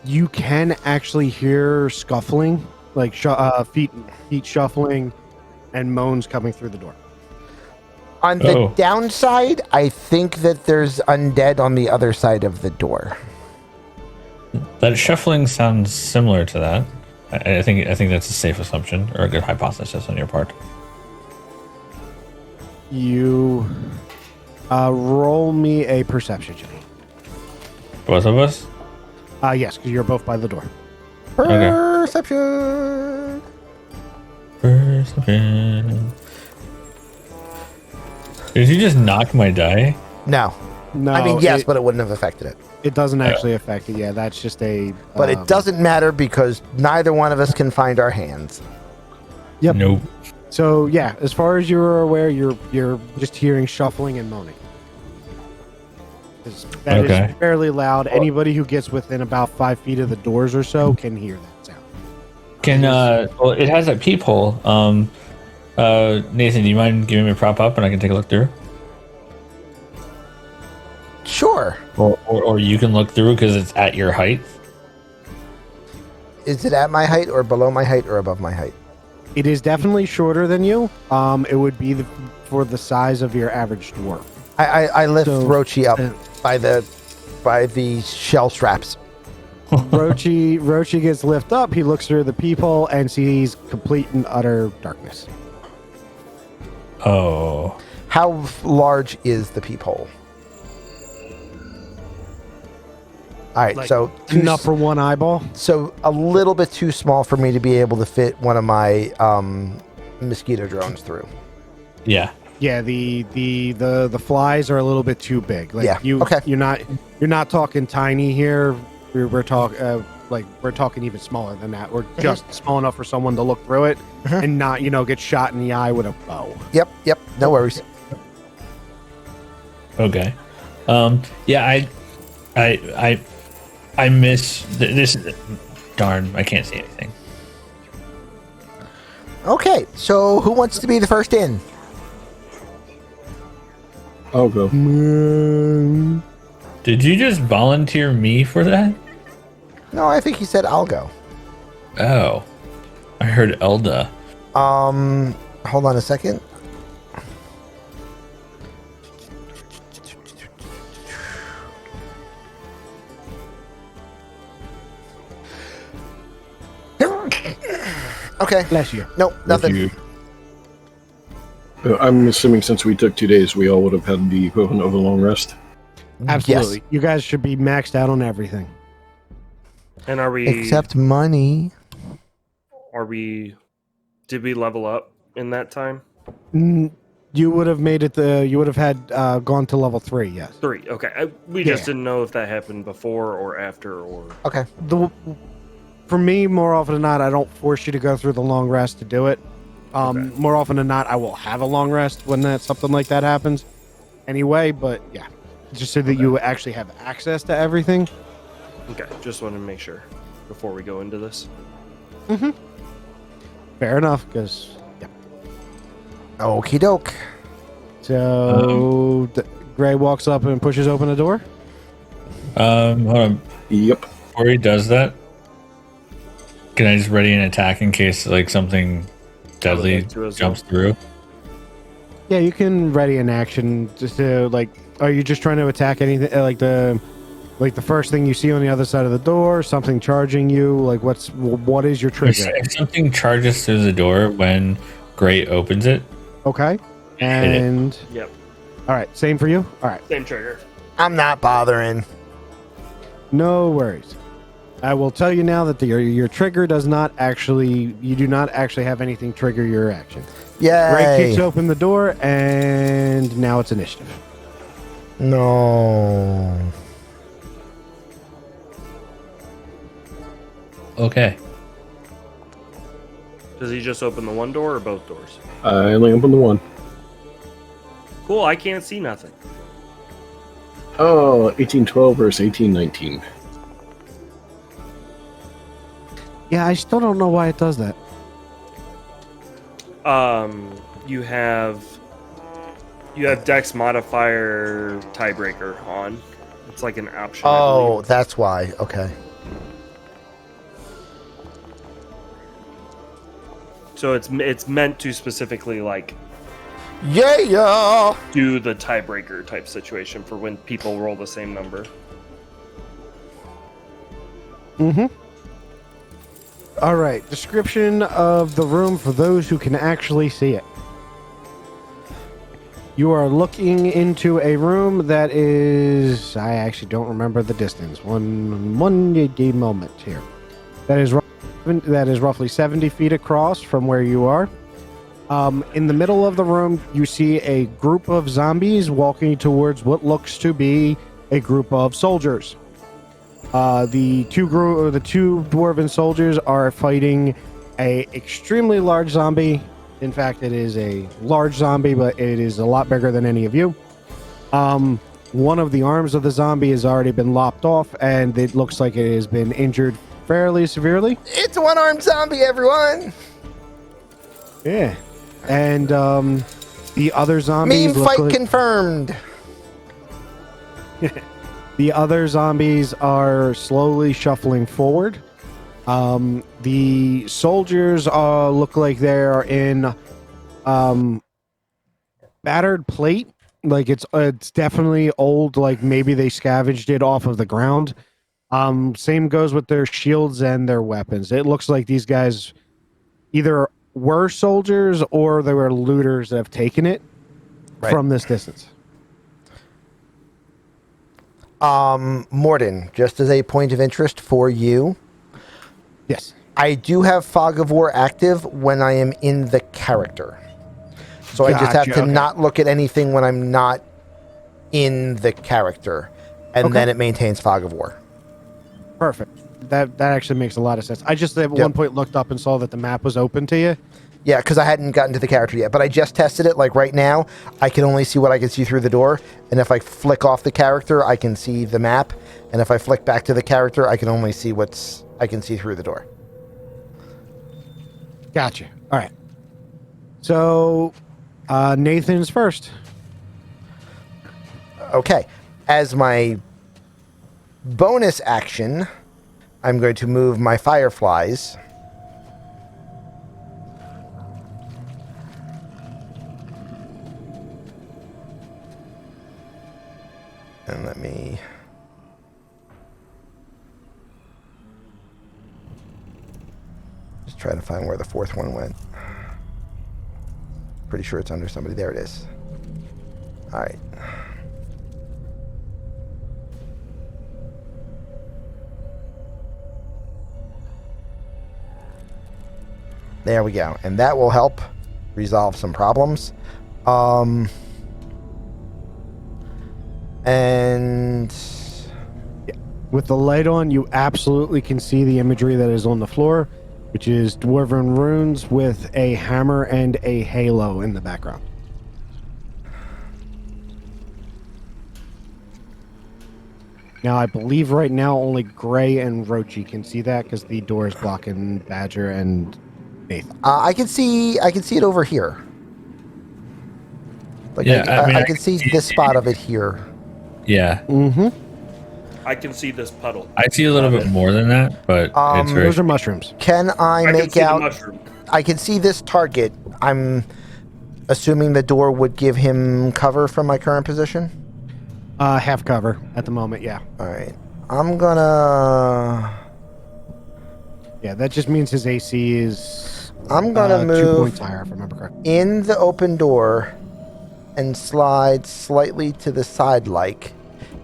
you can actually hear scuffling, like feet shuffling, and moans coming through the door. On the Oh. downside, I think that there's undead on the other side of the door. That shuffling sounds similar to that. I think that's a safe assumption or a good hypothesis on your part. You roll me a perception check. Both of us? Yes, because you're both by the door. Perception. Perception. Did you just knock my die? No. No, I mean, yes, but it wouldn't have affected it. it doesn't actually affect it. Yeah, that's just a. But it doesn't matter because neither one of us can find our hands. Yep. Nope. So yeah, as far as you're aware, you're just hearing shuffling and moaning. That Okay. is fairly loud. Anybody who gets within about 5 feet of the doors or so can hear that sound. Can well, it has a peephole. Nathan, do you mind giving me a prop up and I can take a look through? Sure. Or you can look through because it's at your height. Is it at my height or below my height or above my height? It is definitely shorter than you. It would be for the size of your average dwarf. I lift So, Rochi up uh, by the shell straps. Rochi gets lifted up. He looks through the peephole and sees complete and utter darkness. Oh. How large is the peephole? All right, Like, so Enough for one eyeball. so a little bit too small for me to be able to fit one of my mosquito drones through. Yeah. Yeah, the flies are a little bit too big. Like Yeah, okay. You're not talking tiny here. We're talking we're talking even smaller than that. We're just small enough for someone to look through it and not get shot in the eye with a bow. Yep, no worries. Okay. Yeah, I miss this. Darn, I can't see anything. Okay, so who wants to be the first in? I'll go. Did you just volunteer me for that? No, I think he said I'll go. Oh, I heard Elda. Hold on a second. Okay. Bless you. Nope, nothing. You- I'm assuming since we took 2 days, we all would have had the equivalent of a long rest. Absolutely. Yes. You guys should be maxed out on everything. And are we? Except money. Did we level up in that time? You would have made it you would have had gone to level 3, yes. 3. Okay. We just didn't know if that happened before or after or. Okay. For me, more often than not, I don't force you to go through the long rest to do it. Okay. More often than not, I will have a long rest when something like that happens anyway, but yeah. Just so that you actually have access to everything. Okay. Just wanted to make sure before we go into this. Fair enough, because, yeah. Okie doke. So, Gray walks up and pushes open a door. Hold on. Yep. Before he does that, can I just ready an attack in case like something deadly like to as jumps through? Yeah, you can ready an action just to are you just trying to attack anything like the first thing you see on the other side of the door, something charging you, what is your trigger? If something charges through the door when Gray opens it, Okay. And Yep. all right, same for you? All right. Same trigger. I'm not bothering. No worries. I will tell you now that your trigger does not actually you do not actually have anything trigger your action. Gray kicks Yay. open the door and now it's initiative. No. okay. Does he just open the one door or both doors? I only opened the one. Cool. I can't see nothing. Oh, 1812 versus 1819. Yeah, I still don't know why it does that. You have Dex modifier tiebreaker on. It's like an option. I Oh, believe. that's why. Okay. So it's meant to specifically Yeah. do the tiebreaker type situation for when people roll the same number. Mm-hmm. All right. Description of the room for those who can actually see it. You are looking into a room that is... I actually don't remember the distance. One moment here. That is roughly 70 feet across from where you are. In the middle of the room, you see a group of zombies walking towards what looks to be a group of soldiers. The two dwarven soldiers are fighting a extremely large zombie. In fact, it is a large zombie, but it is a lot bigger than any of you. One of the arms of the zombie has already been lopped off, and it looks like it has been injured fairly severely. It's a one-armed zombie, everyone. Yeah. And the other zombies Meme fight confirmed. The other zombies are slowly shuffling forward. The soldiers look like they are in battered plate. Like it's definitely old. Like maybe they scavenged it off of the ground. Same goes with their shields and their weapons. It looks like these guys either were soldiers or they were looters that have taken it from this distance. Morden, just as a point of interest for you, Yes. I do have Fog of War active when I am in the character. So I just have Gotcha, to okay. not look at anything when I'm not in the character. And Okay. then it maintains Fog of War. Perfect. That actually makes a lot of sense. I just at one point looked up and saw that the map was open to you. Yeah, because I hadn't gotten to the character yet. But I just tested it. Like right now, I can only see what I can see through the door. And if I flick off the character, I can see the map. And if I flick back to the character, I can only see I can see through the door. Gotcha. All right. So, Nathan's first. Okay. As my bonus action, I'm going to move my fireflies. And let me... just trying to find where the fourth one went. Pretty sure it's under somebody. There it is. All right. There we go. And that will help resolve some problems. And With the light on, you absolutely can see the imagery that is on the floor, which is dwarven runes with a hammer and a halo in the background. Now, I believe right now only Gray and Rochi can see that because the door is blocking Badger and Nathan. I can see it over here. Like Yeah, I can see this spot of it here. Yeah, Mm-hmm. I can see this puddle. I see a little bit more than that, but it's very. Those are mushrooms. Can I I can make see the out? mushroom. I can see this target. I'm assuming the door would give him cover from my current position. Half cover at the moment, yeah. All right. I'm gonna. Yeah, that just means his AC is I'm gonna 2 move points higher, if I remember correctly. in the open door and slide slightly to the side, like,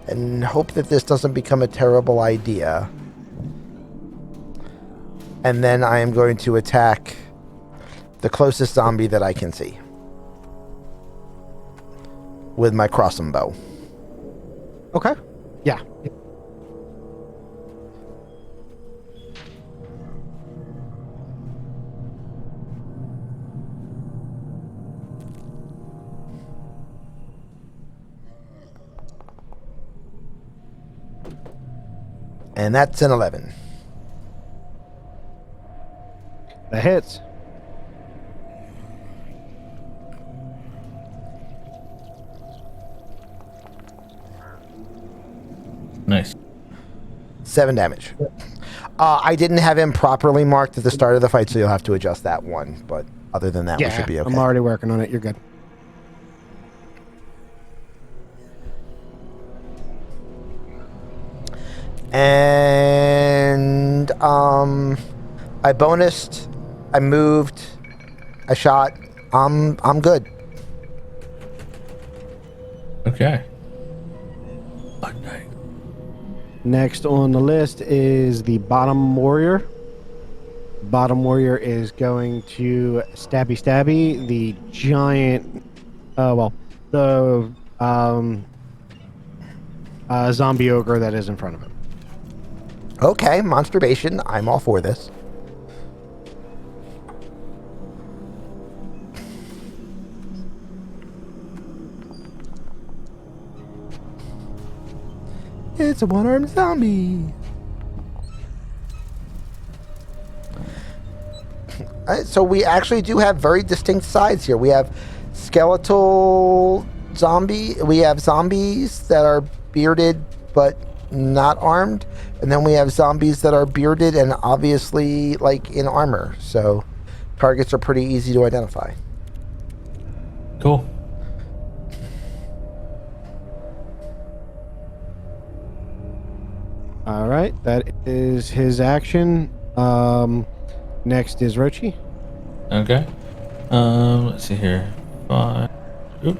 and hope that this doesn't become a terrible idea. And then I am going to attack the closest zombie that I can see with my crossing bow. Okay. Yeah. And that's an 11. That hits. Nice. 7 damage. I didn't have him properly marked at the start of the fight, so you'll have to adjust that one. But other than that, we should be okay. I'm already working on it. You're good. And I bonused, I moved, I shot. I'm good. Okay. Next on the list is the bottom warrior. Bottom warrior is going to stabby the giant. The zombie ogre that is in front of him. Okay, monsturbation. I'm all for this. It's a one-armed zombie. So we actually do have very distinct sides here. We have skeletal zombie. We have zombies that are bearded but not armed, and then we have zombies that are bearded and obviously like in armor. So targets are pretty easy to identify. Cool. All right, that is his action. Next is Rochi. Okay. Let's see here. 5. Oop.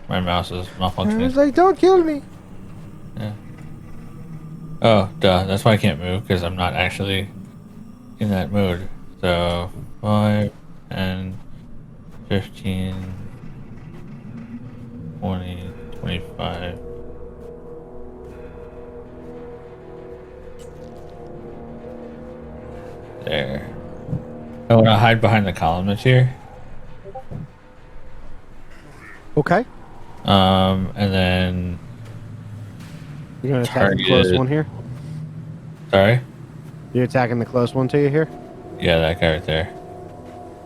My mouse is I was malfunctioning. like, don't kill me. Yeah. Oh, duh. That's why I can't move, because I'm not actually in that mode. So 5 and 15, 20, 25. There. I want to hide behind the columns here. Okay. And then You're going to attack the close Target. one here? sorry. You're attacking the close one to you here? Yeah, that guy right there.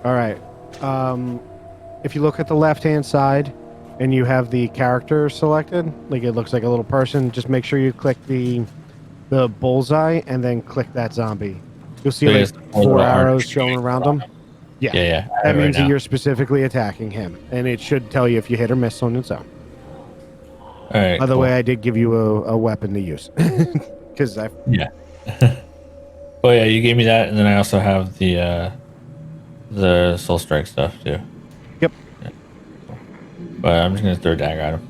All right. If you look at the left-hand side and you have the character selected, like it looks like a little person, just make sure you click the bullseye and then click that zombie. You'll see So like it's the 4 little arrows orange showing around him. Yeah. Yeah. That means right that you're specifically attacking him, and it should tell you if you hit or miss on its own. All right. By the cool. way, I did give you a weapon to use because I Yeah. Oh yeah, you gave me that, and then I also have the soul strike stuff too. Yep. But I'm just gonna throw a dagger at him.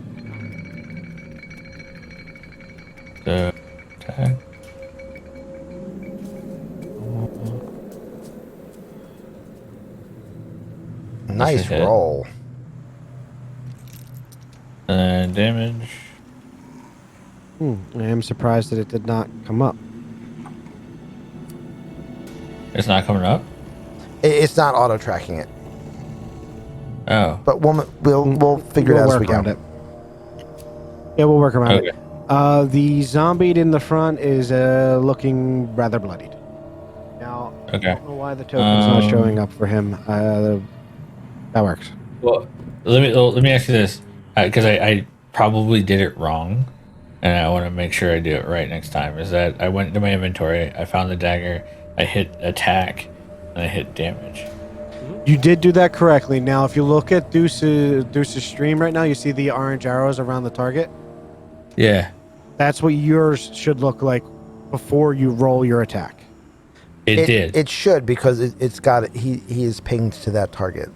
So attack. Nice hit. roll. And damage. I am surprised that it did not come up. It's not coming up. It's not auto tracking it, Oh. but we'll figure it out as we work go. around it. Yeah, we'll work around Okay. it. The zombie in the front is looking rather bloodied. Now, I Okay. don't know why the token's not showing up for him. That works. Well, let me ask you this, because I probably did it wrong, and I want to make sure I do it right next time. Is that I went into my inventory, I found the dagger, I hit attack, and I hit damage. You did do that correctly. Now, if you look at Deuce's stream right now, you see the orange arrows around the target. Yeah, That's what yours should look like before you roll your attack. it did. It should, because it's got he is pinged to that target.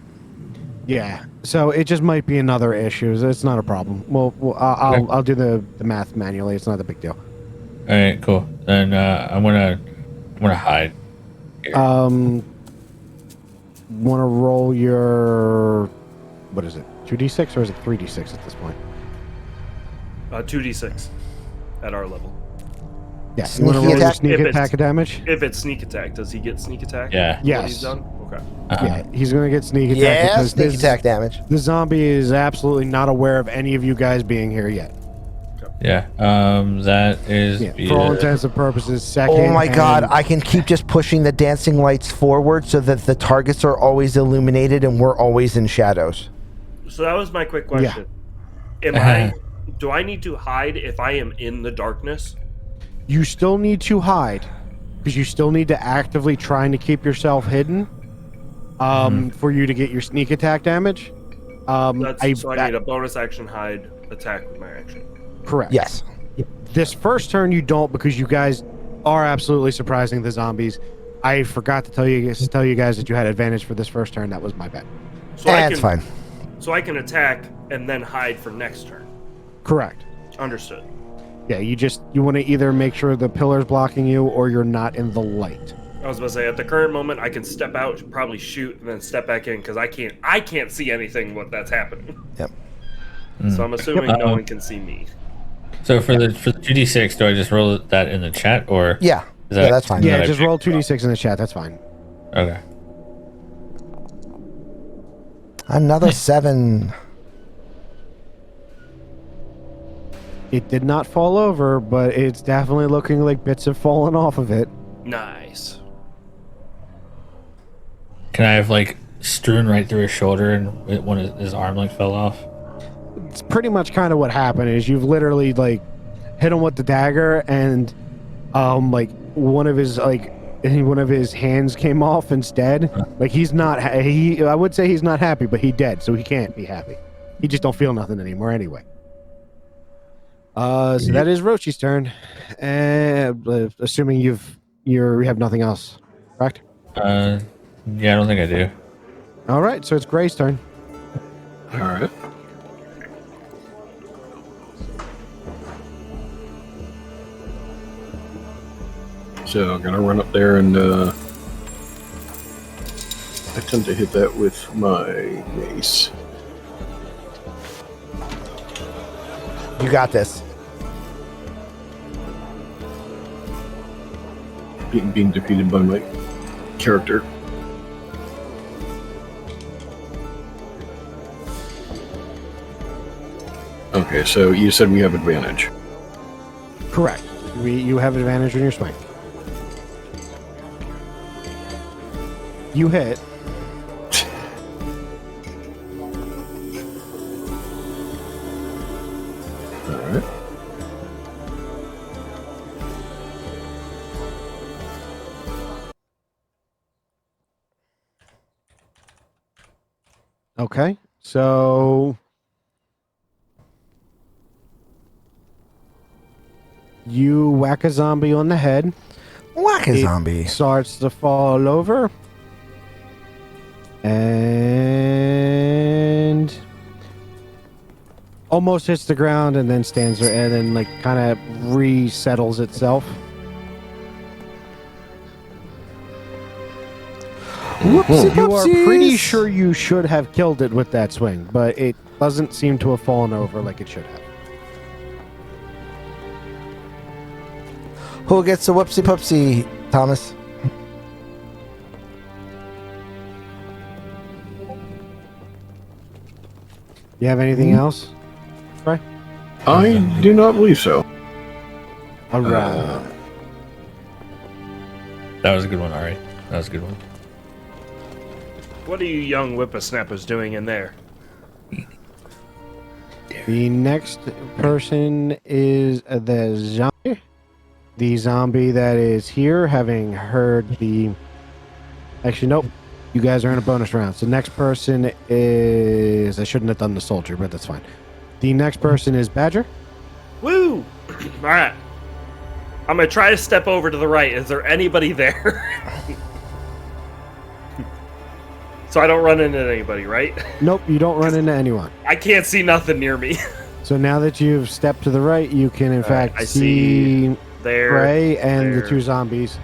Yeah. So it just might be another issue. It's not a problem. I'll do the math manually. It's not a big deal. All right, cool. Then I'm gonna hide. Want to roll your, what is it? 2d6 or is it 3d6 at this point? 2d6 at our level. Yeah. Sneaky you want to roll your attack? sneak If it's- attack damage? If it's sneak attack, does he get sneak attack? Yeah. What Yes. he's done? Okay. Yeah, he's going to get sneak attack. Yeah, because sneak this- attack damage. The zombie is absolutely not aware of any of you guys being here yet. Yeah. That is. Yeah, for all intents and purposes, second. Oh my god, and- I can keep just pushing the dancing lights forward so that the targets are always illuminated and we're always in shadows. So that was my quick question. Do I need to hide if I am in the darkness? You still need to hide because you still need to actively trying to keep yourself hidden for you to get your sneak attack damage. I need a bonus action hide attack with my action. Correct. Yes. This first turn you don't, because you guys are absolutely surprising the zombies. I forgot to tell you guys that you had advantage for this first turn. That was my bad. So That's fine. So I can attack and then hide for next turn. Correct. Understood. Yeah, you want to either make sure the pillar's blocking you or you're not in the light. I was about to say, at the current moment, I can step out, probably shoot, and then step back in because I can't see anything what that's happening. Yep. So I'm assuming no one can see me. So for the 2d6, do I just roll that in the chat, or Yeah. is that, That's fine. is Yeah, that just a- roll 2d6 in the chat. That's fine. Okay. Another 7. It did not fall over, but it's definitely looking like bits have fallen off of it. Nice. Can I have like strewn right through his shoulder and his arm like fell off? It's pretty much kind of what happened. Is you've literally like hit him with the dagger, and like one of his hands came off instead. Like he's not. I would say he's not happy, but he dead, so he can't be happy. He just don't feel nothing anymore anyway. So that is Rochi's turn, assuming you have nothing else, correct? Yeah, I don't think I do. All right, so it's Gray's turn. All right. So I'm gonna run up there and attempt to hit that with my mace. You got this. Being defeated by my character. Okay, so you said we have advantage. Correct. You have advantage on your swing. You hit. All right. Okay, so you whack a zombie on the head. Whack Fuck a zombie. Starts to fall over. And almost hits the ground and then stands there and then like kind of resettles itself. Whoopsie You are pretty poopsies. sure you should have killed it with that swing, but it doesn't seem to have fallen over like it should have. Who gets the whoopsie poopsie, Thomas? You have anything else? I do not believe so. All right. That was a good one, Ari. That was a good one. What are you young whippersnappers doing in there? The next person is the zombie. The zombie that is here, having heard the... Actually, nope. You guys are in a bonus round. So the next person is... I shouldn't have done the soldier, but that's fine. The next person is Badger. Woo! All right. I'm gonna try to step over to the right. Is there anybody there? So I don't run into anybody, right? Nope, you don't run into anyone. I can't see nothing near me. So now that you've stepped to the right, you can in fact I see There. Gray and the there. two zombies.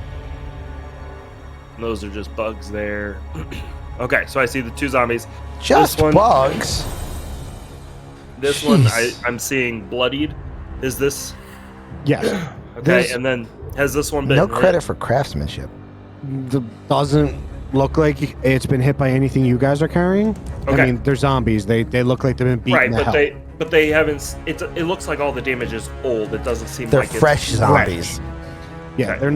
Those are just bugs there. Okay, so I see the two zombies. Just one- bugs. This one Jeez. I'm seeing bloodied. Is this Yes. okay? This- And then has this one been No hit? credit for craftsmanship. Doesn't look like it's been hit by anything you guys are carrying. Okay. I mean, they're zombies. They look like they've been beaten Right, to but hell. they haven't. It looks like all the damage is old. It doesn't seem They're like fresh it's zombies. Yeah, Okay. they're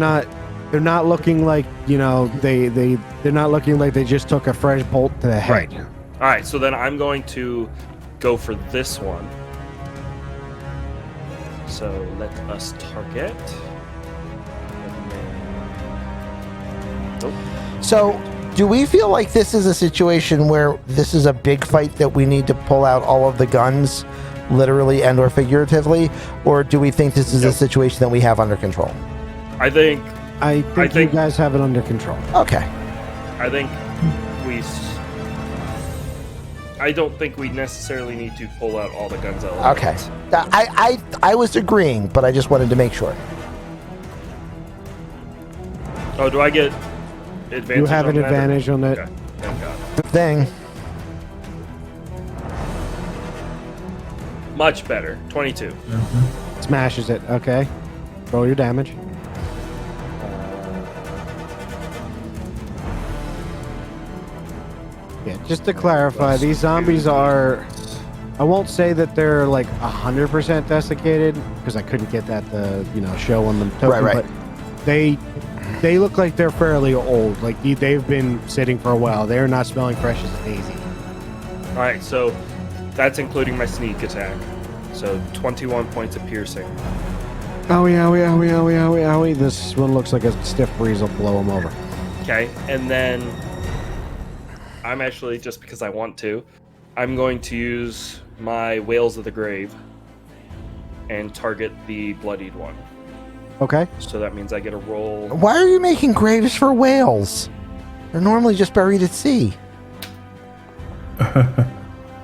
not looking like, you know, they're not looking like they just took a fresh bolt to the head. Right. All right, so then I'm going to go for this one. So let us target. And then- Nope. So, do we feel like this is a situation where this is a big fight that we need to pull out all of the guns, literally and or figuratively, or do we think this is a Nope. situation that we have under control? I think I think think- you guys have it under control. Okay. we. I don't think we necessarily need to pull out all the guns out. Okay. I was agreeing, but I just wanted to make sure. Oh, do I get advantage? You have on an that? advantage on that. Okay. Thank God. Good thing. Much better. 22. Smashes it. Okay. Roll your damage. Yeah, just to clarify, these zombies are... I won't say that they're like 100% desiccated, because I couldn't get that to, you know, show on the token, Right. but they look like they're fairly old. Like, they've been sitting for a while. They're not smelling fresh as a daisy. All right, so that's including my sneak attack. So 21 points of piercing. Owie, owie, owie, owie, owie, owie. This one looks like a stiff breeze will blow him over. Okay, and then I'm actually, just because I want to, I'm going to use my Whales of the Grave and target the bloodied one. Okay. So that means I get a roll. Why are you making graves for whales? They're normally just buried at sea.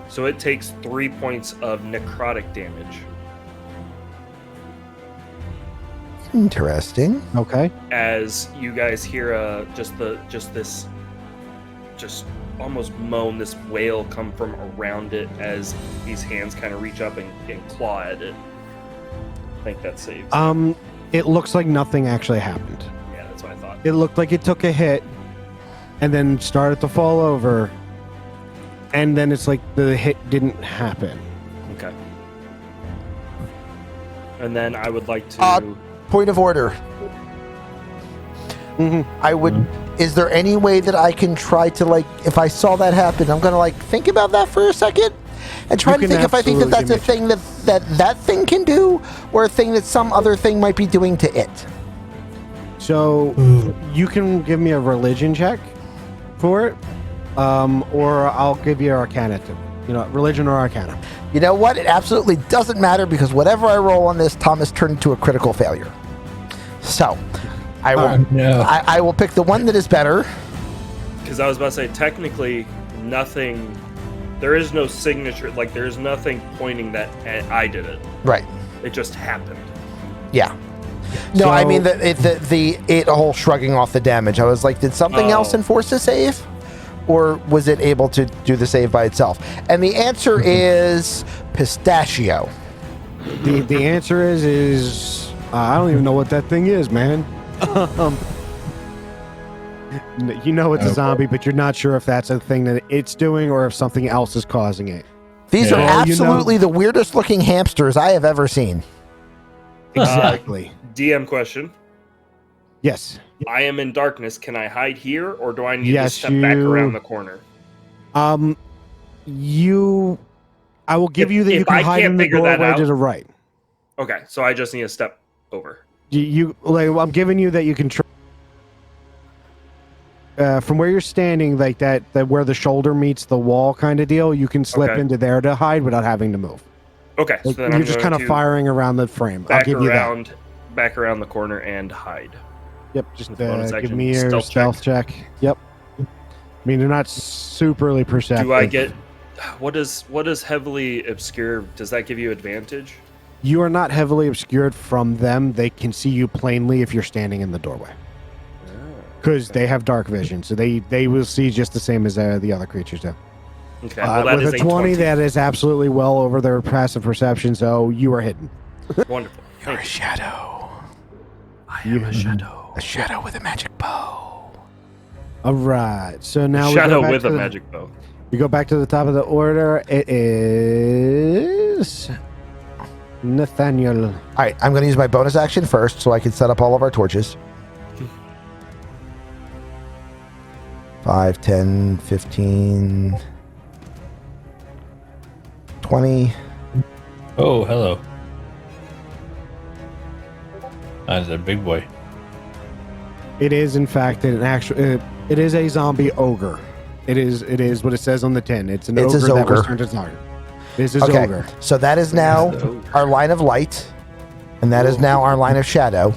So it takes 3 points of necrotic damage Interesting. Okay. as you guys hear just almost moan, this wail come from around it as these hands kind of reach up and claw at it. I think that saves. It looks like nothing actually happened. Yeah, that's what I thought. It looked like it took a hit and then started to fall over. And then it's like the hit didn't happen. Okay. And then I would like to. Point of order. I would. Is there any way that I can try to, like, if I saw that happen, I'm gonna like think about that for a second and try You to can think if I think that that's a absolutely thing that thing can do, or a thing that some other thing might be doing to it. So you can give me a religion check for it, or I'll give you Arcana to, religion or Arcana. You know what? It absolutely doesn't matter because whatever I roll on this, Thomas turned into a critical failure. So, I will. No. I will pick the one that is better. Because I was about to say, technically, nothing. There is no signature. Like, there is nothing pointing that I did it. Right. It just happened. Yeah. No, I So- mean the whole shrugging off the damage. I was like, did something else enforce the save, or was it able to do the save by itself? And the answer is pistachio. The answer is I don't even know what that thing is, man. You know it's a Okay. zombie, but you're not sure if that's a thing that it's doing or if something else is causing it. These Yeah. are Well, you know- absolutely the weirdest looking hamsters I have ever seen. Exactly. DM question. Yes. I am in darkness. Can I hide here, or do I need Yes, to step back you- around the corner? I will give If- you that you if can I hide can't in the figure that doorway out- to the right. Okay, so I just need to step over. I'm giving you that you can from where you're standing, like that where the shoulder meets the wall kind of deal. You can slip Okay. into there to hide without having to move. Okay, Like, so then you're I'm just going kind of to firing around the frame. I'll back give you that. back around the corner and hide. Yep, just With bonus give action, me your stealth stealth check. Yep. I mean, they're not superly perceptive. Do I get what is heavily obscure? Does that give you advantage? You are not heavily obscured from them. They can see you plainly if you're standing in the doorway. Because they have dark vision, so they will see just the same as the other creatures do. Okay, well, that with is a 20, that is absolutely well over their passive perception, so you are hidden. Wonderful. You're a Thank you. shadow. I am a shadow. A shadow with a magic bow. All right, so now Shadow we go back with to a the- magic bow. We go back to the top of the order. It is Nathaniel. All right, I'm going to use my bonus action first so I can set up all of our torches. 5, 10, 15, 20. Oh, hello. That's a big boy. It is, in fact, an actual. It is a zombie ogre. It is what it says on the tin. It's an It's a ogre that was zogre. turned into zombie. This is Okay, ogre. so that is now our line of light, and that is now our line of shadow.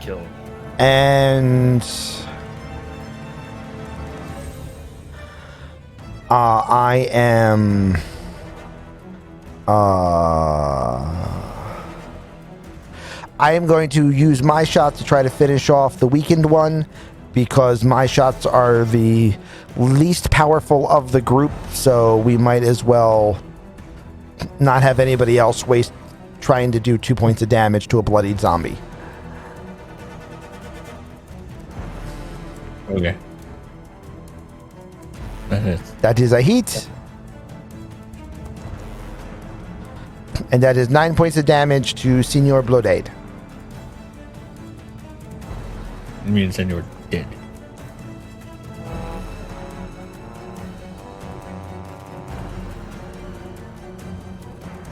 Kill him. And I am I am going to use my shot to try to finish off the weakened one, because my shots are the least powerful of the group, so we might as well not have anybody else waste trying to do 2 points of damage to a bloodied zombie. Okay. That is. That is a hit. And that is 9 points of damage to Senor Blodade. It means then you're dead.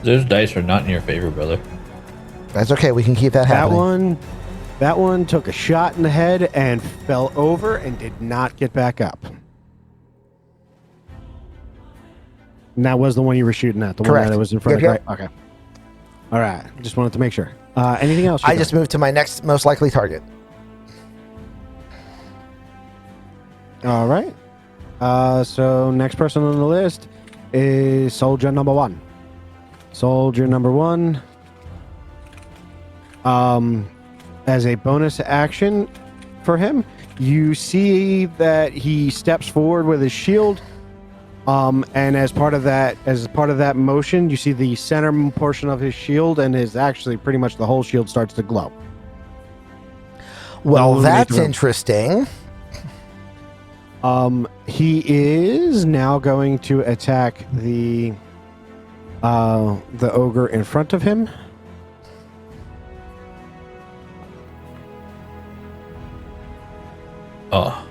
Those dice are not in your favor, brother. That's okay. We can keep that happening. That one took a shot in the head and fell over and did not get back up. And that was the one you were shooting at, the Correct. one that was in front Yep, of right? Okay. All right. Just wanted to make sure. Anything else? you I got? just moved to my next most likely target. All right. So next person on the list is soldier number 1. Soldier number 1. As a bonus action for him, you see that he steps forward with his shield. And as part of that motion, you see the center portion of his shield, and is actually pretty much the whole shield starts to glow. Well, Illuminate that's the room. interesting. He is now going to attack the ogre in front of him. Oh.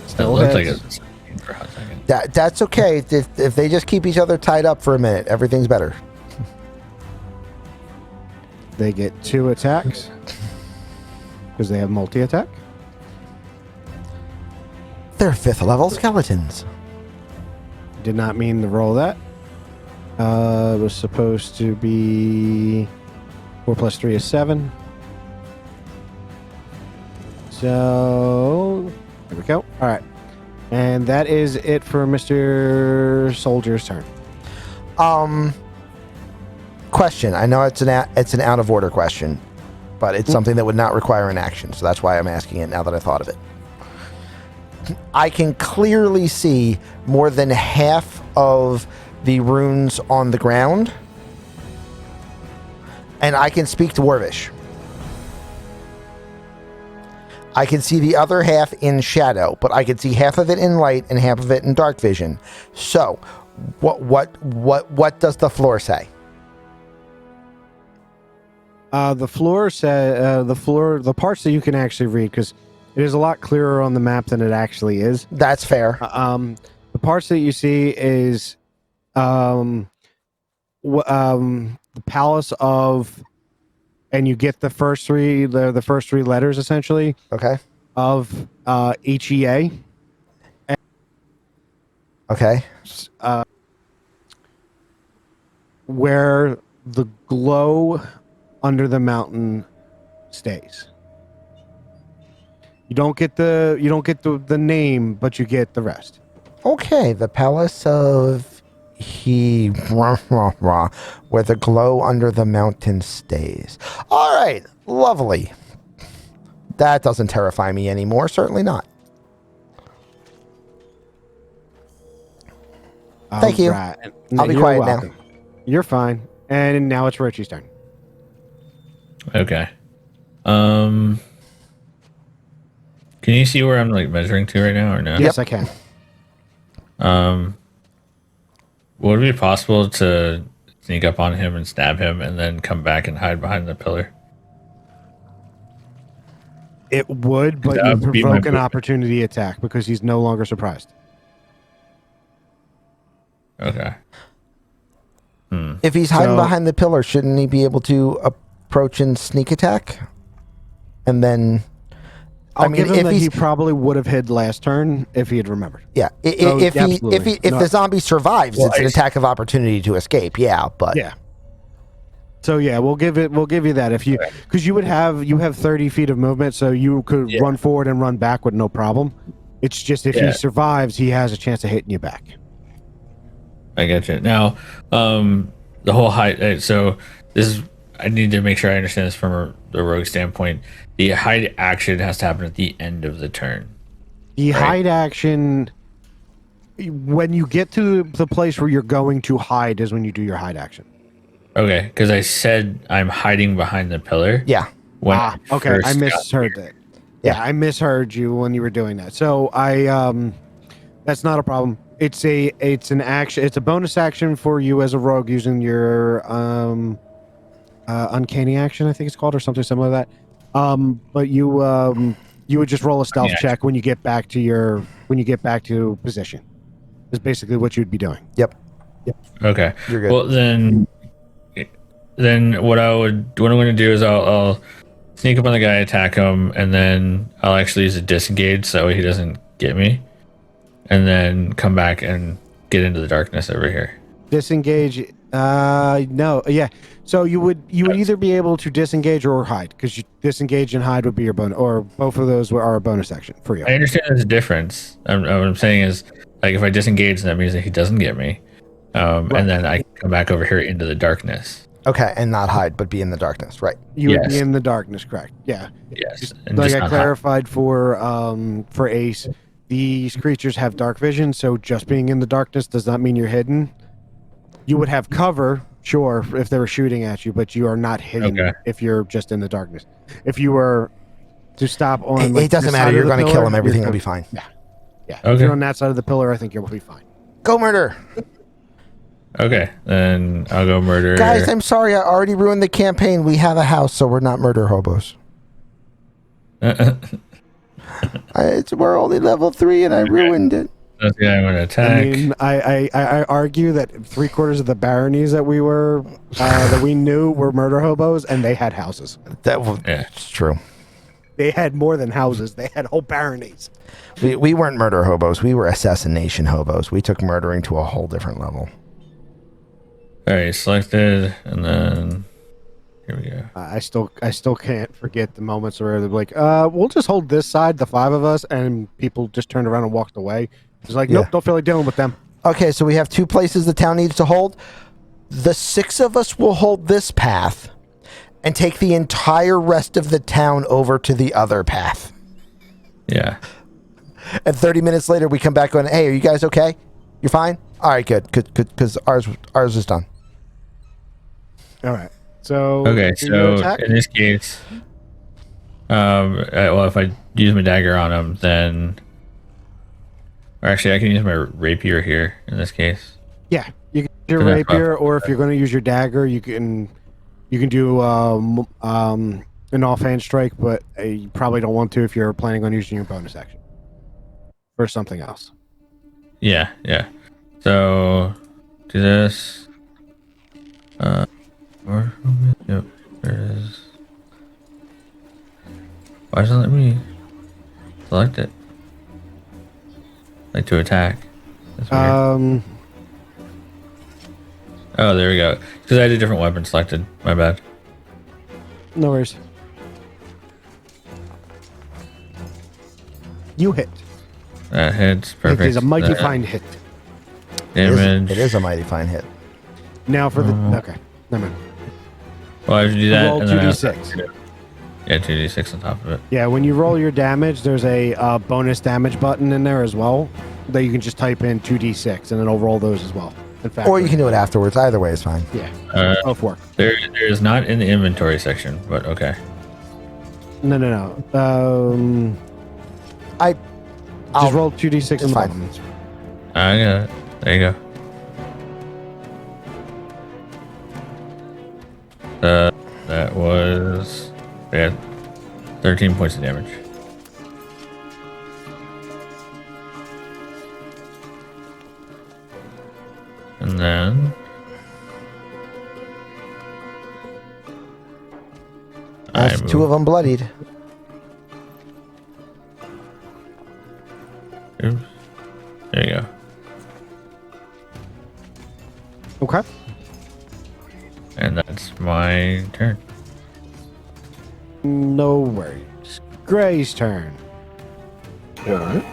Still That looks like hits. a for a hot second. That's okay. If they just keep each other tied up for a minute, everything's better. They get 2 attacks because they have multi-attack. They're 5th level skeletons. Did not mean to roll that. It was supposed to be 4 plus 3 is 7. So, there we go. All right. And that is it for Mr. Soldier's turn. Question. I know it's an out of order question, but it's something that would not require an action, so that's why I'm asking it now that I thought of it. I can clearly see more than half of the runes on the ground, and I can speak Dwarvish. I can see the other half in shadow, but I can see half of it in light and half of it in dark vision. So, what does the floor say? The floor says the parts that you can actually read, because it is a lot clearer on the map than it actually is. That's fair. The parts that you see is the palace of, and you get the first three letters essentially. Okay. Of HEA. Okay. Where the glow under the mountain stays. You don't get the name, but you get the rest. Okay, the palace of where the glow under the mountain stays. All right, lovely. That doesn't terrify me anymore. Certainly not. Thank you. Right. I'll be You're quiet welcome. now. You're fine. And now it's Rochi's turn. Okay. Can you see where I'm like measuring to right now or no? Yes, I can. Would it be possible to sneak up on him and stab him and then come back and hide behind the pillar? It would, but That you would be my provoke an movement. opportunity attack because he's no longer surprised. Okay. If he's hiding So- behind the pillar, shouldn't he be able to approach and sneak attack? And then, I'll I mean, give him if that he's he probably would have hid last turn if he had remembered. yeah, So, if absolutely. the No. zombie survives, Well, it's an attack of opportunity to escape. Yeah, but Yeah. So yeah, we'll give you that if you, because you have 30 feet of movement, so you could Yeah. run forward and run back with no problem. It's just if Yeah. he survives, he has a chance of hitting you back. I get you. Now, the whole hide. So this is. I need to make sure I understand this from the rogue standpoint. The hide action has to happen at the end of the turn. The Right. hide action, when you get to the place where you're going to hide, is when you do your hide action. Okay, because I said I'm hiding behind the pillar. yeah, When Okay, first I got misheard here. that. Yeah, I misheard you when you were doing that. So that's not a problem. It's an action. It's a bonus action for you as a rogue using your uncanny action, I think it's called, or something similar to that. But you would just roll a stealth Yeah. check when you get back to position. Is basically what you'd be doing. yep, Okay. you're good. Well, then what I'm going to do is I'll sneak up on the guy, attack him, and then I'll actually use a disengage so he doesn't get me, and then come back and get into the darkness over here. Disengage. No. Yeah. So you would either be able to disengage or hide, because disengage and hide would be your bonus, or both of those are a bonus action for you. I understand there's a difference. What I'm saying is, like, if I disengage, that means that he doesn't get me, and then I can come back over here into the darkness. Okay, and not hide, but be in the darkness, right? You would Yes. be in the darkness, correct? Yeah. Yes. Just and like just I not hide. clarified for Ace, these creatures have dark vision, so just being in the darkness does not mean you're hidden. You would have cover, sure, if they were shooting at you, but you are not hidden Okay. if you're just in the darkness. If you were to stop on, It, like, it doesn't this matter. side of You're the going to pillar, kill him. you're Everything will good. be fine. Yeah. If Okay. you're on that side of the pillar, I think you'll be fine. Go murder, Okay, then I'll go murder. guys. I'm sorry. I already ruined the campaign. We have a house, so we're not murder hobos. We're only level 3, and I ruined it. That's the guy I'm going to I attack. mean, I argue that 3/4 of the baronies that we were that we knew were murder hobos, and they had houses. Yeah. That's true. They had more than houses; they had whole baronies. We weren't murder hobos. We were assassination hobos. We took murdering to a whole different level. All right, selected, and then Here we go. I still can't forget the moments where they're like, we'll just hold this side, the 5 of us, and people just turned around and walked away. It's like, nope, Yeah. don't feel like dealing with them. Okay, so we have 2 places the town needs to hold. The 6 of us will hold this path and take the entire rest of the town over to the other path. Yeah. And 30 minutes later, we come back going, hey, are you guys okay? You're fine? All right, good, because ours is done. All right. So Okay, do your so attack? in this case, well, if I use my dagger on him, then, or actually, I can use my rapier here in this case. Yeah, you can use your So that's rapier, or if you're going to use your dagger, you can do an offhand strike, but you probably don't want to if you're planning on using your bonus action for something else. Yeah, yeah. So do this. Yep, there it is. Why doesn't it let me select it? Like to attack. That's weird. Oh, there we go. Because I had a different weapon selected. My bad. No worries. You hit. That hits perfect. It is a mighty That fine hit. damage. It is a mighty fine hit. Now for the okay, never mind. Well, I have to do that. Roll and then I have 2d6. to- Yeah, 2d6 on top of it. Yeah, when you roll your damage, there's a bonus damage button in there as well that you can just type in 2d6 and it'll roll those as well. In fact, Or you can do it afterwards. Either way is fine. yeah, both work. There is not in the inventory section, but okay. No. I'll- Just roll 2d6 it's on the fine. bottom. I got it. There you go. That was 13 points of damage. And then That's I 2 move- of them bloodied. Oops. There you go. Okay. And that's my turn. No worries. Gray's turn. All right.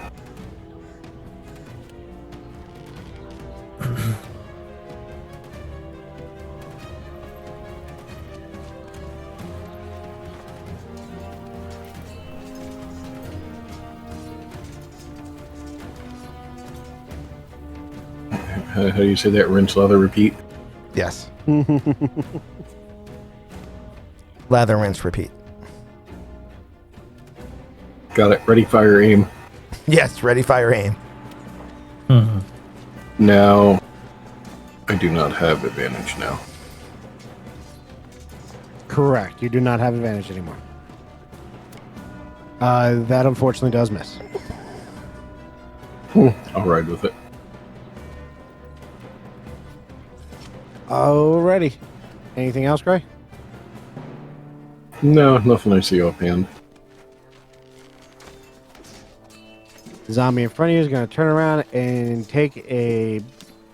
How do you say that? Rinse, lather, repeat? Yes. Lather, rinse, repeat. Got it. Ready, fire, aim. Yes, ready, fire, aim. Now, I do not have advantage now. Correct. You do not have advantage anymore. That unfortunately does miss. I'll ride with it. Alrighty. Anything else, Gray? No, nothing I see offhand. The zombie in front of you is going to turn around and take a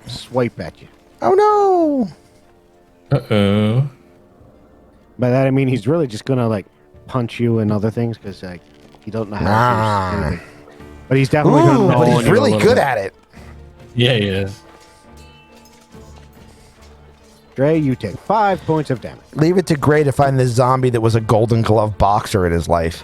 swipe at you. Oh no! Uh-oh. By that I mean he's really just going to like punch you and other things because like he don't know how to do anything. But he's definitely going to Ooh, know. but he's really good at it. Yeah, he is. Gray, you take 5 points of damage. Leave it to Gray to find the zombie that was a Golden Glove boxer in his life.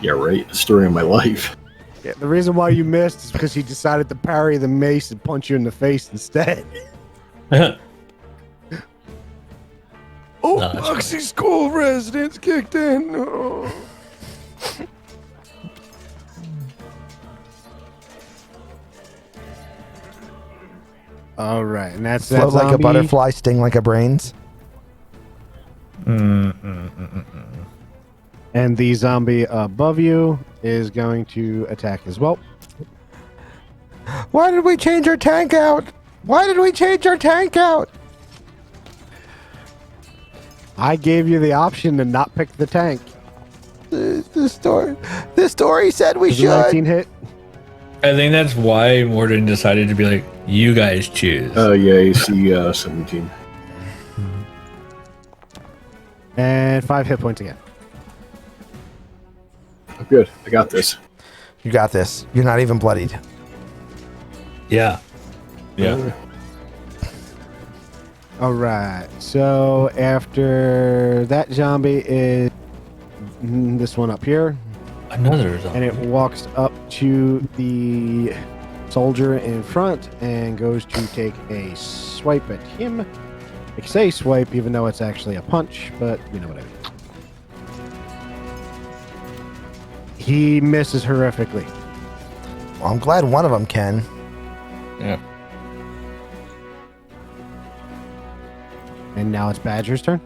Yeah, right. The story of my life. Yeah, the reason why you missed is because he decided to parry the mace and punch you in the face instead. Oh, that's Oxy school residents kicked in. Oh. All right, and that's that Float like a zombie. butterfly, sting like a brains. And the zombie above you is going to attack as well. Why did we change our tank out? Why did we change our tank out? I gave you the option to not pick the tank. The story said we Does a should. 19 hit? I think that's why Morden decided to be like, you guys choose. Yeah, AC 17. And 5 hit points again. I'm good. I got this. You got this. You're not even bloodied. Yeah. Yeah. All right. So after that zombie is this one up here, Another zombie. and it walks up to the soldier in front and goes to take a swipe at him. I say swipe, even though it's actually a punch, but you know what I mean. He misses horrifically. Well, I'm glad one of them can. Yeah. And now it's Badger's turn.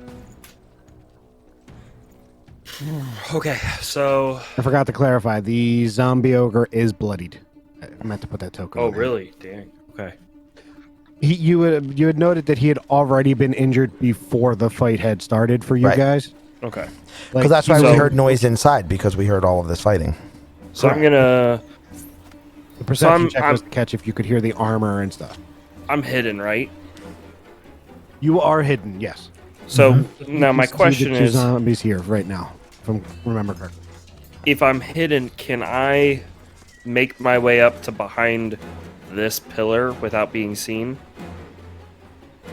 Okay, so. I forgot to clarify. The zombie ogre is bloodied. I meant to put that token. Oh, on there. really? Dang. Okay. You had noted that he had already been injured before the fight had started for you Right. guys. Okay. Because that's why we so- heard noise inside, because we heard all of this fighting. So I'm gonna. The perception I'm- check was to catch if you could hear the armor and stuff. I'm hidden, right? You are hidden, yes. So now You my can see question the two is, zombies here right now, if I remember correctly. if I'm hidden, can I make my way up to behind this pillar without being seen?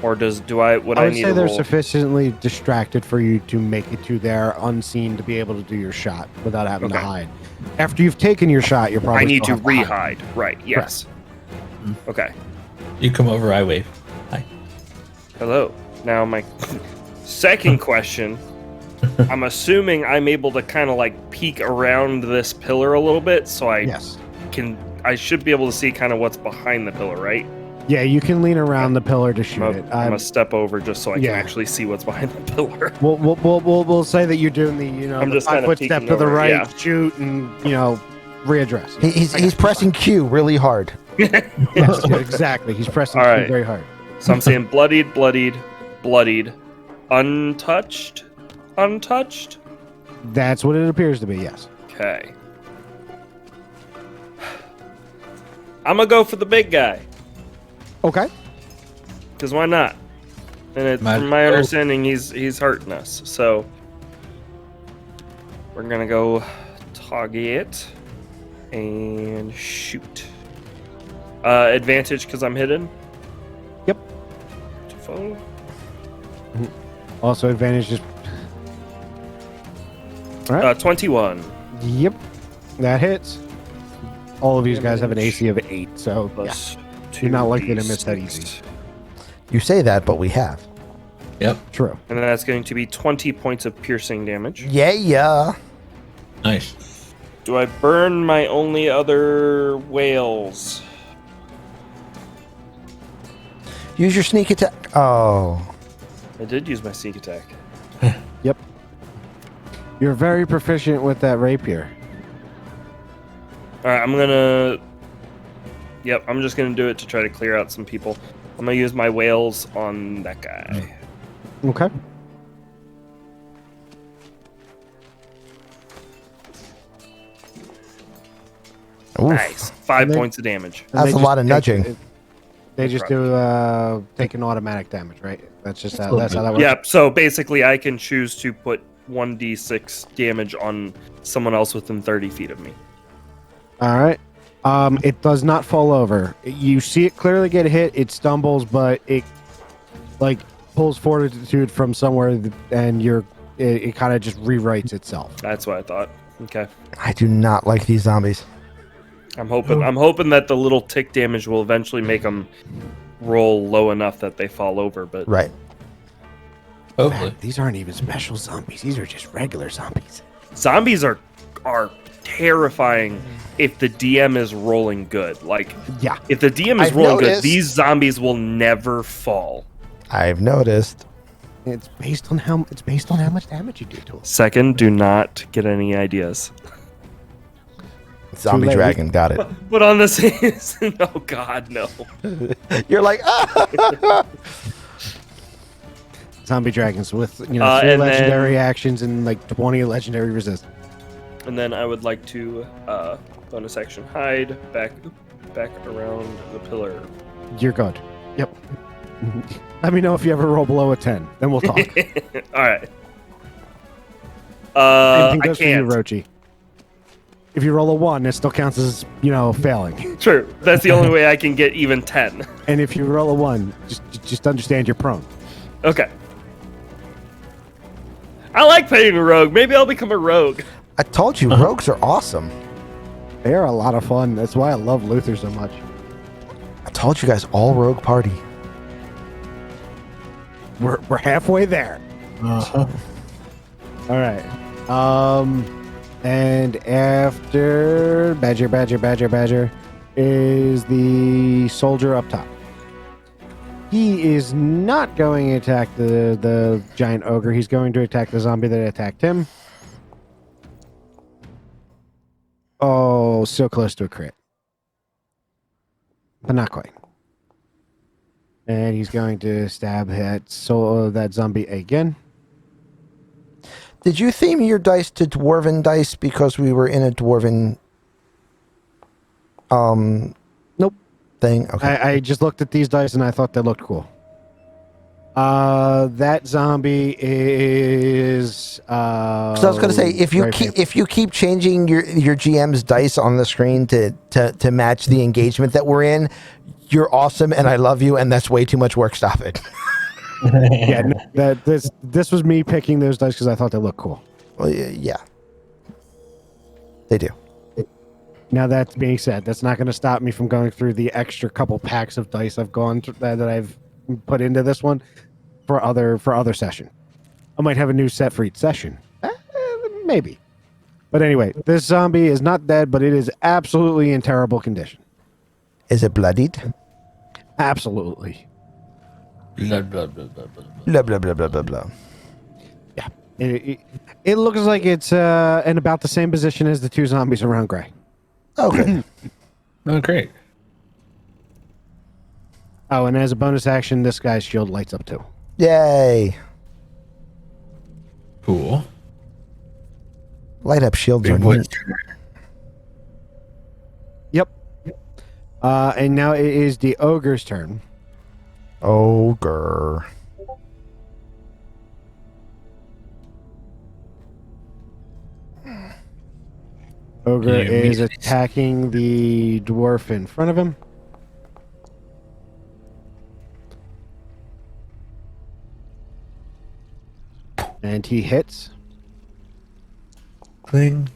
Or would I I would need say to they're roll? sufficiently distracted for you to make it to there unseen to be able to do your shot without having to Okay. hide. After you've taken your shot, you're probably I need to still have hide. re-hide. Right, yes. Okay. You come over, I wave. Hi. Hello. Now my second question. I'm assuming I'm able to kind of like peek around this pillar a little bit, so Yes. I should be able to see kind of what's behind the pillar, right? Yeah, you can lean around the pillar to shoot it. I'm gonna step over just so I yeah. can actually see what's behind the pillar. We'll say that you're doing the I'm the just 5 kinda foot step peeking to the over, right, yeah. shoot, and readdress. He's pressing Q really hard. Yes, yeah, exactly. He's pressing All Q right. very hard. So I'm saying bloodied, bloodied, bloodied, untouched, untouched. That's what it appears to be. Yes. Okay. I'm gonna go for the big guy, Okay. because why not? And from my understanding, he's hurting us. So we're gonna go target and shoot. Advantage because I'm hidden. Yep. To foe. Also, advantage just. All right. 21 Yep. That hits. All of these guys have an AC of 8, so yeah. plus You're not likely to miss that 2d6. easy. You say that, but we have. Yep. True. And then that's going to be 20 points of piercing damage. Yeah. Nice. Do I burn my only other whales? Use your sneak attack. Oh. I did use my sneak attack. Yep. You're very proficient with that rapier. Alright, I'm gonna... Yep, I'm just gonna do it to try to clear out some people. I'm gonna use my whales on that guy. Okay. Oof. Nice. 5 And they- points of damage. And That's they a just lot of take- nudging. They just do take an automatic damage, right? That's just how, a that's how little that works. Yep, so basically I can choose to put 1d6 damage on someone else within 30 feet of me. All right. It does not fall over. You see it clearly get hit. It stumbles, but it pulls fortitude from somewhere, and it kind of just rewrites itself. That's what I thought. Okay. I do not like these zombies. I'm hoping that the little tick damage will eventually make them roll low enough that they fall over, but Right. Hopefully. These aren't even special zombies. These are just regular zombies. zombies are terrifying if the DM is rolling good. Like Yeah. if the DM is I've rolling noticed. good, these zombies will never fall. I've noticed. It's based on how much damage you do to them. Second, do not get any ideas. Zombie late. dragon. Got it. But on the same, oh god, no. You're like, ah! Zombie dragons with 3 and legendary then- actions and 20 legendary resist. And then I would like to bonus action hide back around the pillar. You're good. Yep. Let me know if you ever roll below a 10. Then we'll talk. All right. Same thing I goes for you, can't. Rochi. If you roll a 1, it still counts as, failing. True. That's the only way I can get even 10. And if you roll a 1, just understand you're prone. Okay. I like playing a rogue. Maybe I'll become a rogue. I told you, rogues are awesome. They are a lot of fun. That's why I love Luther so much. I told you guys, all rogue party. We're halfway there. Uh-huh. All right. And after Badger is the soldier up top. He is not going to attack the giant ogre. He's going to attack the zombie that attacked him. Oh, so close to a crit. But not quite. And he's going to stab at that zombie again. Did you theme your dice to dwarven dice because we were in a dwarven Nope. thing? Okay. I just looked at these dice and I thought they looked cool. That zombie is. So I was going to say, if you keep changing your GM's dice on the screen to match the engagement that we're in, you're awesome and I love you, and that's way too much work. Stop it. Yeah, this was me picking those dice because I thought they looked cool. Well, yeah, they do. Now that being said, that's not going to stop me from going through the extra couple packs of dice I've gone through, that I've put into this one for other session. I might have a new set for each session, maybe. But anyway, this zombie is not dead, but it is absolutely in terrible condition. Is it bloodied? Absolutely. Blah, blah, blah, blah, blah. Blah blah blah blah blah blah. Yeah. It looks like it's in about the same position as the two zombies around Gray. Okay. Oh, great. Oh, and as a bonus action, this guy's shield lights up too. Yay! Cool. Light up shields are Big boy. neat. Yep. And now it is the ogre's turn. Ogre. Ogre Yeah, is me- attacking the dwarf in front of him. And he hits. Cling.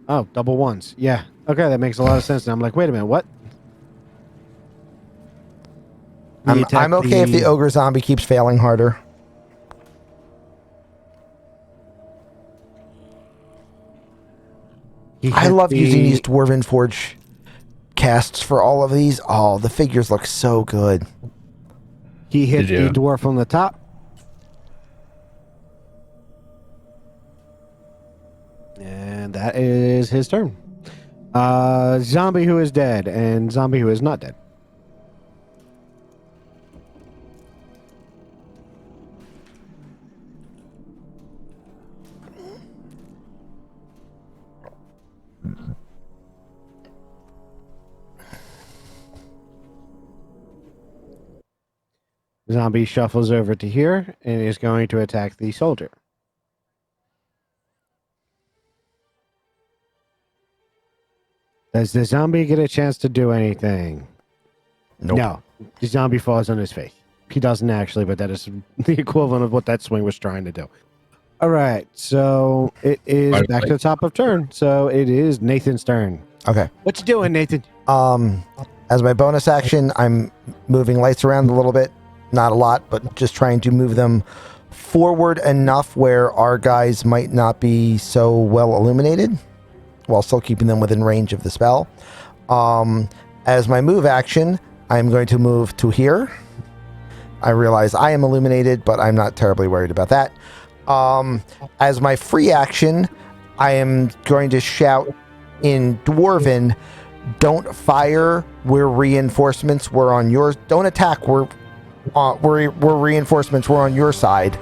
Oh, double ones. Yeah. Okay, that makes a lot of sense. And I'm like, wait a minute, what? He I'm attacked okay if the ogre zombie keeps failing harder. he I hit love using the- these Dwarven Forge casts for all of these. Oh, the figures look so good. He hit Did the you? dwarf on the top. And that is his turn. Zombie who is dead and zombie who is not dead. Zombie shuffles over to here and is going to attack the soldier. Does the zombie get a chance to do anything? Nope. No. The zombie falls on his face. He doesn't actually, but that is the equivalent of what that swing was trying to do. All right, so it is I'd back like- to the top of turn. So it is Nathan's turn. Okay. What you doing, Nathan? As my bonus action, I'm moving lights around a little bit. Not a lot, but just trying to move them forward enough where our guys might not be so well illuminated, while still keeping them within range of the spell. As my move action, I'm going to move to here. I realize I am illuminated, but I'm not terribly worried about that. As my free action, I am going to shout in Dwarven, "Don't fire where reinforcements were on yours. Don't attack where reinforcements were on your side."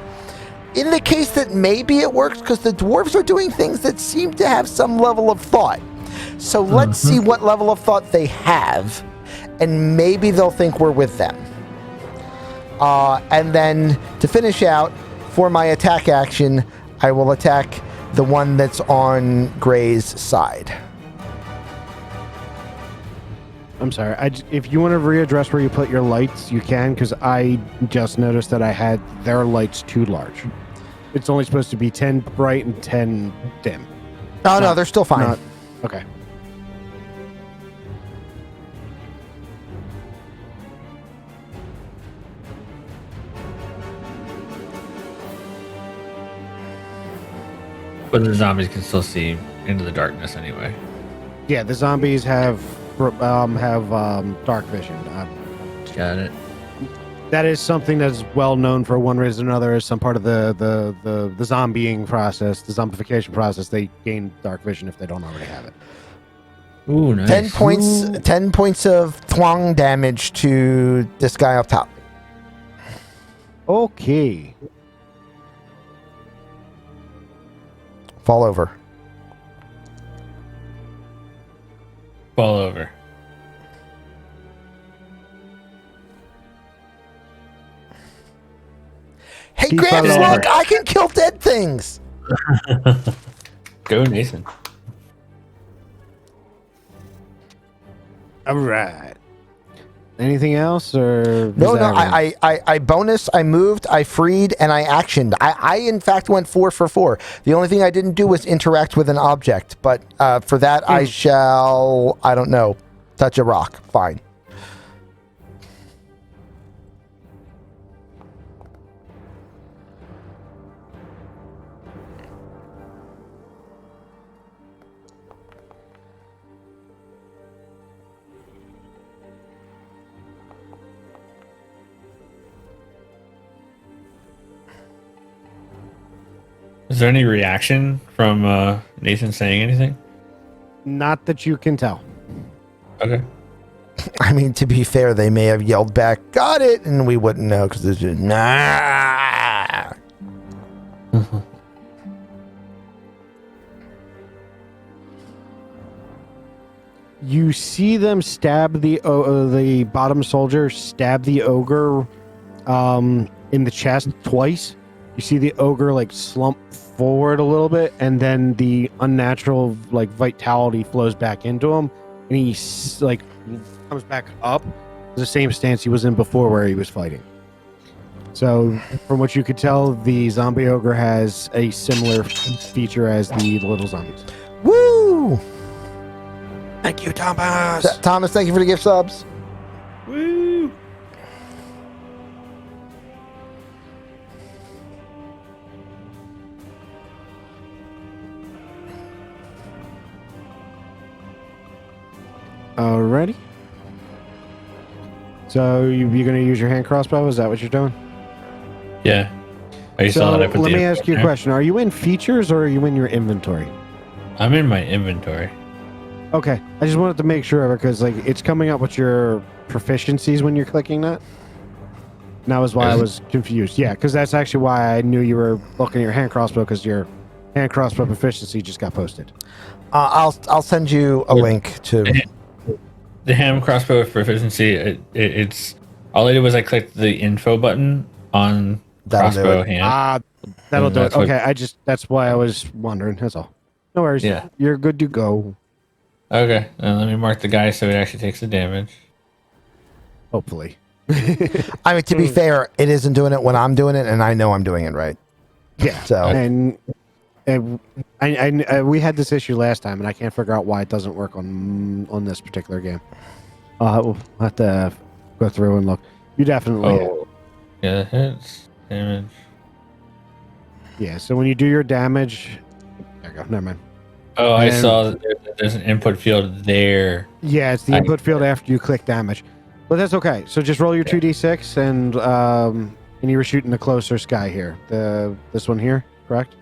In the case that maybe it works, because the dwarves are doing things that seem to have some level of thought. So let's see what level of thought they have, and maybe they'll think we're with them. And then to finish out, for my attack action, I will attack the one that's on Gray's side. I'm sorry. If you want to readdress where you put your lights, you can, because I just noticed that I had their lights too large. It's only supposed to be 10 bright and 10 dim. Oh, no, they're still fine. Okay. But the zombies can still see into the darkness anyway. Yeah, the zombies have dark vision. Got it. That is something that's well known for one reason or another. Is some part of the zombieing process, the zombification process. They gain dark vision if they don't already have it. Ooh, nice. 10 points. 10 points of twang damage to this guy up top. Okay. Fall over. Fall over. Hey, He Gramps, fell over. look! I can kill dead things! Go, Nathan. All right. Anything else, or No, was no, that I bonus, I moved, I freed, and I actioned. I in fact went 4 for 4. The only thing I didn't do was interact with an object, but for that I shall, I don't know, touch a rock. Fine. Is there any reaction from Nathan saying anything? Not that you can tell. Okay. I mean, to be fair, they may have yelled back, "Got it," and we wouldn't know because it's just, nah. You see them stab the bottom soldier, stab the ogre in the chest twice. You see the ogre like slump forward a little bit, and then the unnatural like vitality flows back into him, and he like comes back up to the same stance he was in before where he was fighting. So, from what you could tell, the zombie ogre has a similar feature as the little zombies. Woo! Thank you, Thomas. Thomas, thank you for the gift subs. Woo! Alrighty. So you're going to use your hand crossbow? Is that what you're doing? Yeah. I So saw that I put let the me info ask you a there. question. Are you in features or are you in your inventory? I'm in my inventory. Okay. I just wanted to make sure because like it's coming up with your proficiencies when you're clicking that. And that was why I Is it? was confused. Yeah, because that's actually why I knew you were looking at your hand crossbow because your hand crossbow proficiency just got posted. I'll send you a link to. The hand crossbow proficiency, it's all I did was I clicked the info button on That'll do crossbow it. hand. That'll And do it. that's what- Okay, that's why I was wondering. That's all. No worries. Yeah. You're good to go. Okay, and let me mark the guy so it actually takes the damage. Hopefully. I mean, to be fair, it isn't doing it when I'm doing it, and I know I'm doing it right. Yeah. So And I we had this issue last time, and I can't figure out why it doesn't work on this particular game. We'll have to go through and look. You definitely. Oh, yeah, that hits damage. Yeah. So when you do your damage, there you go. Never mind. Oh, I And- saw that there's an input field there. Yeah, it's the input field after you click damage, but that's okay. So just roll your 2d6, and you were shooting the closer sky here. This one here, correct?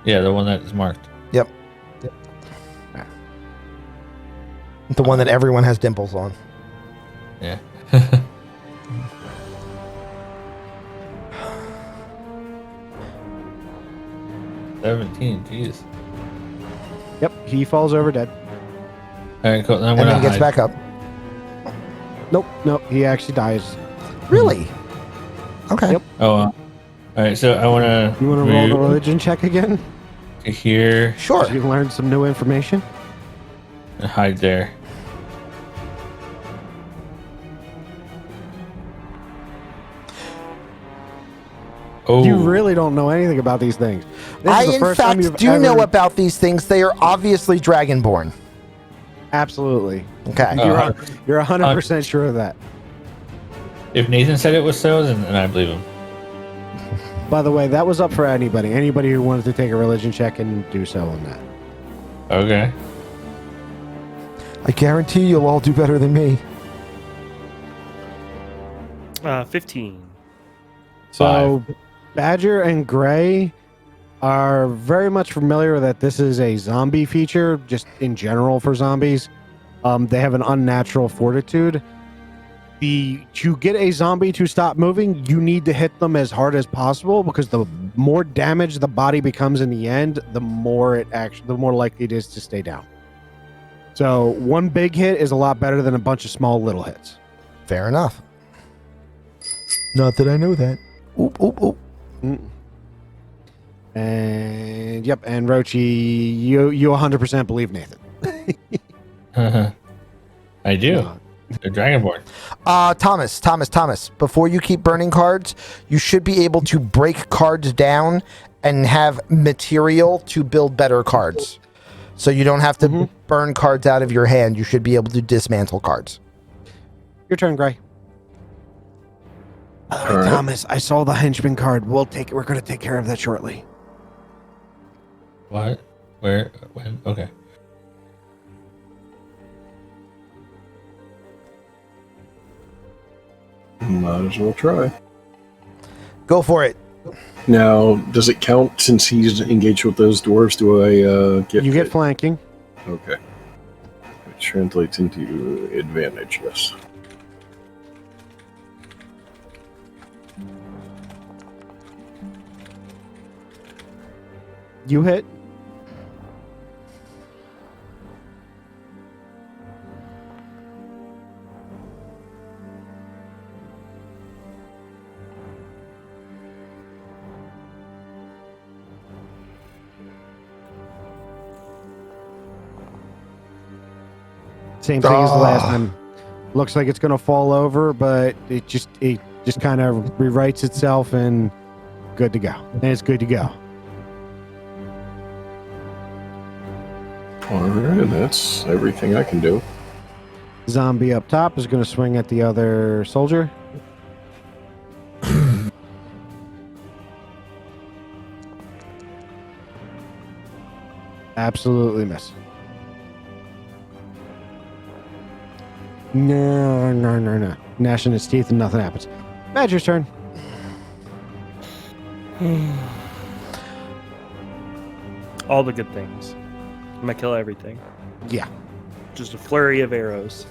Yeah, the one that is marked. the one that everyone has dimples on. Yeah. 17, jeez. Yep. He falls over dead. All right, cool. Then I'm And gonna then he gets hide. back up. Nope. He actually dies. Really? Okay. Yep. Oh, all right. So I want to. You want to roll the religion check again? to here Sure. You learned some new information. and hide there. Oh, You really don't know anything about these things. This I, is the in first time fact, you've do ever... know about these things. They are obviously dragonborn. Absolutely. Okay. Oh. You're 100% sure of that. if Nathan said it was so, then I believe him. By the way, that was up for anybody. Anybody who wanted to take a religion check and do so on that. Okay. I guarantee you'll all do better than me. 15. So, Badger and Gray are very much familiar that this is a zombie feature, just in general for zombies. They have an unnatural fortitude. To get a zombie to stop moving, you need to hit them as hard as possible because the more damage the body becomes in the end, the more likely it is to stay down. So one big hit is a lot better than a bunch of small little hits. Fair enough. Not that I know that. Oop, oop, oop. And yep, and Rochi, you 100% believe Nathan. I do. They're Dragonborn. Thomas, before you keep burning cards, you should be able to break cards down and have material to build better cards. So you don't have to burn cards out of your hand. You should be able to dismantle cards. Your turn, Gray. All right. Thomas, I saw the henchman card. We're going to take care of that shortly. What? Where? When? Okay. Might as well try. Go for it. Now, does it count since he's engaged with those dwarves? Do I get... You get flanking. Okay. It translates into advantage, yes. You hit. Same thing as the last time. Looks like it's going to fall over, but it just kind of rewrites itself and good to go. And it's good to go. All right, that's everything I can do. Zombie up top is going to swing at the other soldier. Absolutely miss. No. Gnashing its teeth and nothing happens. Badger's turn. All the good things. I'm gonna kill everything. Yeah. Just a flurry of arrows.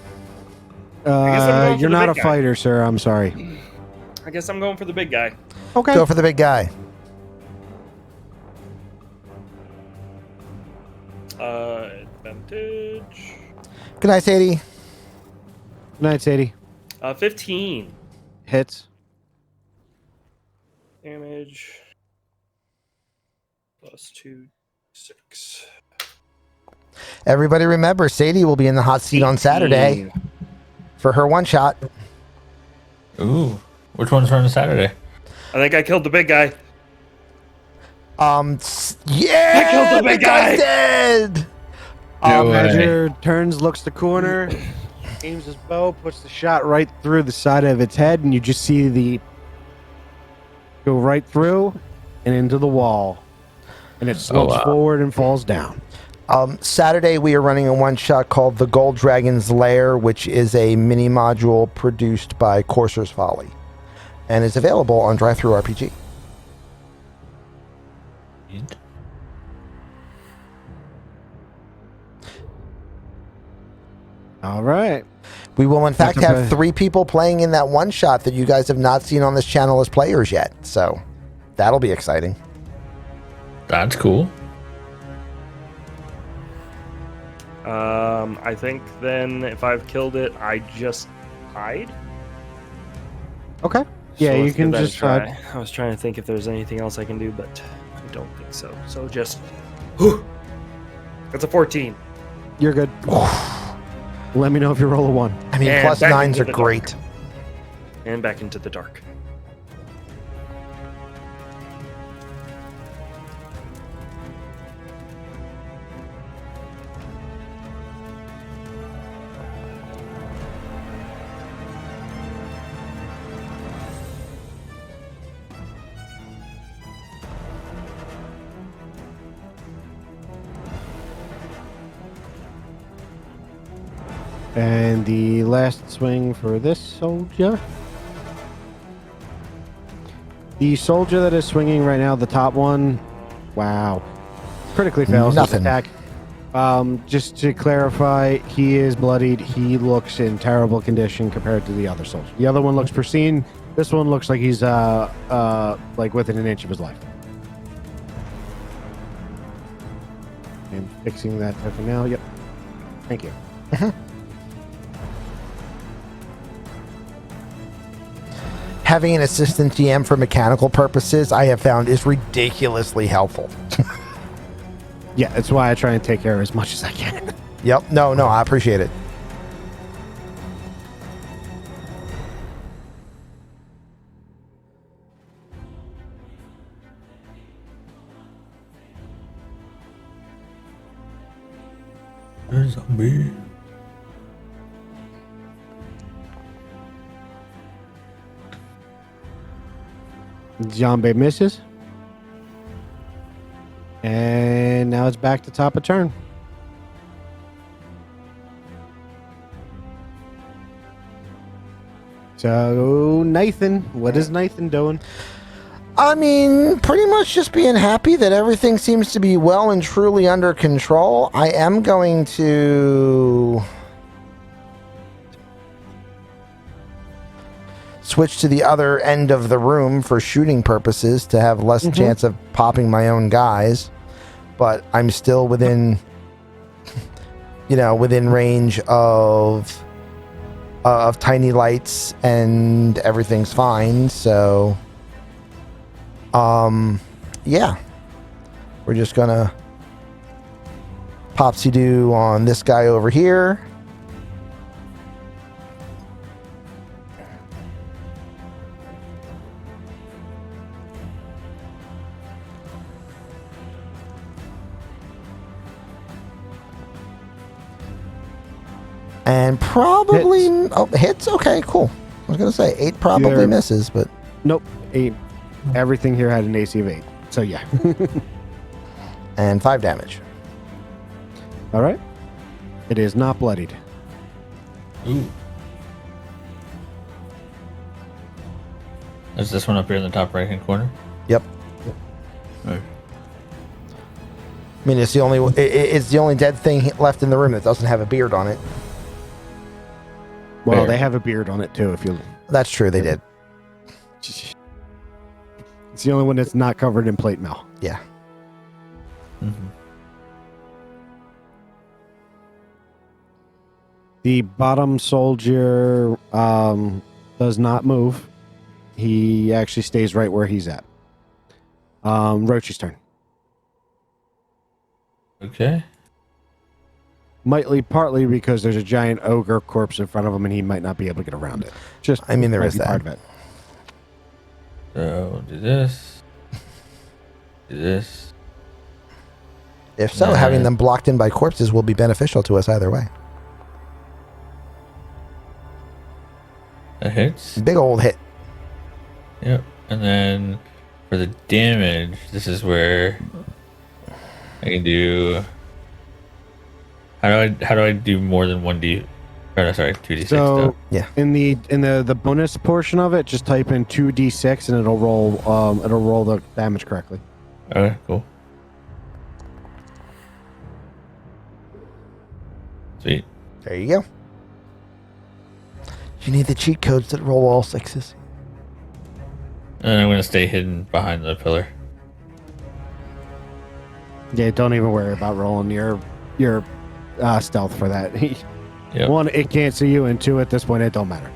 guess I'm going for You're the not a big guy. fighter, sir. I'm sorry. I guess I'm going for the big guy. Okay. Go for the big guy. Advantage. Good night, Sadie. Good night, Sadie. 15 Hits. damage. Plus 2, 6. Everybody remember, Sadie will be in the hot seat on Saturday for her one shot. Ooh. Which one's running Saturday? I think I killed the big guy. Yeah, I killed the big guy! guy's dead. No way. Badger turns, looks the corner, aims his bow, puts the shot right through the side of its head, and you just see the go right through and into the wall. And it slopes forward and falls down. Saturday, we are running a one-shot called The Gold Dragon's Lair, which is a mini module produced by Courser's Folly and is available on DriveThruRPG. All right. We will, in fact, That's have okay. 3 people playing in that one-shot that you guys have not seen on this channel as players yet. So that'll be exciting. That's cool. I think then if I've killed it, I just hide. Okay. Yeah, So you let's can give that a just try. try. I was trying to think if there's anything else I can do, but I don't think so. So just. That's a 14. You're good. Let me know if you roll a 1. I mean, And plus back 9s into are the great. dark. And back into the dark. And the last swing for this soldier. The soldier that is swinging right now, the top one, wow, critically fails his Nothing. attack. Just to clarify, he is bloodied. He looks in terrible condition compared to the other soldier. The other one looks pristine. This one looks like he's like within an inch of his life. And fixing that for now. Yep. Thank you. Having an assistant GM for mechanical purposes, I have found is ridiculously helpful. Yeah, that's why I try and take care of as much as I can. Yep. No, I appreciate it. Zombie. Zombie misses. And now it's back to top of turn. So, Nathan, what is Nathan doing? I mean, pretty much just being happy that everything seems to be well and truly under control. I am going to switch to the other end of the room for shooting purposes to have less chance of popping my own guys. But I'm still within, within range of tiny lights, and everything's fine. So, yeah, we're just gonna popsy-doo on this guy over here. And probably hits. Okay, cool. I was gonna say 8 probably You're- misses, but Nope, 8. Everything here had an AC of 8. So, yeah. and 5 damage. All right. It is not bloodied. Ooh. Is this one up here in the top right hand corner? Yep. Okay. I mean, it's the only dead thing left in the room that doesn't have a beard on it. Well, Fair. they have a beard on it, too, if you... That's true. They did. It's the only one that's not covered in plate mail. Yeah. Mm-hmm. The bottom soldier does not move. He actually stays right where he's at. Roach's turn. Okay. Partly because there's a giant ogre corpse in front of him and he might not be able to get around it. I mean, there might is be that. part of it. So do this. Do this. If so, having them blocked in by corpses will be beneficial to us either way. That hits. Big old hit. Yep. And then for the damage, this is where I can do. How do I do more than 1d? Oh, no, sorry, 2d6. So Yeah. in the bonus portion of it, just type in 2d6 and it'll roll the damage correctly. Okay, cool. Sweet. There you go. You need the cheat codes that roll all 6s. And I'm gonna stay hidden behind the pillar. Yeah, don't even worry about rolling your stealth for that. Yep. One, it can't see you, and 2, at this point, it don't matter.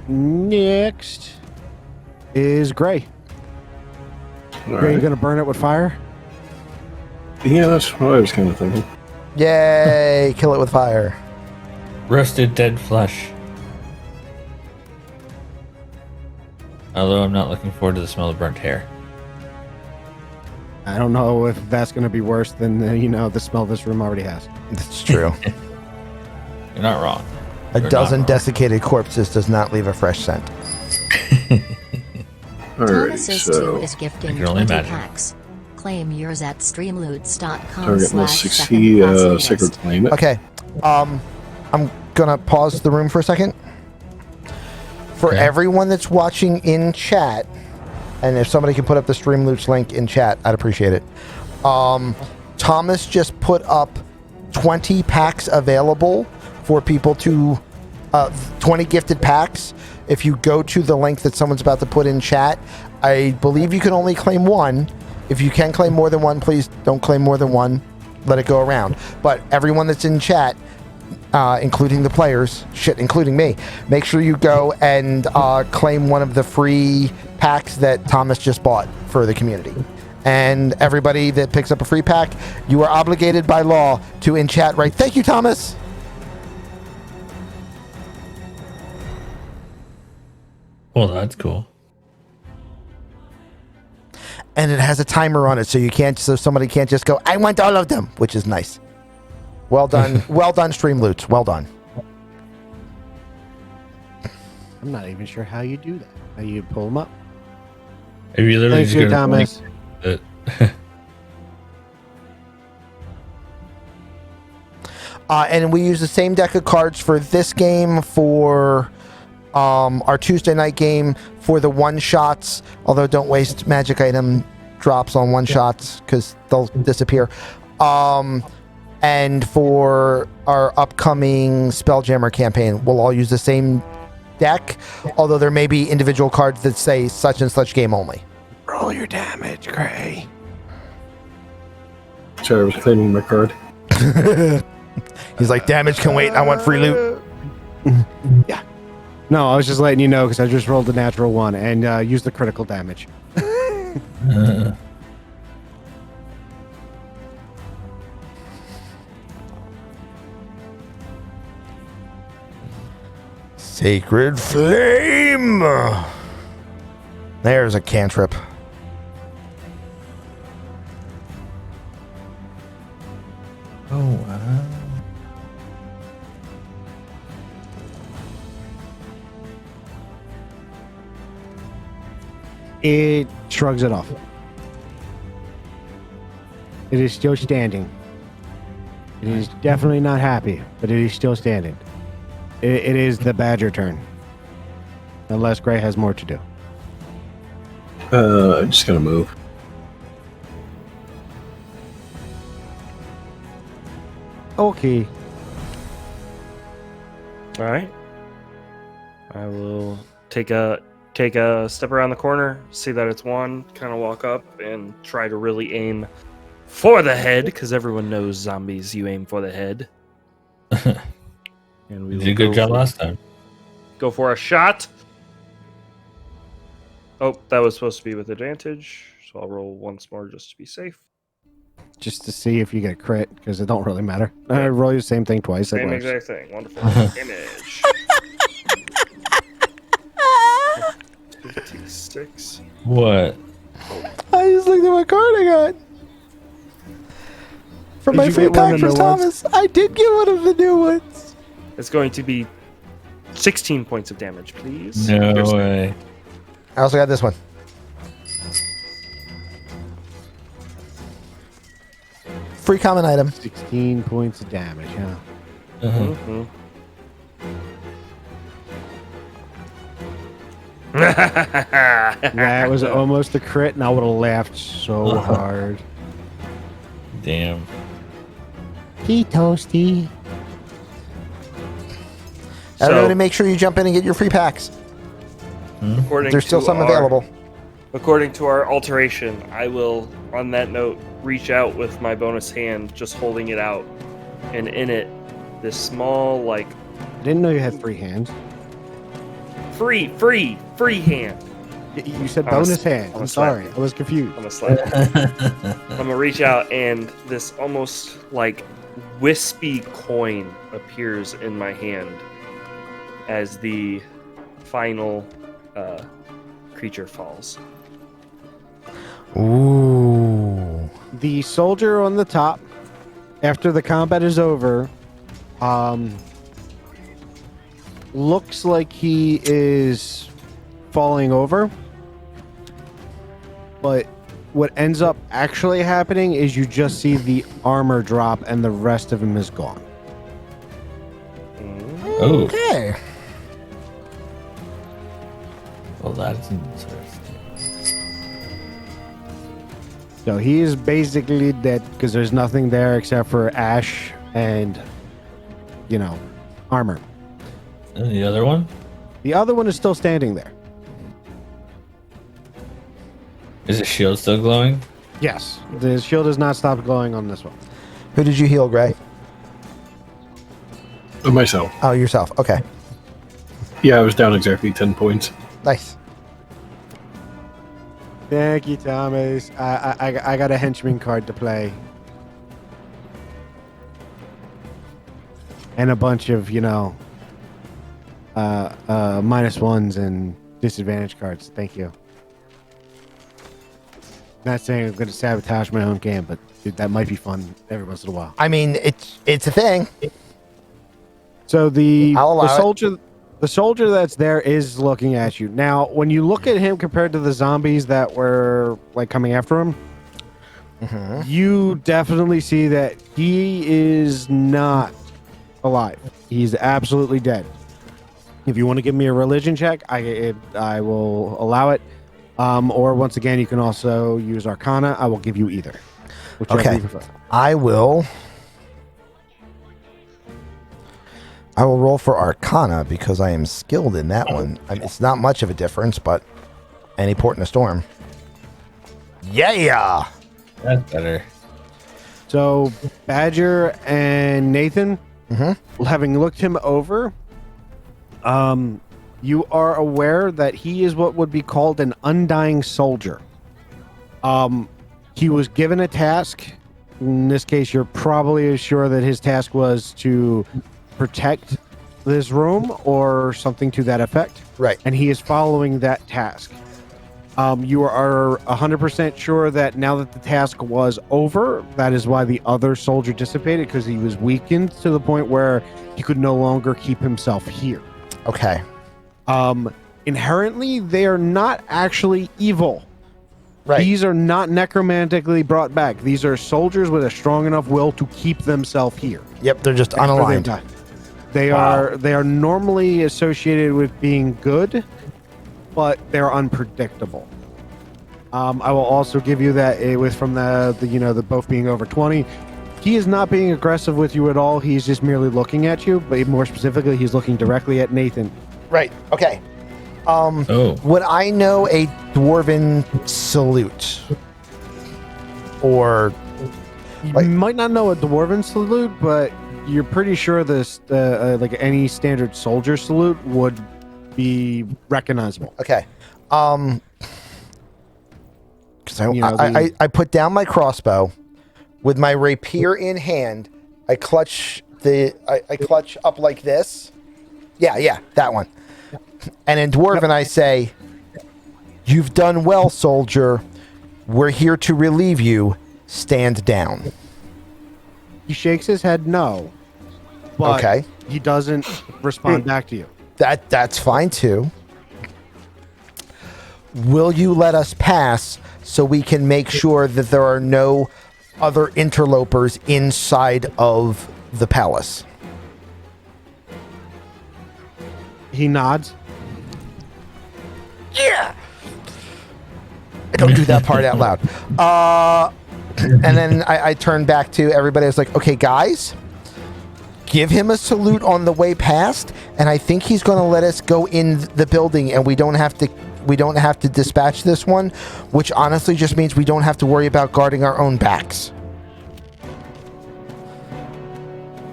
Next is Gray. All Gray, you right. gonna burn it with fire? Yeah, that's what I was kind of thinking. Yay! Kill it with fire. Roasted dead flesh. Although I'm not looking forward to the smell of burnt hair. I don't know if that's gonna be worse than the smell this room already has. That's true. You're not wrong. A You're dozen not wrong. desiccated corpses does not leave a fresh scent. Alrighty, Thomas's so 2 is gifting I can only 20 imagine. packs. Claim yours at streamloots.com target must succeed sacred flame it. Okay. I'm gonna pause the room for a second. For Okay. everyone that's watching in chat, and if somebody can put up the Streamloots link in chat, I'd appreciate it. Thomas just put up 20 packs available for people to 20 gifted packs. If you go to the link that someone's about to put in chat, I believe you can only claim one. If you can claim more than one, please don't claim more than one. Let it go around. But everyone that's in chat, including the players, including me, make sure you go and claim one of the free packs that Thomas just bought for the community. And everybody that picks up a free pack, you are obligated by law to in chat write, "Thank you, Thomas." Well, that's cool. And it has a timer on it, so somebody can't just go, "I want all of them," which is nice. Well done, well done, Streamloots. Well done. I'm not even sure how you do that. How you pull them up? If you literally Thank just you, go to the Thomas. link that- And we use the same deck of cards for this game, for our Tuesday night game, for the one-shots, although don't waste magic item drops on one-shots because they'll disappear. And for our upcoming Spelljammer campaign, we'll all use the same deck, although there may be individual cards that say such and such game only. Roll your damage, Gray. Sorry, I was claiming my card. He's like, damage can wait, I want free loot. Yeah. No, I was just letting you know because I just rolled a natural one and used the critical damage. Sacred Flame! There's a cantrip. Oh, wow. It shrugs it off. It is still standing. It is definitely not happy, but it is still standing. It is the badger turn. Unless Gray has more to do. I'm just gonna move. Okay. All right. I will take a step around the corner, see that it's one, kind of walk up and try to really aim for the head, because everyone knows zombies, you aim for the head. And we You will did a good go job for- last time. Go for a shot. Oh, that was supposed to be with advantage, so I'll roll once more just to be safe. Just to see if you get a crit, because it don't really matter. Roll the same thing twice. Same it works. exact thing. Wonderful. Image. 56. What? I just looked at my card I got. From Did my you free get one pack of from the ones? Thomas. I did get one of the new ones. It's going to be 16 points of damage, please. No Here's- way. I also got this one. Free common item. 16 points of damage, huh? Uh-huh. Mhm. That was almost a crit, and I would have laughed so hard. Damn. He toasty. Everybody make sure you jump in and get your free packs. according There's still to some our- available. According to our alteration, I will, on that note, reach out with my bonus hand, just holding it out, and in it, this small, like, I didn't know you had 3 hands. free hand. You said I'm a bonus s- hand. I'm I'm a sorry. slap. I was confused. I'm gonna slap. I'm gonna reach out, and this almost like wispy coin appears in my hand as the final creature falls. Ooh. The soldier on the top, after the combat is over, looks like he is falling over. But what ends up actually happening is you just see the armor drop and the rest of him is gone. Oh, Okay. well, that's interesting. So he is basically dead because there's nothing there except for ash and, armor. And the other one? The other one is still standing there. Is his shield still glowing? Yes, the shield has not stopped glowing on this one. Who did you heal, Gray? Myself. Oh, yourself. Okay. Yeah, I was down exactly 10 points. Nice. Thank you, Thomas. I got a henchman card to play. And a bunch of, -1s and disadvantage cards. Thank you. Not saying I'm going to sabotage my own game, but dude, that might be fun every once in a while. I mean, it's a thing. So I'll allow it. the soldier that's there is looking at you. Now, when you look at him compared to the zombies that were like coming after him, you definitely see that he is not alive. He's absolutely dead. If you want to give me a religion check, I will allow it. Or once again, you can also use Arcana. I will give you either. Whichever Okay. you prefer. I will roll for Arcana because I am skilled in that one. I mean, it's not much of a difference, but any port in a storm. Yeah. That's better. So Badger and Nathan, having looked him over, you are aware that he is what would be called an undying soldier. He was given a task. In this case, you're probably sure that his task was to protect this room or something to that effect. Right. And he is following that task. You are 100% sure that now that the task was over, that is why the other soldier dissipated, because he was weakened to the point where he could no longer keep himself here. Okay. Inherently, they are not actually evil. Right. These are not necromantically brought back. These are soldiers with a strong enough will to keep themselves here. Yep. They're just After they've unaligned. died. They are normally associated with being good, but they're unpredictable. I will also give you that it was from the both being over 20. He is not being aggressive with you at all. He's just merely looking at you, but more specifically, he's looking directly at Nathan. Right. Okay. Oh, Would I know a dwarven salute? Or You Like- might not know a dwarven salute, but you're pretty sure this, like any standard soldier salute, would be recognizable. okay. Because You know, I put down my crossbow with my rapier in hand. I clutch I clutch up like this. Yeah, that one. And in dwarven, I say, "You've done well, soldier. We're here to relieve you. Stand down." He shakes his head no, but Okay. he doesn't respond back to you. That's fine too. Will you let us pass so we can make sure that there are no other interlopers inside of the palace? He nods. Yeah. I don't do that part out loud. And then I turn back to everybody. I was like, okay, guys, give him a salute on the way past, and I think he's going to let us go in the building, and we don't have to dispatch this one, which honestly just means we don't have to worry about guarding our own backs.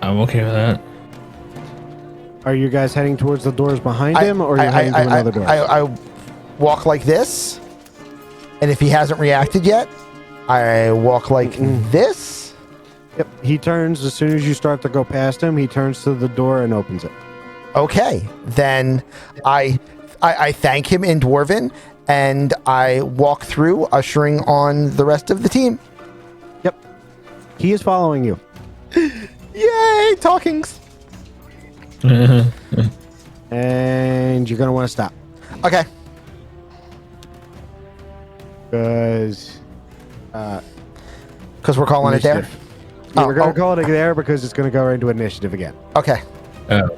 I'm okay with that. Are you guys heading towards the doors behind I- him, or are you I- heading I- to another door? I walk like this, and if he hasn't reacted yet, I walk like this. Yep. He turns as soon as you start to go past him. He turns to the door and opens it. Okay, then I thank him in Dwarven, and I walk through, ushering on the rest of the team. Yep. He is following you. Yay, talkings. And you're gonna want to stop Okay. because Because we're calling it there. initiative. Yeah, we're gonna Oh. call it there because it's gonna go into initiative again. Okay. Oh.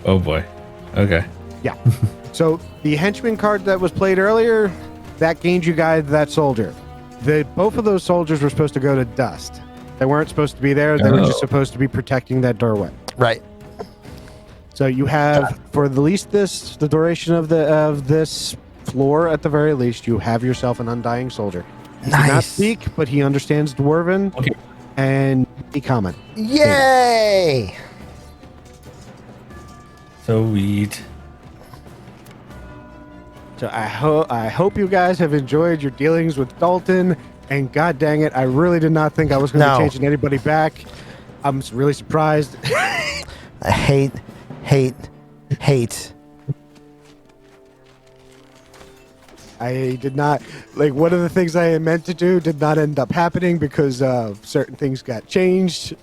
Oh boy. Okay. So the henchman card that was played earlier, that gained you guys that soldier. Both of those soldiers were supposed to go to dust. They weren't supposed to be there. They were just Oh. supposed to be protecting that doorway. Right. So you have, for the least the duration of this floor, at the very least, you have yourself an undying soldier. He cannot Nice. speak, but he understands Dwarven Okay. and he comment. Yay! Sweet. So I hope you guys have enjoyed your dealings with Dalton. And god dang it, I really did not think I was going to No. be changing anybody back. I'm really surprised. I hate. I did not one of the things I meant to do did not end up happening because certain things got changed.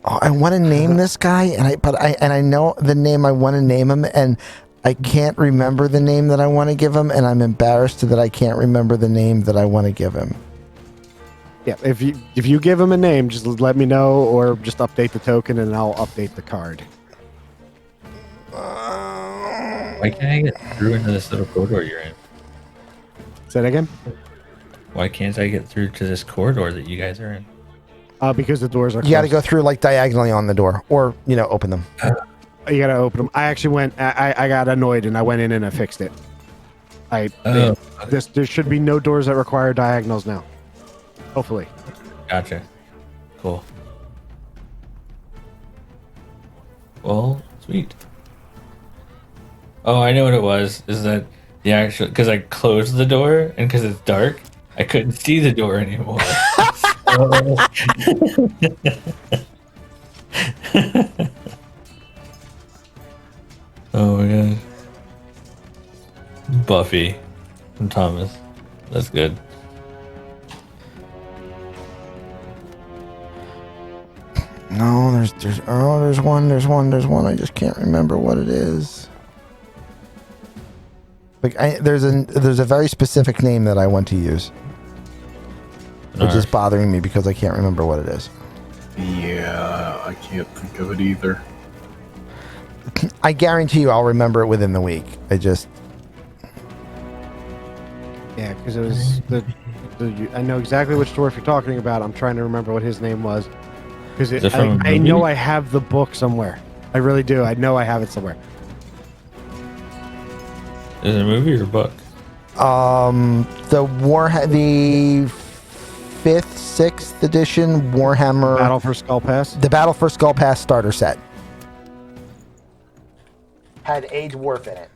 Oh, I want to name this guy, and I know the name I want to name him, and I can't remember the name that I want to give him, and I'm embarrassed that I can't remember the name that I want to give him. Yeah, if you give him a name, just let me know, or just update the token, and I'll update the card. Why can't I get through into this little corridor you're in? Say that again. Why can't I get through to this corridor that you guys are in? Because the doors are closed. You got to go through like diagonally on the door, or open them. You gotta open them. I actually went. I got annoyed and I went in and I fixed it. Oh, There should be no doors that require diagonals now. Hopefully. gotcha. Cool. Well, sweet. Oh, I know what it was. Is that the actual? Because I closed the door and because it's dark, I couldn't see the door anymore. Oh my god. Buffy and Thomas. That's good. No, there's one. I just can't remember what it is. There's a very specific name that I want to use, which is bothering me because I can't remember what it is. Yeah, I can't think of it either. I guarantee you, I'll remember it within the week. Yeah, because it was I know exactly which dwarf you're talking about. I'm trying to remember what his name was. Because Is it from a I know movie? I have the book somewhere. I really do. I know I have it somewhere. Is it a movie or a book? The 5th, 6th edition Warhammer Battle for Skull Pass. The Battle for Skull Pass starter set had a dwarf in it.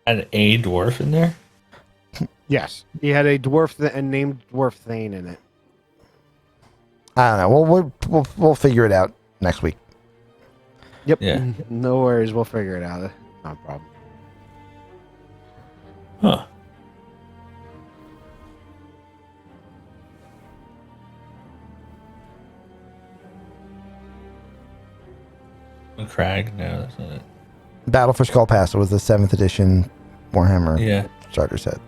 Had a dwarf in there? Yes, he had a dwarf named Dwarf Thane in it. I don't know. We'll figure it out next week. Yep. Yeah. No worries. We'll figure it out. Not a problem. Huh. Crag? No, that's not it. Battle for Skull Pass was the 7th edition Warhammer Yeah. starter set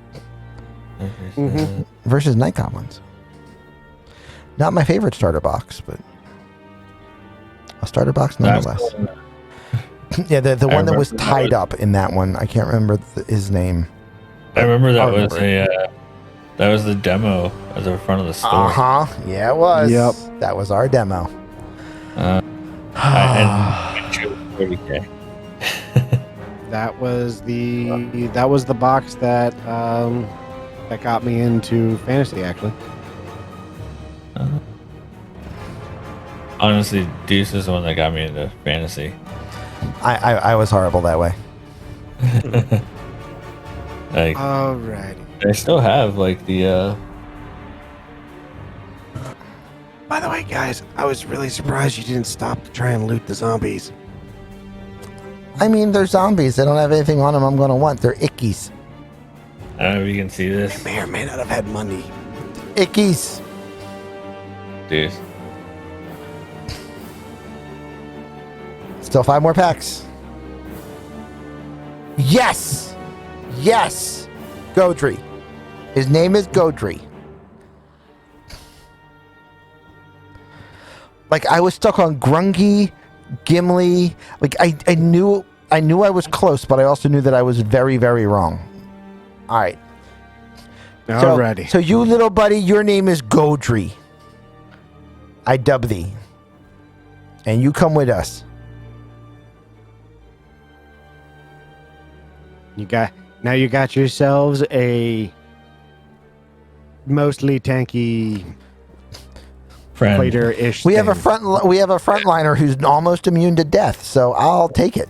Mhm. versus Night Goblins. Not my favorite starter box, but a starter box nonetheless. Yeah, the one that was remember tied up in that one. I can't remember his name. I remember that I'll was remember that was the demo at the front of the store. Yeah, it was. Yep. That was our demo. And it was 40K. that was the box that that got me into fantasy. Actually, Honestly, Deuce is the one that got me into fantasy. I was horrible that way. Like, alrighty. I still have like the By the way, guys, I was really surprised you didn't stop to try and loot the zombies. I mean, they're zombies. They don't have anything on them I'm going to want. They're ickies. I don't know if you can see They this, may or may not have had money. Ickies. Deuce. Still 5 more packs. Yes! Yes! Godry. His name is Godry. Like, I was stuck on Grungy, Gimli. Like, I knew I was close, but I also knew that I was very, very wrong. All right. Alrighty. So you little buddy, your name is Godry. I dub thee. And you come with us. You got yourselves a mostly tanky Friend. fighter-ish. We have a thing. frontliner who's almost immune to death, so I'll take it.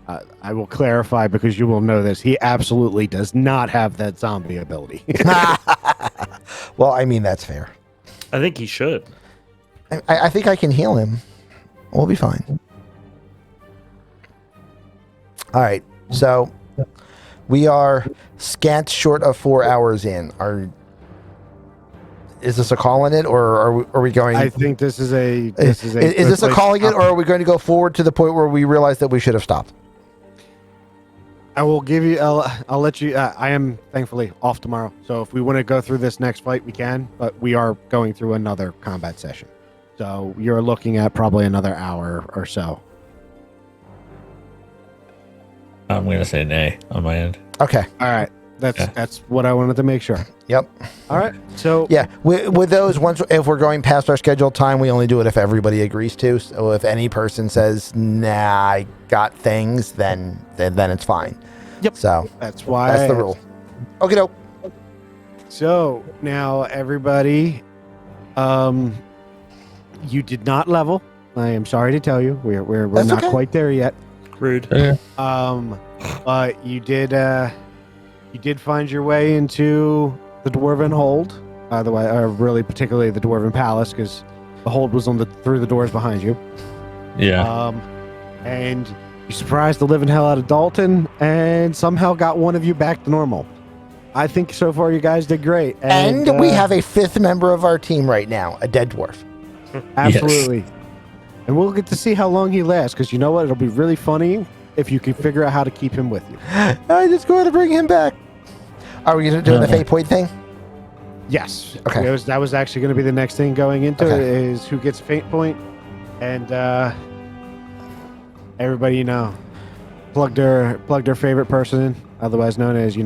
I will clarify because you will know this. He absolutely does not have that zombie ability. Well, I mean, that's fair. I think he should. I think I can heal him. We'll be fine. All right. So we are scant short of 4 hours in. Is this a call in it, or are we going? I think this is a. Is this a calling it, or are we going to go forward to the point where we realize that we should have stopped? I will give you. I'll let you. I am thankfully off tomorrow, so if we want to go through this next fight, we can. But we are going through another combat session, so you're looking at probably another hour or so. I'm gonna say nay on my end. Okay. All right, that's what I wanted to make sure. Yep. All right, so Yeah. With those, if we're going past our scheduled time, we only do it if everybody agrees to. So if any person says, "Nah, I got things," then it's fine. Yep. So that's why that's the rule. Okay, doke. So now everybody, you did not level. I am sorry to tell you, we're That's not okay. quite there yet. Rude. But you did find your way into the Dwarven Hold. Really particularly the Dwarven Palace, because the hold was through the doors behind you. Yeah. And you surprised the living hell out of Dalton, and somehow got one of you back to normal. I think so far you guys did great. And we have a 5th member of our team right now, a dead dwarf. Absolutely. Yes. And we'll get to see how long he lasts, because you know what? It'll be really funny if you can figure out how to keep him with you. I just going to bring him back. Are we doing the fate point thing? Yes. Okay. That was actually going to be the next thing going into it, is who gets fate point. And everybody, plug their favorite person in, otherwise known as, pick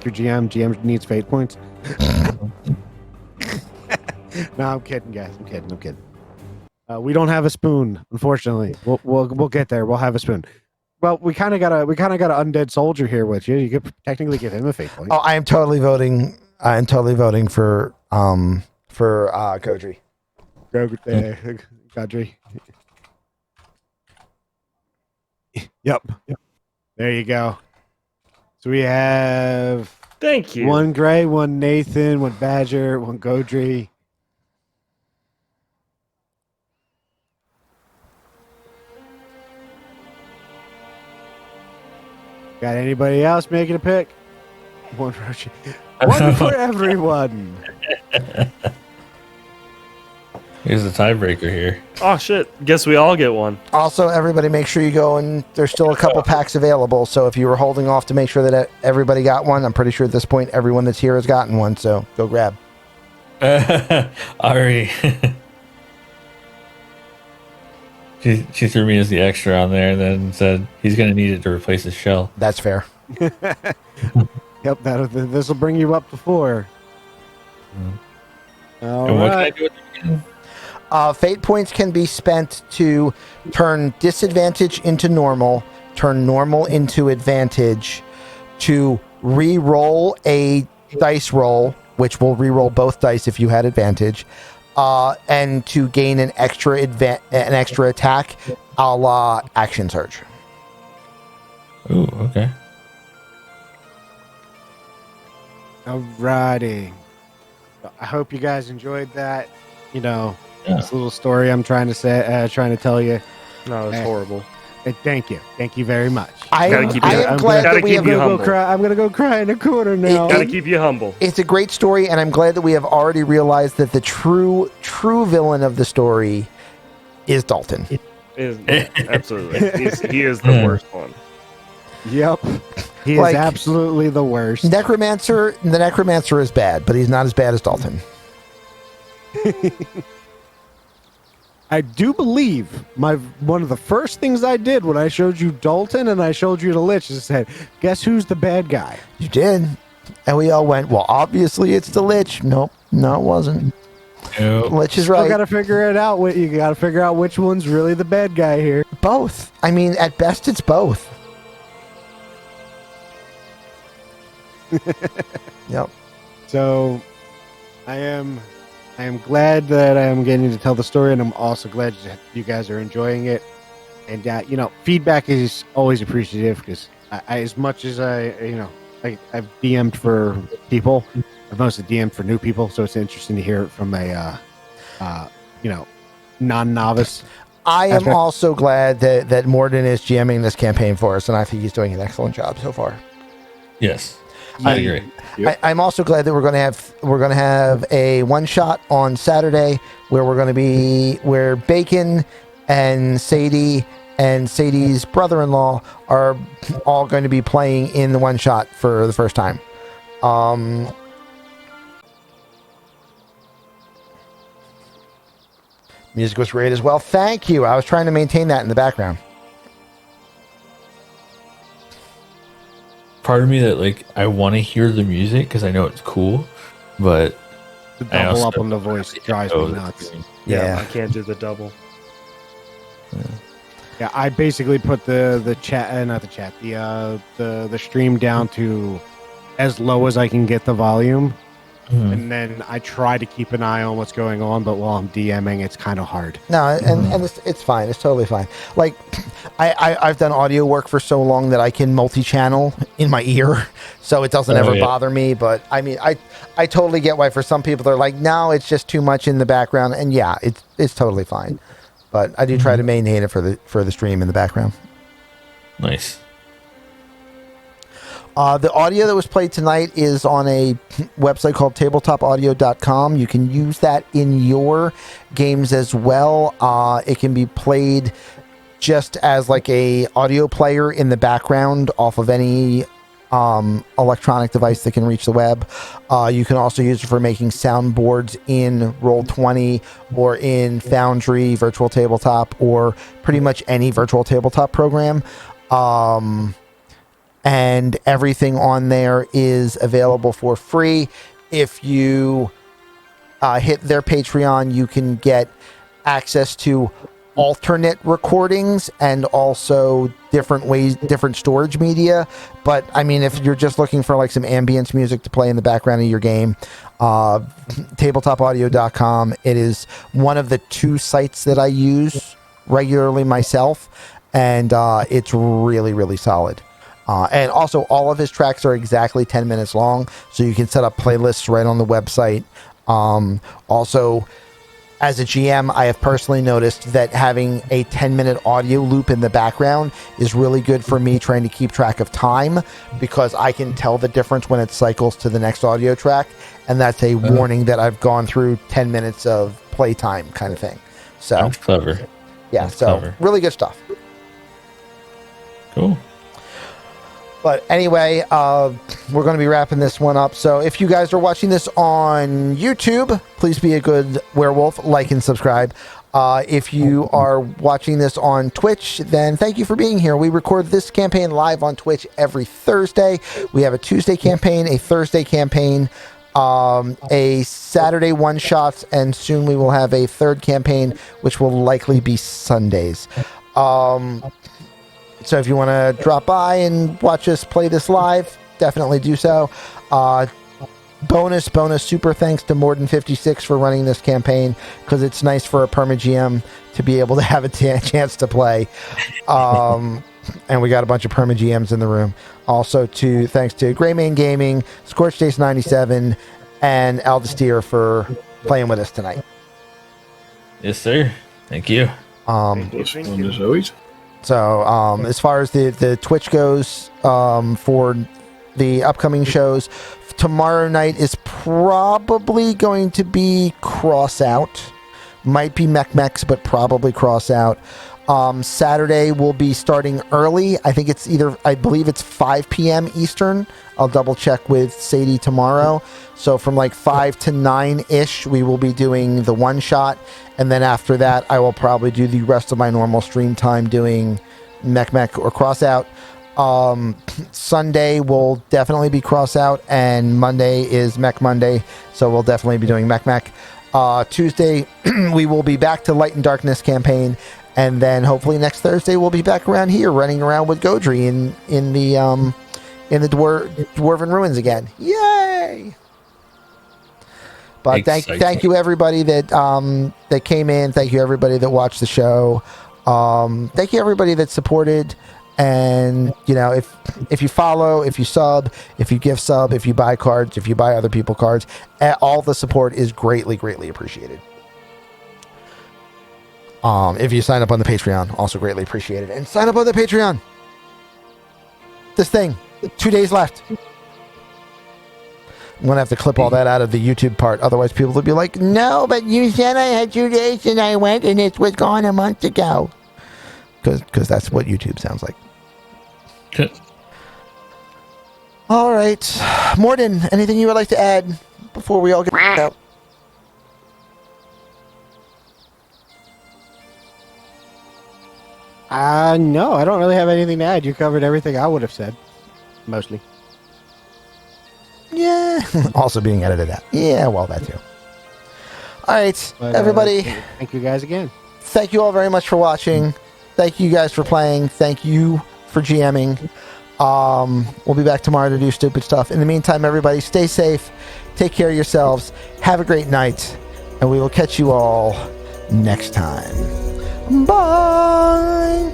your GM. GM needs fate points. No, I'm kidding, guys. I'm kidding. We don't have a spoon, unfortunately. We'll get there. We'll have a spoon. Well, we kind of got an undead soldier here with you. You could technically give him a fate point. Oh, I am totally voting. For Godry. Godry. Yep. There you go. So we have Thank you. one Gray, one Nathan, one Badger, one Godry. Got anybody else making a pick? One for everyone. Here's the tiebreaker here. Oh shit! Guess we all get one. Also, everybody make sure you go, and there's still a couple packs available. So if you were holding off to make sure that everybody got one, I'm pretty sure at this point everyone that's here has gotten one. So go grab. Ari. She threw me as the extra on there and then said he's going to need it to replace his shell. That's fair. Yep, this will bring you up to 4. All And what can I right. do with it again? Fate points can be spent to turn disadvantage into normal, turn normal into advantage to re-roll a dice roll, which will re-roll both dice if you had advantage, and to gain an extra attack, a la action surge. Ooh, okay. Alrighty. I hope you guys enjoyed that. You know, Yeah. this little story I'm trying to tell you. No, it's Eh. horrible. Thank you. Thank you very much. I Gotta am, keep I it- am I'm glad gotta that we keep have. you I'm humble. gonna go cry. I'm gonna go cry in a corner now. Gotta keep you humble. It's a great story, and I'm glad that we have already realized that the true villain of the story is Dalton. Absolutely. He is the worst one. Yep. He Like- is absolutely the worst. The necromancer is bad, but he's not as bad as Dalton. I do believe one of the first things I did when I showed you Dalton and I showed you the Lich is said, guess who's the bad guy? You did, and we all went, well, obviously it's the Lich. Nope, no, it wasn't. Nope. Lich is Still right. gotta figure it out. You gotta figure out which one's really the bad guy here. Both. I mean, at best, it's both. Yep. So I am glad that I am getting to tell the story, and I'm also glad that you guys are enjoying it. And feedback is always appreciative because as much as I've DM'd for people, I've mostly DM'd for new people, so it's interesting to hear it from a non-novice. I am That's right. also glad that Morden is GMing this campaign for us, and I think he's doing an excellent job so far. Yes. I agree. Yep. I'm also glad that we're going to have a one shot on Saturday where Bacon and Sadie and Sadie's brother-in-law are all going to be playing in the one shot for the first time. Music was great as well. Thank you. I was trying to maintain that in the background. Part of me that I want to hear the music because I know it's cool, but The I double also up on the voice drives know me the nuts. feeling. Yeah. I can't do the double. Yeah, I basically put the stream down to as low as I can get the volume, Mhm. and then I try to keep an eye on what's going on. But while I'm DMing, it's kind of hard. No, and it's fine. It's totally fine. Like, I've done audio work for so long that I can multi-channel in my ear, so it doesn't ever yeah. bother me. But I mean, I totally get why for some people they're like, no, it's just too much in the background, and yeah, it's totally fine. But I do try to maintain it for the stream in the background. Nice. The audio that was played tonight is on a website called tabletopaudio.com. You can use that in your games as well. It can be played just as like a audio player in the background off of any electronic device that can reach the web. You can also use it for making soundboards in Roll20 or in Foundry, Virtual Tabletop, or pretty much any virtual tabletop program. And everything on there is available for free. If you hit their Patreon, you can get access to alternate recordings and also different storage media. But I mean, if you're just looking for like some ambience music to play in the background of your game, tabletopaudio.com, it is one of the two sites that I use regularly myself, and it's really, really solid. And also, all of his tracks are exactly 10 minutes long, so you can set up playlists right on the website. Also, as a GM, I have personally noticed that having a 10-minute audio loop in the background is really good for me trying to keep track of time, because I can tell the difference when it cycles to the next audio track, and that's a warning that I've gone through 10 minutes of playtime kind of thing. So, That's clever. yeah, That's so clever. really good stuff. Cool. But anyway, we're going to be wrapping this one up. So if you guys are watching this on YouTube, please be a good werewolf, like and subscribe. If you are watching this on Twitch, then thank you for being here. We record this campaign live on Twitch every Thursday. We have a Tuesday campaign, a Thursday campaign, a Saturday one-shots, and soon we will have a third campaign, which will likely be Sundays. So if you want to drop by and watch us play this live, definitely do so. Bonus super thanks to Morden56 for running this campaign, because it's nice for a perma GM to be able to have a chance to play. And we got a bunch of perma GMs in the room. Also thanks to Greymane Gaming, Scorched Ace 97, and Aldisteer for playing with us tonight. Yes, sir. Thank you. It's fun as always. So as far as the Twitch goes, for the upcoming shows, tomorrow night is probably going to be Cross Out. Might be Mech, but probably Cross Out. Saturday will be starting early. I believe it's 5 p.m. Eastern. I'll double check with Sadie tomorrow. So from like 5 to 9-ish, we will be doing the one shot. And then after that, I will probably do the rest of my normal stream time doing Mech or Cross Out. Sunday will definitely be Cross Out, and Monday is Mech Monday, so we'll definitely be doing Mech. Tuesday, we will be back to Light and Darkness campaign, and then hopefully next Thursday we'll be back around here running around with Godry in the Dwarven Ruins again. Yay! But thank you everybody that came in. Thank you everybody that watched the show. Thank you everybody that supported. And if you follow, if you sub, if you gift sub, if you buy cards, if you buy other people cards, all the support is greatly appreciated. If you sign up on the Patreon, also greatly appreciated. And sign up on the Patreon. This thing, 2 days left. I'm gonna have to clip all that out of the YouTube part, otherwise people will be like, "No, but you said I had 2 days and I went and it was gone a month ago." Because that's what YouTube sounds like. All right. Morden, anything you would like to add before we all get out? No, I don't really have anything to add. You covered everything I would have said. Mostly. Yeah. Also being edited out. Yeah, well, that too. All right, But, everybody. Thank you guys again. Thank you all very much for watching. Thank you guys for playing. Thank you for GMing. We'll be back tomorrow to do stupid stuff. In the meantime, everybody, stay safe. Take care of yourselves. Have a great night. And we will catch you all next time. Bye.